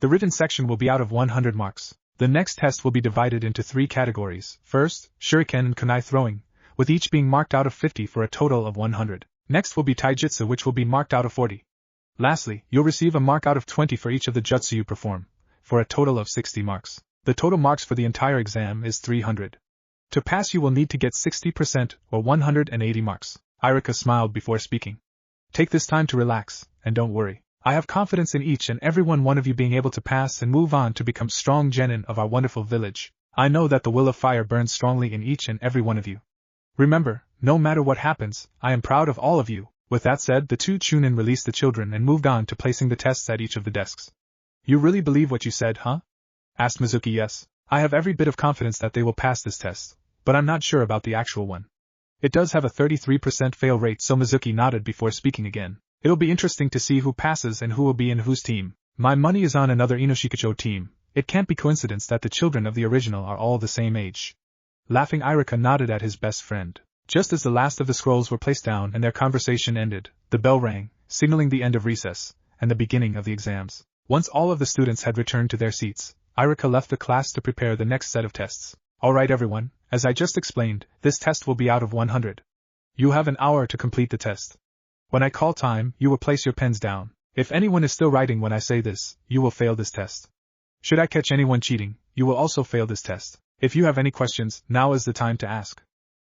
The written section will be out of 100 marks. The next test will be divided into 3 categories. First, shuriken and kunai throwing, with each being marked out of 50 for a total of 100. Next will be taijutsu, which will be marked out of 40. Lastly, you'll receive a mark out of 20 for each of the jutsu you perform, for a total of 60 marks. The total marks for the entire exam is 300. To pass you will need to get 60% or 180 marks. Ichiraku smiled before speaking. Take this time to relax, and don't worry. I have confidence in each and every one of you being able to pass and move on to become strong genin of our wonderful village. I know that the will of fire burns strongly in each and every one of you. Remember, no matter what happens, I am proud of all of you. With that said, the 2 chunin released the children and moved on to placing the tests at each of the desks. You really believe what you said, huh? Asked Mizuki. Yes. I have every bit of confidence that they will pass this test, but I'm not sure about the actual one. It does have a 33% fail rate, so Mizuki nodded before speaking again. It'll be interesting to see who passes and who will be in whose team. My money is on another Inoshikacho team. It can't be coincidence that the children of the original are all the same age. Laughing, Ichiraku nodded at his best friend. Just as the last of the scrolls were placed down and their conversation ended, the bell rang, signaling the end of recess, and the beginning of the exams. Once all of the students had returned to their seats, Ichiraku left the class to prepare the next set of tests. Alright everyone, as I just explained, this test will be out of 100. You have an hour to complete the test. When I call time, you will place your pens down. If anyone is still writing when I say this, you will fail this test. Should I catch anyone cheating, you will also fail this test. If you have any questions, now is the time to ask.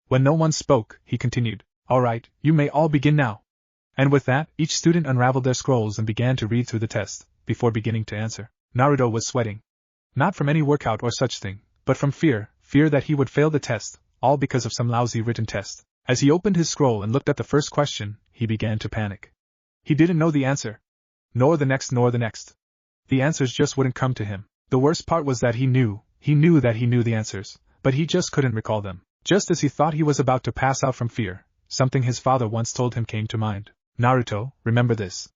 When no one spoke, he continued, Alright, you may all begin now. And with that, each student unraveled their scrolls and began to read through the test, before beginning to answer. Naruto was sweating. Not from any workout or such thing, but from fear that he would fail the test, all because of some lousy written test. As he opened his scroll and looked at the first question, he began to panic. He didn't know the answer. Nor the next. The answers just wouldn't come to him. The worst part was that he knew that he knew the answers, but he just couldn't recall them. Just as he thought he was about to pass out from fear, something his father once told him came to mind. Naruto, remember this.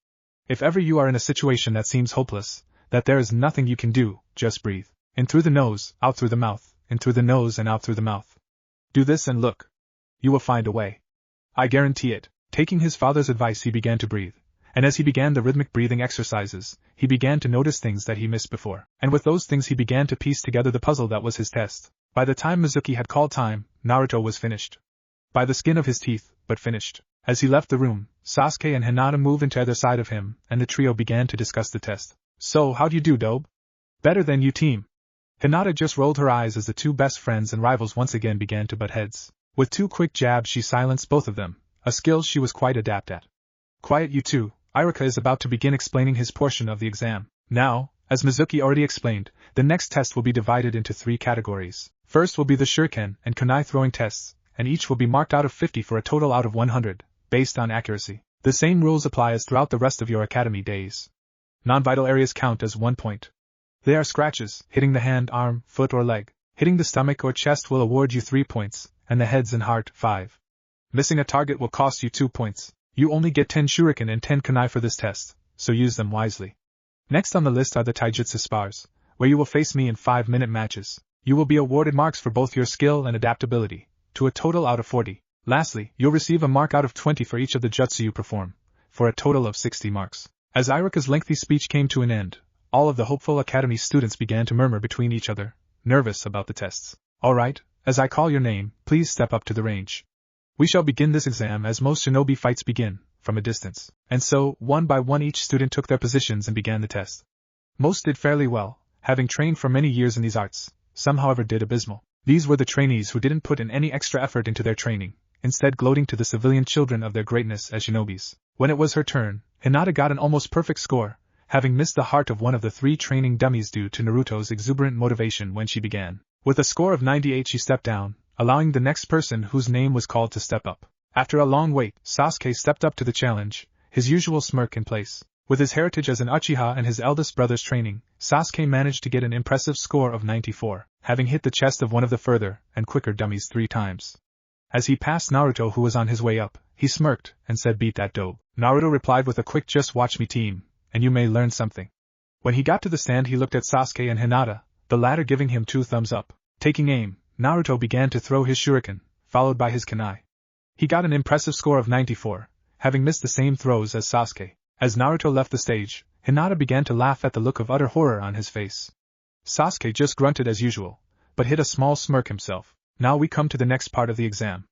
If ever you are in a situation that seems hopeless, that there is nothing you can do, just breathe. In through the nose, out through the mouth, in through the nose and out through the mouth. Do this and look. You will find a way. I guarantee it. Taking his father's advice, he began to breathe. And as he began the rhythmic breathing exercises, he began to notice things that he missed before. And with those things he began to piece together the puzzle that was his test. By the time Mizuki had called time, Naruto was finished. By the skin of his teeth, but finished. As he left the room, Sasuke and Hinata moved into either side of him, and the trio began to discuss the test. So, how'd you do, Dobe? Better than you, team. Hinata just rolled her eyes as the 2 best friends and rivals once again began to butt heads. With 2 quick jabs she silenced both of them, a skill she was quite adept at. Quiet you two, Ichiraku is about to begin explaining his portion of the exam. Now, as Mizuki already explained, the next test will be divided into 3 categories. First will be the shuriken and kunai throwing tests, and each will be marked out of 50 for a total out of 100, based on accuracy. The same rules apply as throughout the rest of your academy days. Non-vital areas count as 1 point. They are scratches, hitting the hand, arm, foot or leg. Hitting the stomach or chest will award you 3 points, and the heads and heart, 5. Missing a target will cost you 2 points. You only get 10 shuriken and 10 kunai for this test, so use them wisely. Next on the list are the taijutsu spars, where you will face me in 5-minute matches. You will be awarded marks for both your skill and adaptability, to a total out of 40. Lastly, you'll receive a mark out of 20 for each of the jutsu you perform, for a total of 60 marks. As Ichiraku's lengthy speech came to an end, all of the hopeful academy students began to murmur between each other, nervous about the tests. Alright, as I call your name, please step up to the range. We shall begin this exam as most shinobi fights begin, from a distance. And so, one by one each student took their positions and began the test. Most did fairly well, having trained for many years in these arts. Some however did abysmal. These were the trainees who didn't put in any extra effort into their training, instead gloating to the civilian children of their greatness as shinobis. When it was her turn, Hinata got an almost perfect score, having missed the heart of one of the 3 training dummies due to Naruto's exuberant motivation when she began. With a score of 98 she stepped down, allowing the next person whose name was called to step up. After a long wait, Sasuke stepped up to the challenge, his usual smirk in place. With his heritage as an Uchiha and his eldest brother's training, Sasuke managed to get an impressive score of 94, having hit the chest of one of the further and quicker dummies 3 times. As he passed Naruto who was on his way up, he smirked and said, "Beat that dope." Naruto replied with a quick "Just watch me team, and you may learn something." When he got to the stand he looked at Sasuke and Hinata, the latter giving him 2 thumbs up. Taking aim, Naruto began to throw his shuriken, followed by his kunai. He got an impressive score of 94, having missed the same throws as Sasuke. As Naruto left the stage, Hinata began to laugh at the look of utter horror on his face. Sasuke just grunted as usual, but hid a small smirk himself. Now we come to the next part of the exam.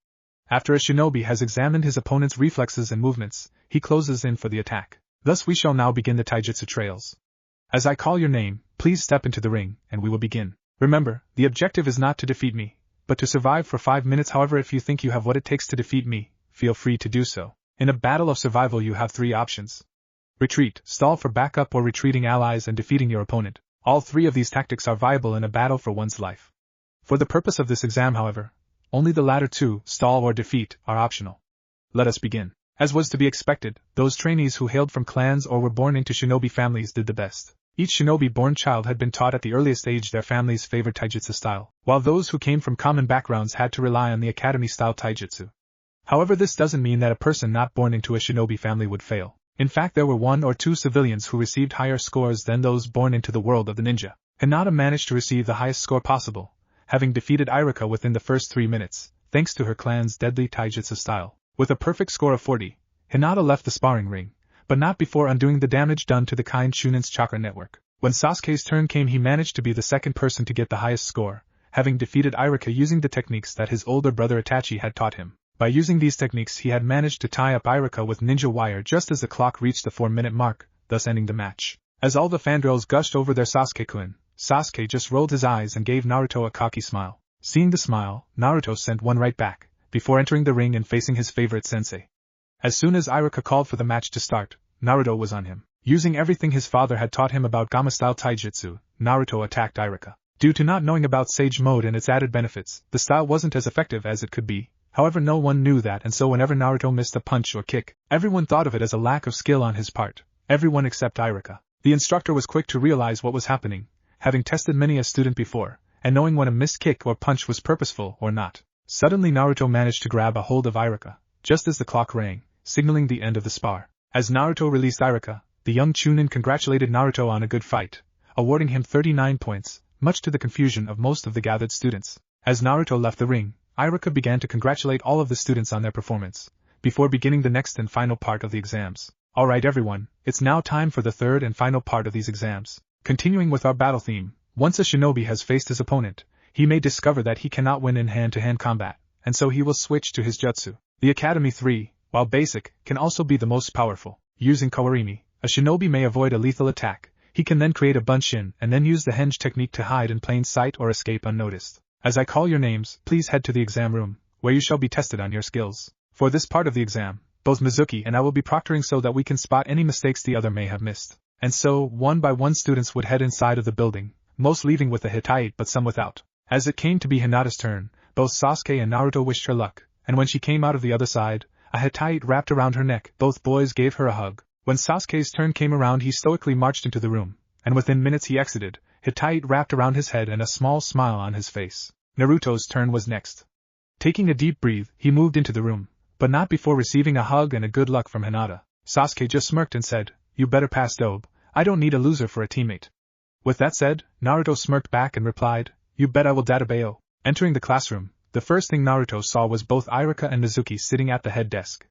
After a shinobi has examined his opponent's reflexes and movements, he closes in for the attack. Thus we shall now begin the taijutsu trails. As I call your name, please step into the ring, and we will begin. Remember, the objective is not to defeat me, but to survive for 5 minutes. However, if you think you have what it takes to defeat me, feel free to do so. In a battle of survival you have 3 options. Retreat, stall for backup, or retreating allies and defeating your opponent. All 3 of these tactics are viable in a battle for one's life. For the purpose of this exam, however, only the latter 2, stall or defeat, are optional. Let us begin. As was to be expected, those trainees who hailed from clans or were born into shinobi families did the best. Each shinobi-born child had been taught at the earliest age their family's favorite taijutsu style, while those who came from common backgrounds had to rely on the academy-style taijutsu. However, this doesn't mean that a person not born into a shinobi family would fail. In fact, there were 1 or 2 civilians who received higher scores than those born into the world of the ninja. Hinata managed to receive the highest score possible, having defeated Ichiraku within the first 3 minutes, thanks to her clan's deadly taijutsu style. With a perfect score of 40, Hinata left the sparring ring, but not before undoing the damage done to the kind Chunin's chakra network. When Sasuke's turn came he managed to be the second person to get the highest score, having defeated Ichiraku using the techniques that his older brother Itachi had taught him. By using these techniques he had managed to tie up Ichiraku with ninja wire just as the clock reached the 4-minute mark, thus ending the match. As all the fangirls gushed over their Sasuke-kun, Sasuke just rolled his eyes and gave Naruto a cocky smile. Seeing the smile, Naruto sent one right back, before entering the ring and facing his favorite sensei. As soon as Ichiraku called for the match to start, Naruto was on him. Using everything his father had taught him about Gamma-style taijutsu, Naruto attacked Ichiraku. Due to not knowing about Sage Mode and its added benefits, the style wasn't as effective as it could be. However, no one knew that, and so whenever Naruto missed a punch or kick, everyone thought of it as a lack of skill on his part. Everyone except Ichiraku. The instructor was quick to realize what was happening, having tested many a student before, and knowing when a missed kick or punch was purposeful or not. Suddenly Naruto managed to grab a hold of Ichiraku, just as the clock rang, signaling the end of the spar. As Naruto released Ichiraku, the young Chunin congratulated Naruto on a good fight, awarding him 39 points, much to the confusion of most of the gathered students. As Naruto left the ring, Ichiraku began to congratulate all of the students on their performance, before beginning the next and final part of the exams. Alright everyone, it's now time for the third and final part of these exams. Continuing with our battle theme, once a shinobi has faced his opponent, he may discover that he cannot win in hand-to-hand combat, and so he will switch to his jutsu. The Academy 3, while basic, can also be the most powerful. Using Kawarimi, a shinobi may avoid a lethal attack. He can then create a bunshin and then use the henge technique to hide in plain sight or escape unnoticed. As I call your names, please head to the exam room, where you shall be tested on your skills. For this part of the exam, both Mizuki and I will be proctoring so that we can spot any mistakes the other may have missed. And so, one by one students would head inside of the building, most leaving with a Hittite but some without. As it came to be Hinata's turn, both Sasuke and Naruto wished her luck, and when she came out of the other side, a Hittite wrapped around her neck. Both boys gave her a hug. When Sasuke's turn came around he stoically marched into the room, and within minutes he exited, Hittite wrapped around his head and a small smile on his face. Naruto's turn was next. Taking a deep breath, he moved into the room, but not before receiving a hug and a good luck from Hinata. Sasuke just smirked and said, "You better pass dope, I don't need a loser for a teammate." With that said, Naruto smirked back and replied, "You bet I will databeo." Entering the classroom, the first thing Naruto saw was both Ichiraku and Mizuki sitting at the head desk.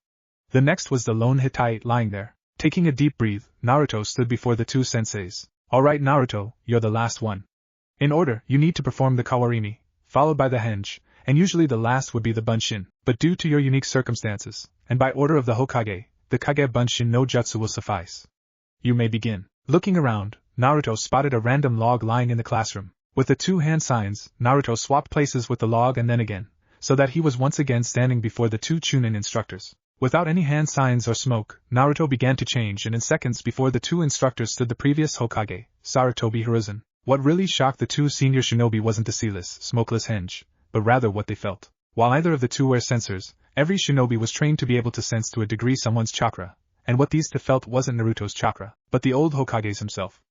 The next was the lone Hittite lying there. Taking a deep breath, Naruto stood before the two senseis. Alright Naruto, you're the last one. In order, you need to perform the kawarimi, followed by the henge, and usually the last would be the bunshin, but due to your unique circumstances, and by order of the Hokage, the Kage bunshin no jutsu will suffice. You may begin. Looking around, Naruto spotted a random log lying in the classroom. With the two hand signs, Naruto swapped places with the log and then again, so that he was once again standing before the two Chunin instructors. Without any hand signs or smoke, Naruto began to change, and in seconds before the two instructors stood the previous Hokage, Sarutobi Hiruzen. What really shocked the two senior shinobi wasn't the sealess, smokeless henge, but rather what they felt. While either of the two wear sensors, every shinobi was trained to be able to sense to a degree someone's chakra, and what these two felt wasn't Naruto's chakra, but the old Hokage's himself.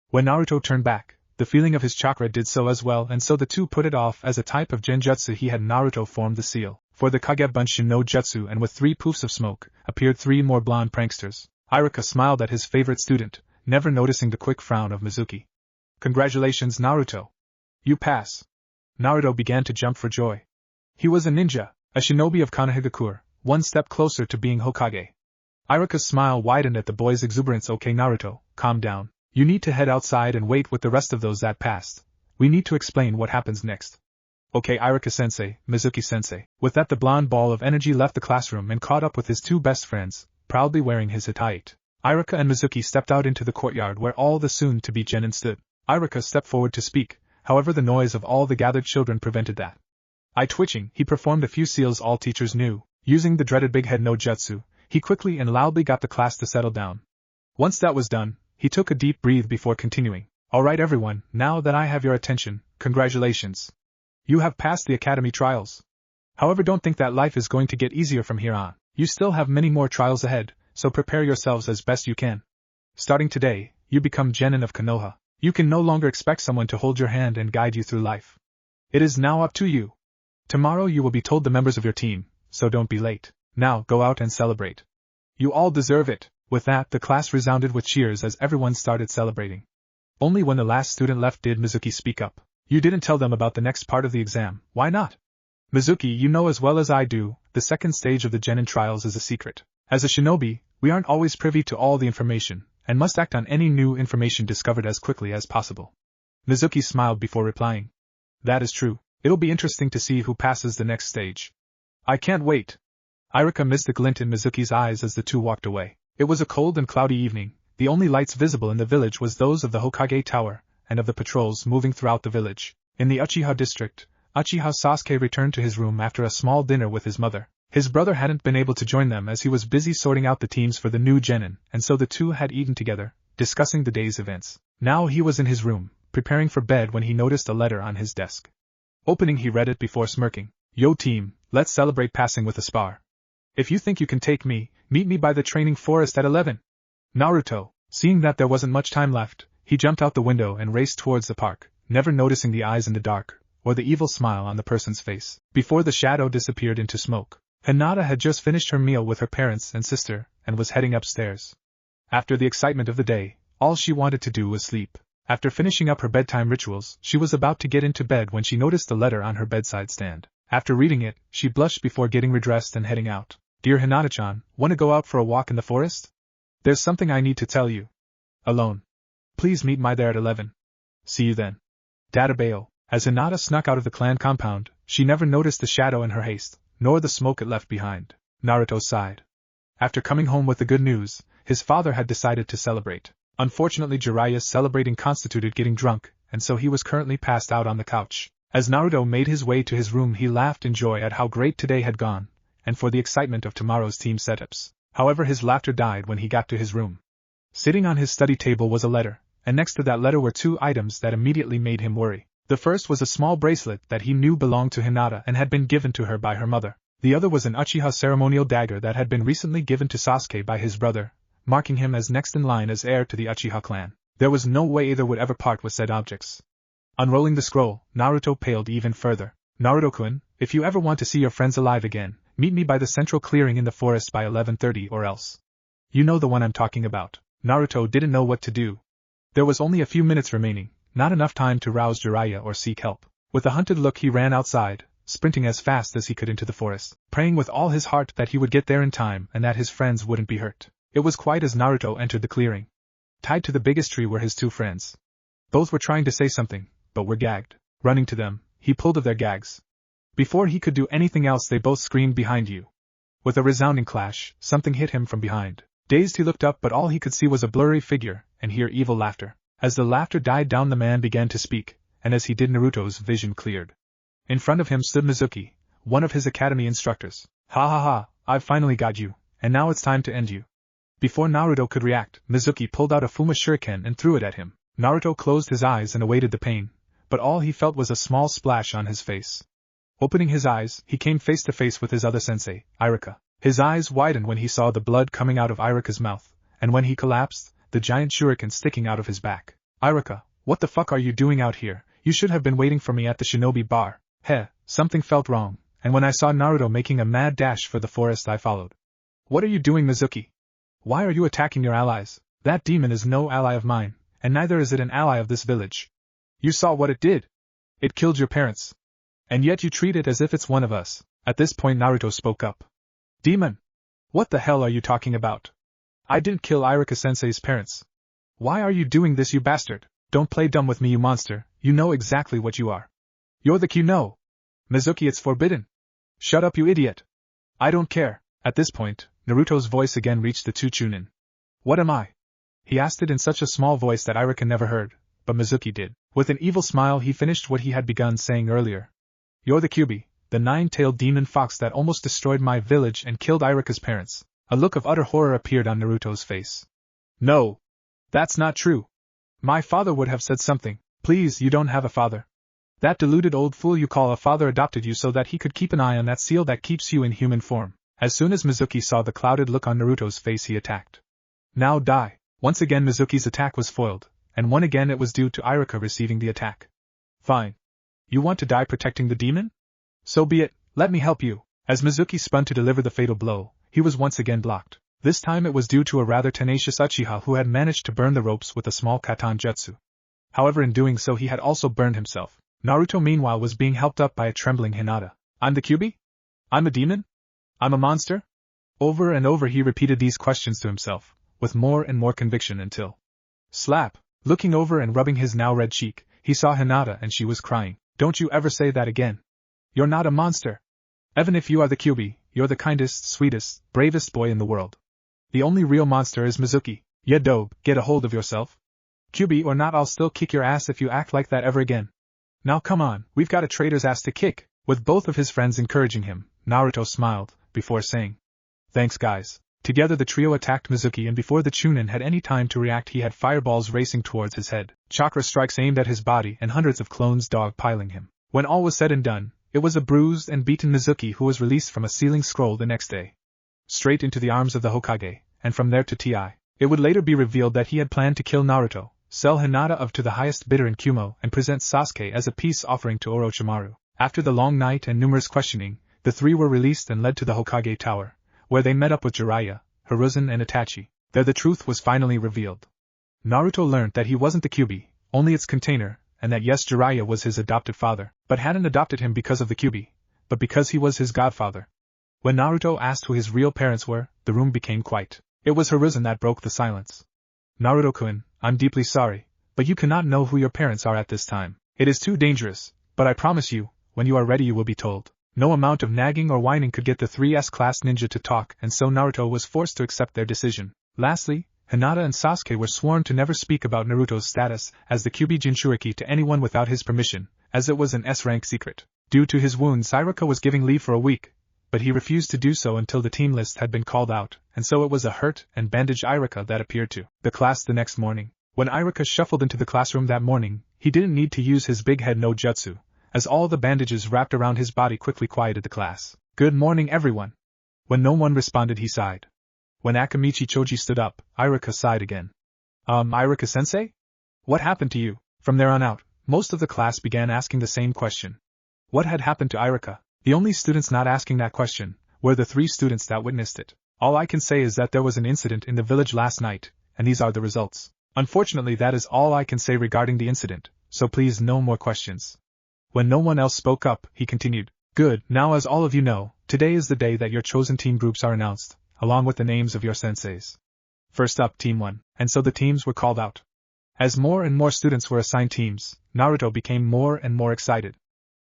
When Naruto turned back, the feeling of his chakra did so as well, and so the two put it off as a type of genjutsu he had. Naruto formed the seal for the Kage Bunshin no Jutsu, and with 3 poofs of smoke, appeared 3 more blonde pranksters. Ichiraku smiled at his favorite student, never noticing the quick frown of Mizuki. Congratulations Naruto. You pass. Naruto began to jump for joy. He was a ninja, a shinobi of Konohagakure, one step closer to being Hokage. Ichiraku's smile widened at the boy's exuberance. Okay Naruto, calm down. You need to head outside and wait with the rest of those that passed. We need to explain what happens next. Okay Ichiraku-sensei, Mizuki-sensei. With that the blonde ball of energy left the classroom and caught up with his 2 best friends, proudly wearing his hitite. Ichiraku and Mizuki stepped out into the courtyard where all the soon-to-be genin stood. Ichiraku stepped forward to speak, however the noise of all the gathered children prevented that. Eye twitching, he performed a few seals all teachers knew. Using the dreaded big head no jutsu, he quickly and loudly got the class to settle down. Once that was done, he took a deep breath before continuing. Alright everyone, now that I have your attention, congratulations. You have passed the academy trials. However, don't think that life is going to get easier from here on. You still have many more trials ahead, so prepare yourselves as best you can. Starting today, you become genin of Konoha. You can no longer expect someone to hold your hand and guide you through life. It is now up to you. Tomorrow you will be told the members of your team, so don't be late. Now go out and celebrate. You all deserve it. With that, the class resounded with cheers as everyone started celebrating. Only when the last student left did Mizuki speak up. You didn't tell them about the next part of the exam, why not? Mizuki, you know as well as I do, the second stage of the genin trials is a secret. As a shinobi, we aren't always privy to all the information, and must act on any new information discovered as quickly as possible. Mizuki smiled before replying. That is true. It'll be interesting to see who passes the next stage. I can't wait. Ichiraku missed the glint in Mizuki's eyes as the two walked away. It was a cold and cloudy evening. The only lights visible in the village was those of the Hokage Tower, and of the patrols moving throughout the village. In the Uchiha district, Uchiha Sasuke returned to his room after a small dinner with his mother. His brother hadn't been able to join them as he was busy sorting out the teams for the new genin, and so the two had eaten together, discussing the day's events. Now he was in his room, preparing for bed when he noticed a letter on his desk. Opening, he read it before smirking. Yo team, let's celebrate passing with a spar. If you think you can take me, meet me by the training forest at 11. Naruto, seeing that there wasn't much time left, he jumped out the window and raced towards the park, never noticing the eyes in the dark, or the evil smile on the person's face. Before the shadow disappeared into smoke, Hinata had just finished her meal with her parents and sister, and was heading upstairs. After the excitement of the day, all she wanted to do was sleep. After finishing up her bedtime rituals, she was about to get into bed when she noticed the letter on her bedside stand. After reading it, she blushed before getting redressed and heading out. Dear Hinata-chan, wanna go out for a walk in the forest? There's something I need to tell you. Alone. Please meet me there at 11. See you then. Databao. As Hinata snuck out of the clan compound, she never noticed the shadow in her haste, nor the smoke it left behind. Naruto sighed. After coming home with the good news, his father had decided to celebrate. Unfortunately, Jiraiya's celebrating constituted getting drunk, and so he was currently passed out on the couch. As Naruto made his way to his room, he laughed in joy at how great today had gone, and for the excitement of tomorrow's team setups. However, his laughter died when he got to his room. Sitting on his study table was a letter, and next to that letter were 2 items that immediately made him worry. The first was a small bracelet that he knew belonged to Hinata and had been given to her by her mother. The other was an Uchiha ceremonial dagger that had been recently given to Sasuke by his brother, marking him as next in line as heir to the Uchiha clan. There was no way either would ever part with said objects. Unrolling the scroll, Naruto paled even further. Naruto-kun, if you ever want to see your friends alive again, meet me by the central clearing in the forest by 11:30 or else. You know the one I'm talking about. Naruto didn't know what to do. There was only a few minutes remaining, not enough time to rouse Jiraiya or seek help. With a hunted look, he ran outside, sprinting as fast as he could into the forest, praying with all his heart that he would get there in time and that his friends wouldn't be hurt. It was quiet as Naruto entered the clearing. Tied to the biggest tree were his two friends. Both were trying to say something, but were gagged. Running to them, he pulled of their gags. Before he could do anything else, they both screamed, "Behind you!" With a resounding clash, something hit him from behind. Dazed, he looked up, but all he could see was a blurry figure, and hear evil laughter. As the laughter died down, the man began to speak, and as he did, Naruto's vision cleared. In front of him stood Mizuki, one of his academy instructors. "Ha ha ha, I've finally got you, and now it's time to end you." Before Naruto could react, Mizuki pulled out a Fuma shuriken and threw it at him. Naruto closed his eyes and awaited the pain, but all he felt was a small splash on his face. Opening his eyes, he came face to face with his other sensei, Ichiraku. His eyes widened when he saw the blood coming out of Ichiraku's mouth, and when he collapsed, the giant shuriken sticking out of his back. "Ichiraku, what the fuck are you doing out here? You should have been waiting for me at the shinobi bar." Something felt wrong, and when I saw Naruto making a mad dash for the forest, I followed. "What are you doing, Mizuki? Why are you attacking your allies? That demon is no ally of mine, and neither is it an ally of this village. You saw what it did. It killed your parents. And yet you treat it as if it's one of us." At this point, Naruto spoke up. "Demon! What the hell are you talking about? I didn't kill Ichiraku-sensei's parents. Why are you doing this, you bastard? Don't play dumb with me, you monster. You know exactly what you are. You're the Q. No. Mizuki, it's forbidden. Shut up, you idiot. I don't care." At this point, Naruto's voice again reached the two Chunin. "What am I?" He asked it in such a small voice that Ichiraku never heard, but Mizuki did. With an evil smile, he finished what he had begun saying earlier. "You're the Kyuubi, the nine-tailed demon fox that almost destroyed my village and killed Ichiraku's parents." A look of utter horror appeared on Naruto's face. "No. That's not true. My father would have said something." "Please, you don't have a father. That deluded old fool you call a father adopted you so that he could keep an eye on that seal that keeps you in human form." As soon as Mizuki saw the clouded look on Naruto's face, he attacked. "Now die." Once again Mizuki's attack was foiled, and one again it was due to Ichiraku receiving the attack. "Fine. You want to die protecting the demon? So be it, let me help you." As Mizuki spun to deliver the fatal blow, he was once again blocked. This time it was due to a rather tenacious Uchiha who had managed to burn the ropes with a small katan jutsu. However, in doing so he had also burned himself. Naruto meanwhile was being helped up by a trembling Hinata. "I'm the Kyuubi? I'm a demon? I'm a monster?" Over and over he repeated these questions to himself, with more and more conviction until... Slap! Looking over and rubbing his now red cheek, he saw Hinata and she was crying. "Don't you ever say that again. You're not a monster. Even if you are the Kyuubi, you're the kindest, sweetest, bravest boy in the world. The only real monster is Mizuki. Ya dobe, get a hold of yourself. Kyuubi or not, I'll still kick your ass if you act like that ever again. Now come on, we've got a traitor's ass to kick." With both of his friends encouraging him, Naruto smiled, before saying, "Thanks guys." Together the trio attacked Mizuki, and before the Chunin had any time to react he had fireballs racing towards his head, chakra strikes aimed at his body, and hundreds of clones dogpiling him. When all was said and done, it was a bruised and beaten Mizuki who was released from a sealing scroll the next day. Straight into the arms of the Hokage, and from there to Ti. It would later be revealed that he had planned to kill Naruto, sell Hinata of to the highest bidder in Kumo, and present Sasuke as a peace offering to Orochimaru. After the long night and numerous questioning, the three were released and led to the Hokage Tower, where they met up with Jiraiya, Hiruzen and Itachi. There the truth was finally revealed. Naruto learned that he wasn't the Kyuubi, only its container, and that yes, Jiraiya was his adopted father, but hadn't adopted him because of the Kyuubi, but because he was his godfather. When Naruto asked who his real parents were, the room became quiet. It was Hiruzen that broke the silence. "Naruto-kun, I'm deeply sorry, but you cannot know who your parents are at this time. It is too dangerous, but I promise you, when you are ready you will be told." No amount of nagging or whining could get the 3S-class ninja to talk, and so Naruto was forced to accept their decision. Lastly, Hinata and Sasuke were sworn to never speak about Naruto's status as the Kyuubi Jinchuriki to anyone without his permission, as it was an S-rank secret. Due to his wounds, Ichiraku was giving leave for a week, but he refused to do so until the team list had been called out, and so it was a hurt and bandaged Ichiraku that appeared to the class the next morning. When Ichiraku shuffled into the classroom that morning, he didn't need to use his big head no jutsu, as all the bandages wrapped around his body quickly quieted the class. "Good morning, everyone." When no one responded, he sighed. When Akamichi Choji stood up, Ichiraku sighed again. Ichiraku-sensei? What happened to you?" From there on out, most of the class began asking the same question. What had happened to Ichiraku? The only students not asking that question were the 3 students that witnessed it. "All I can say is that there was an incident in the village last night, and these are the results." Unfortunately, that is all I can say regarding the incident, so please no more questions. When no one else spoke up, he continued, "Good, now as all of you know, today is the day that your chosen team groups are announced, along with the names of your senseis. First up, Team 1, and so the teams were called out. As more and more students were assigned teams, Naruto became more and more excited.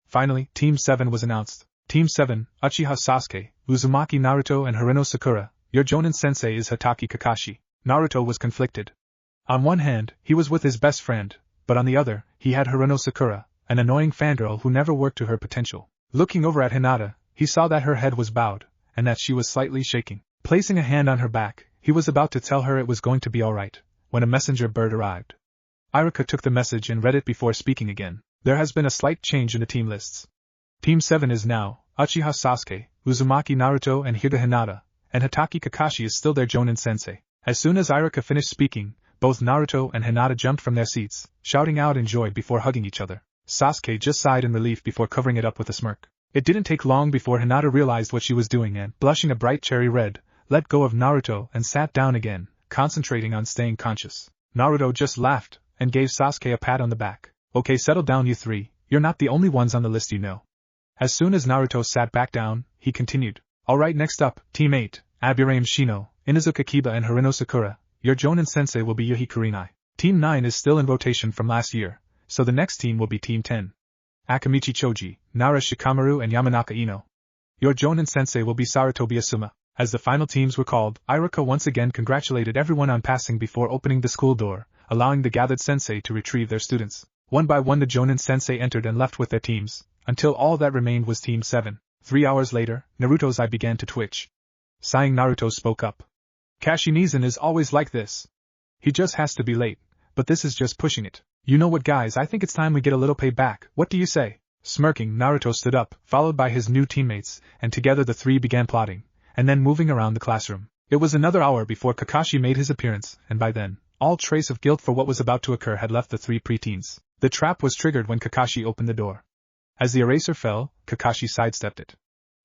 Finally, Team 7 was announced. Team 7, Uchiha Sasuke, Uzumaki Naruto and Hiruno Sakura. Your Jonin sensei is Hatake Kakashi. Naruto was conflicted. On one hand, he was with his best friend, but on the other, he had Hiruno Sakura, an annoying fangirl who never worked to her potential. Looking over at Hinata, he saw that her head was bowed, and that she was slightly shaking. Placing a hand on her back, he was about to tell her it was going to be alright, when a messenger bird arrived. Ichiraku took the message and read it before speaking again. There has been a slight change in the team lists. Team 7 is now Uchiha Sasuke, Uzumaki Naruto and Hyuga Hinata, and Hatake Kakashi is still their Jonin sensei. As soon as Ichiraku finished speaking, both Naruto and Hinata jumped from their seats, shouting out in joy before hugging each other. Sasuke just sighed in relief before covering it up with a smirk. It didn't take long before Hinata realized what she was doing and, blushing a bright cherry red, let go of Naruto and sat down again, concentrating on staying conscious. Naruto just laughed and gave Sasuke a pat on the back. Okay, settle down you three, you're not the only ones on the list, you know. As soon as Naruto sat back down, he continued. Alright, next up, Team 8, Aburame Shino, Inuzuka Kiba and Hiruno Sakura. Your Jonin sensei will be Yuhi Kurenai. Team 9 is still in rotation from last year, so the next team will be Team 10. Akamichi Choji, Nara Shikamaru and Yamanaka Ino. Your Jonin sensei will be Sarutobi Asuma. As the final teams were called, Ichiraku once again congratulated everyone on passing before opening the school door, allowing the gathered sensei to retrieve their students. One by one the Jonin sensei entered and left with their teams, until all that remained was Team 7. 3 hours later, Naruto's eye began to twitch. Sighing, Naruto spoke up. Kashinizan is always like this. He just has to be late, but this is just pushing it. You know what, guys, I think it's time we get a little payback. What do you say? Smirking, Naruto stood up, followed by his new teammates, and together the three began plotting, and then moving around the classroom. It was another hour before Kakashi made his appearance, and by then, all trace of guilt for what was about to occur had left the three preteens. The trap was triggered when Kakashi opened the door. As the eraser fell, Kakashi sidestepped it.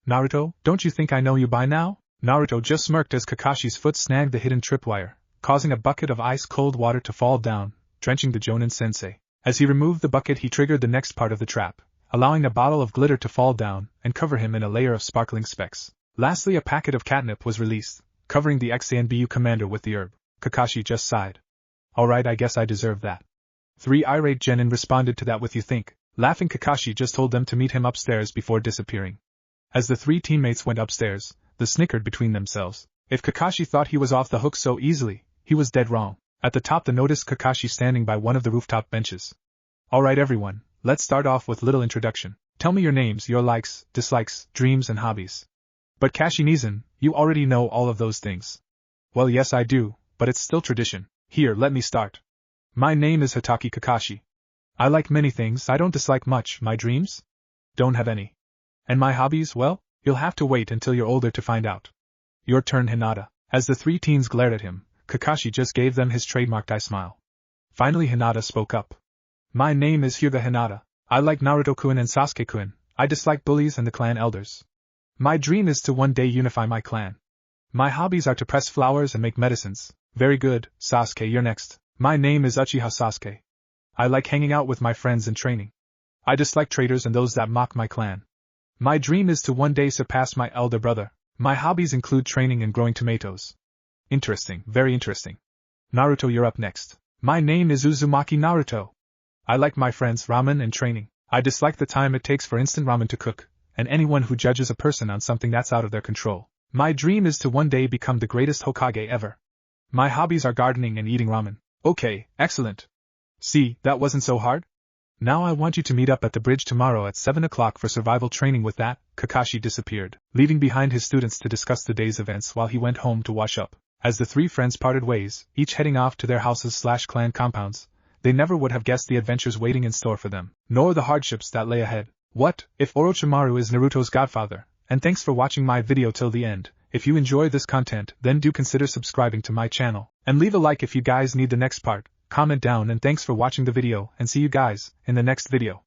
Naruto, don't you think I know you by now? Naruto just smirked as Kakashi's foot snagged the hidden tripwire, causing a bucket of ice-cold water to fall down, drenching the Jonin sensei. As he removed the bucket, he triggered the next part of the trap, allowing a bottle of glitter to fall down and cover him in a layer of sparkling specks. Lastly, a packet of catnip was released, covering the XANBU commander with the herb. Kakashi just sighed. Alright, I guess I deserve that. 3 irate genin responded to that with you think. Laughing, Kakashi just told them to meet him upstairs before disappearing. As the three teammates went upstairs, they snickered between themselves. If Kakashi thought he was off the hook so easily, he was dead wrong. At the top they noticed Kakashi standing by one of the rooftop benches. Alright everyone, let's start off with little introduction. Tell me your names, your likes, dislikes, dreams and hobbies. But Kashinizan, you already know all of those things. Well, yes I do, but it's still tradition. Here, let me start. My name is Hatake Kakashi. I like many things, I don't dislike much. My dreams? Don't have any. And my hobbies, well, you'll have to wait until you're older to find out. Your turn, Hinata. As the three teens glared at him, Kakashi just gave them his trademarked eye smile. Finally Hinata spoke up. My name is Hyuga Hinata. I like Naruto-kun and Sasuke-kun. I dislike bullies and the clan elders. My dream is to one day unify my clan. My hobbies are to press flowers and make medicines. Very good, Sasuke, you're next. My name is Uchiha Sasuke. I like hanging out with my friends and training. I dislike traitors and those that mock my clan. My dream is to one day surpass my elder brother. My hobbies include training and growing tomatoes. Interesting, very interesting. Naruto, you're up next. My name is Uzumaki Naruto. I like my friends, ramen and training. I dislike the time it takes for instant ramen to cook, and anyone who judges a person on something that's out of their control. My dream is to one day become the greatest Hokage ever. My hobbies are gardening and eating ramen. Okay, excellent. See, that wasn't so hard? Now I want you to meet up at the bridge tomorrow at 7 o'clock for survival training. With that, Kakashi disappeared, leaving behind his students to discuss the day's events while he went home to wash up. As the three friends parted ways, each heading off to their houses/clan compounds, they never would have guessed the adventures waiting in store for them, nor the hardships that lay ahead. What if Orochimaru is Naruto's godfather? And thanks for watching my video till the end. If you enjoy this content, then do consider subscribing to my channel, and leave a like if you guys need the next part. Comment down, and thanks for watching the video, and see you guys in the next video.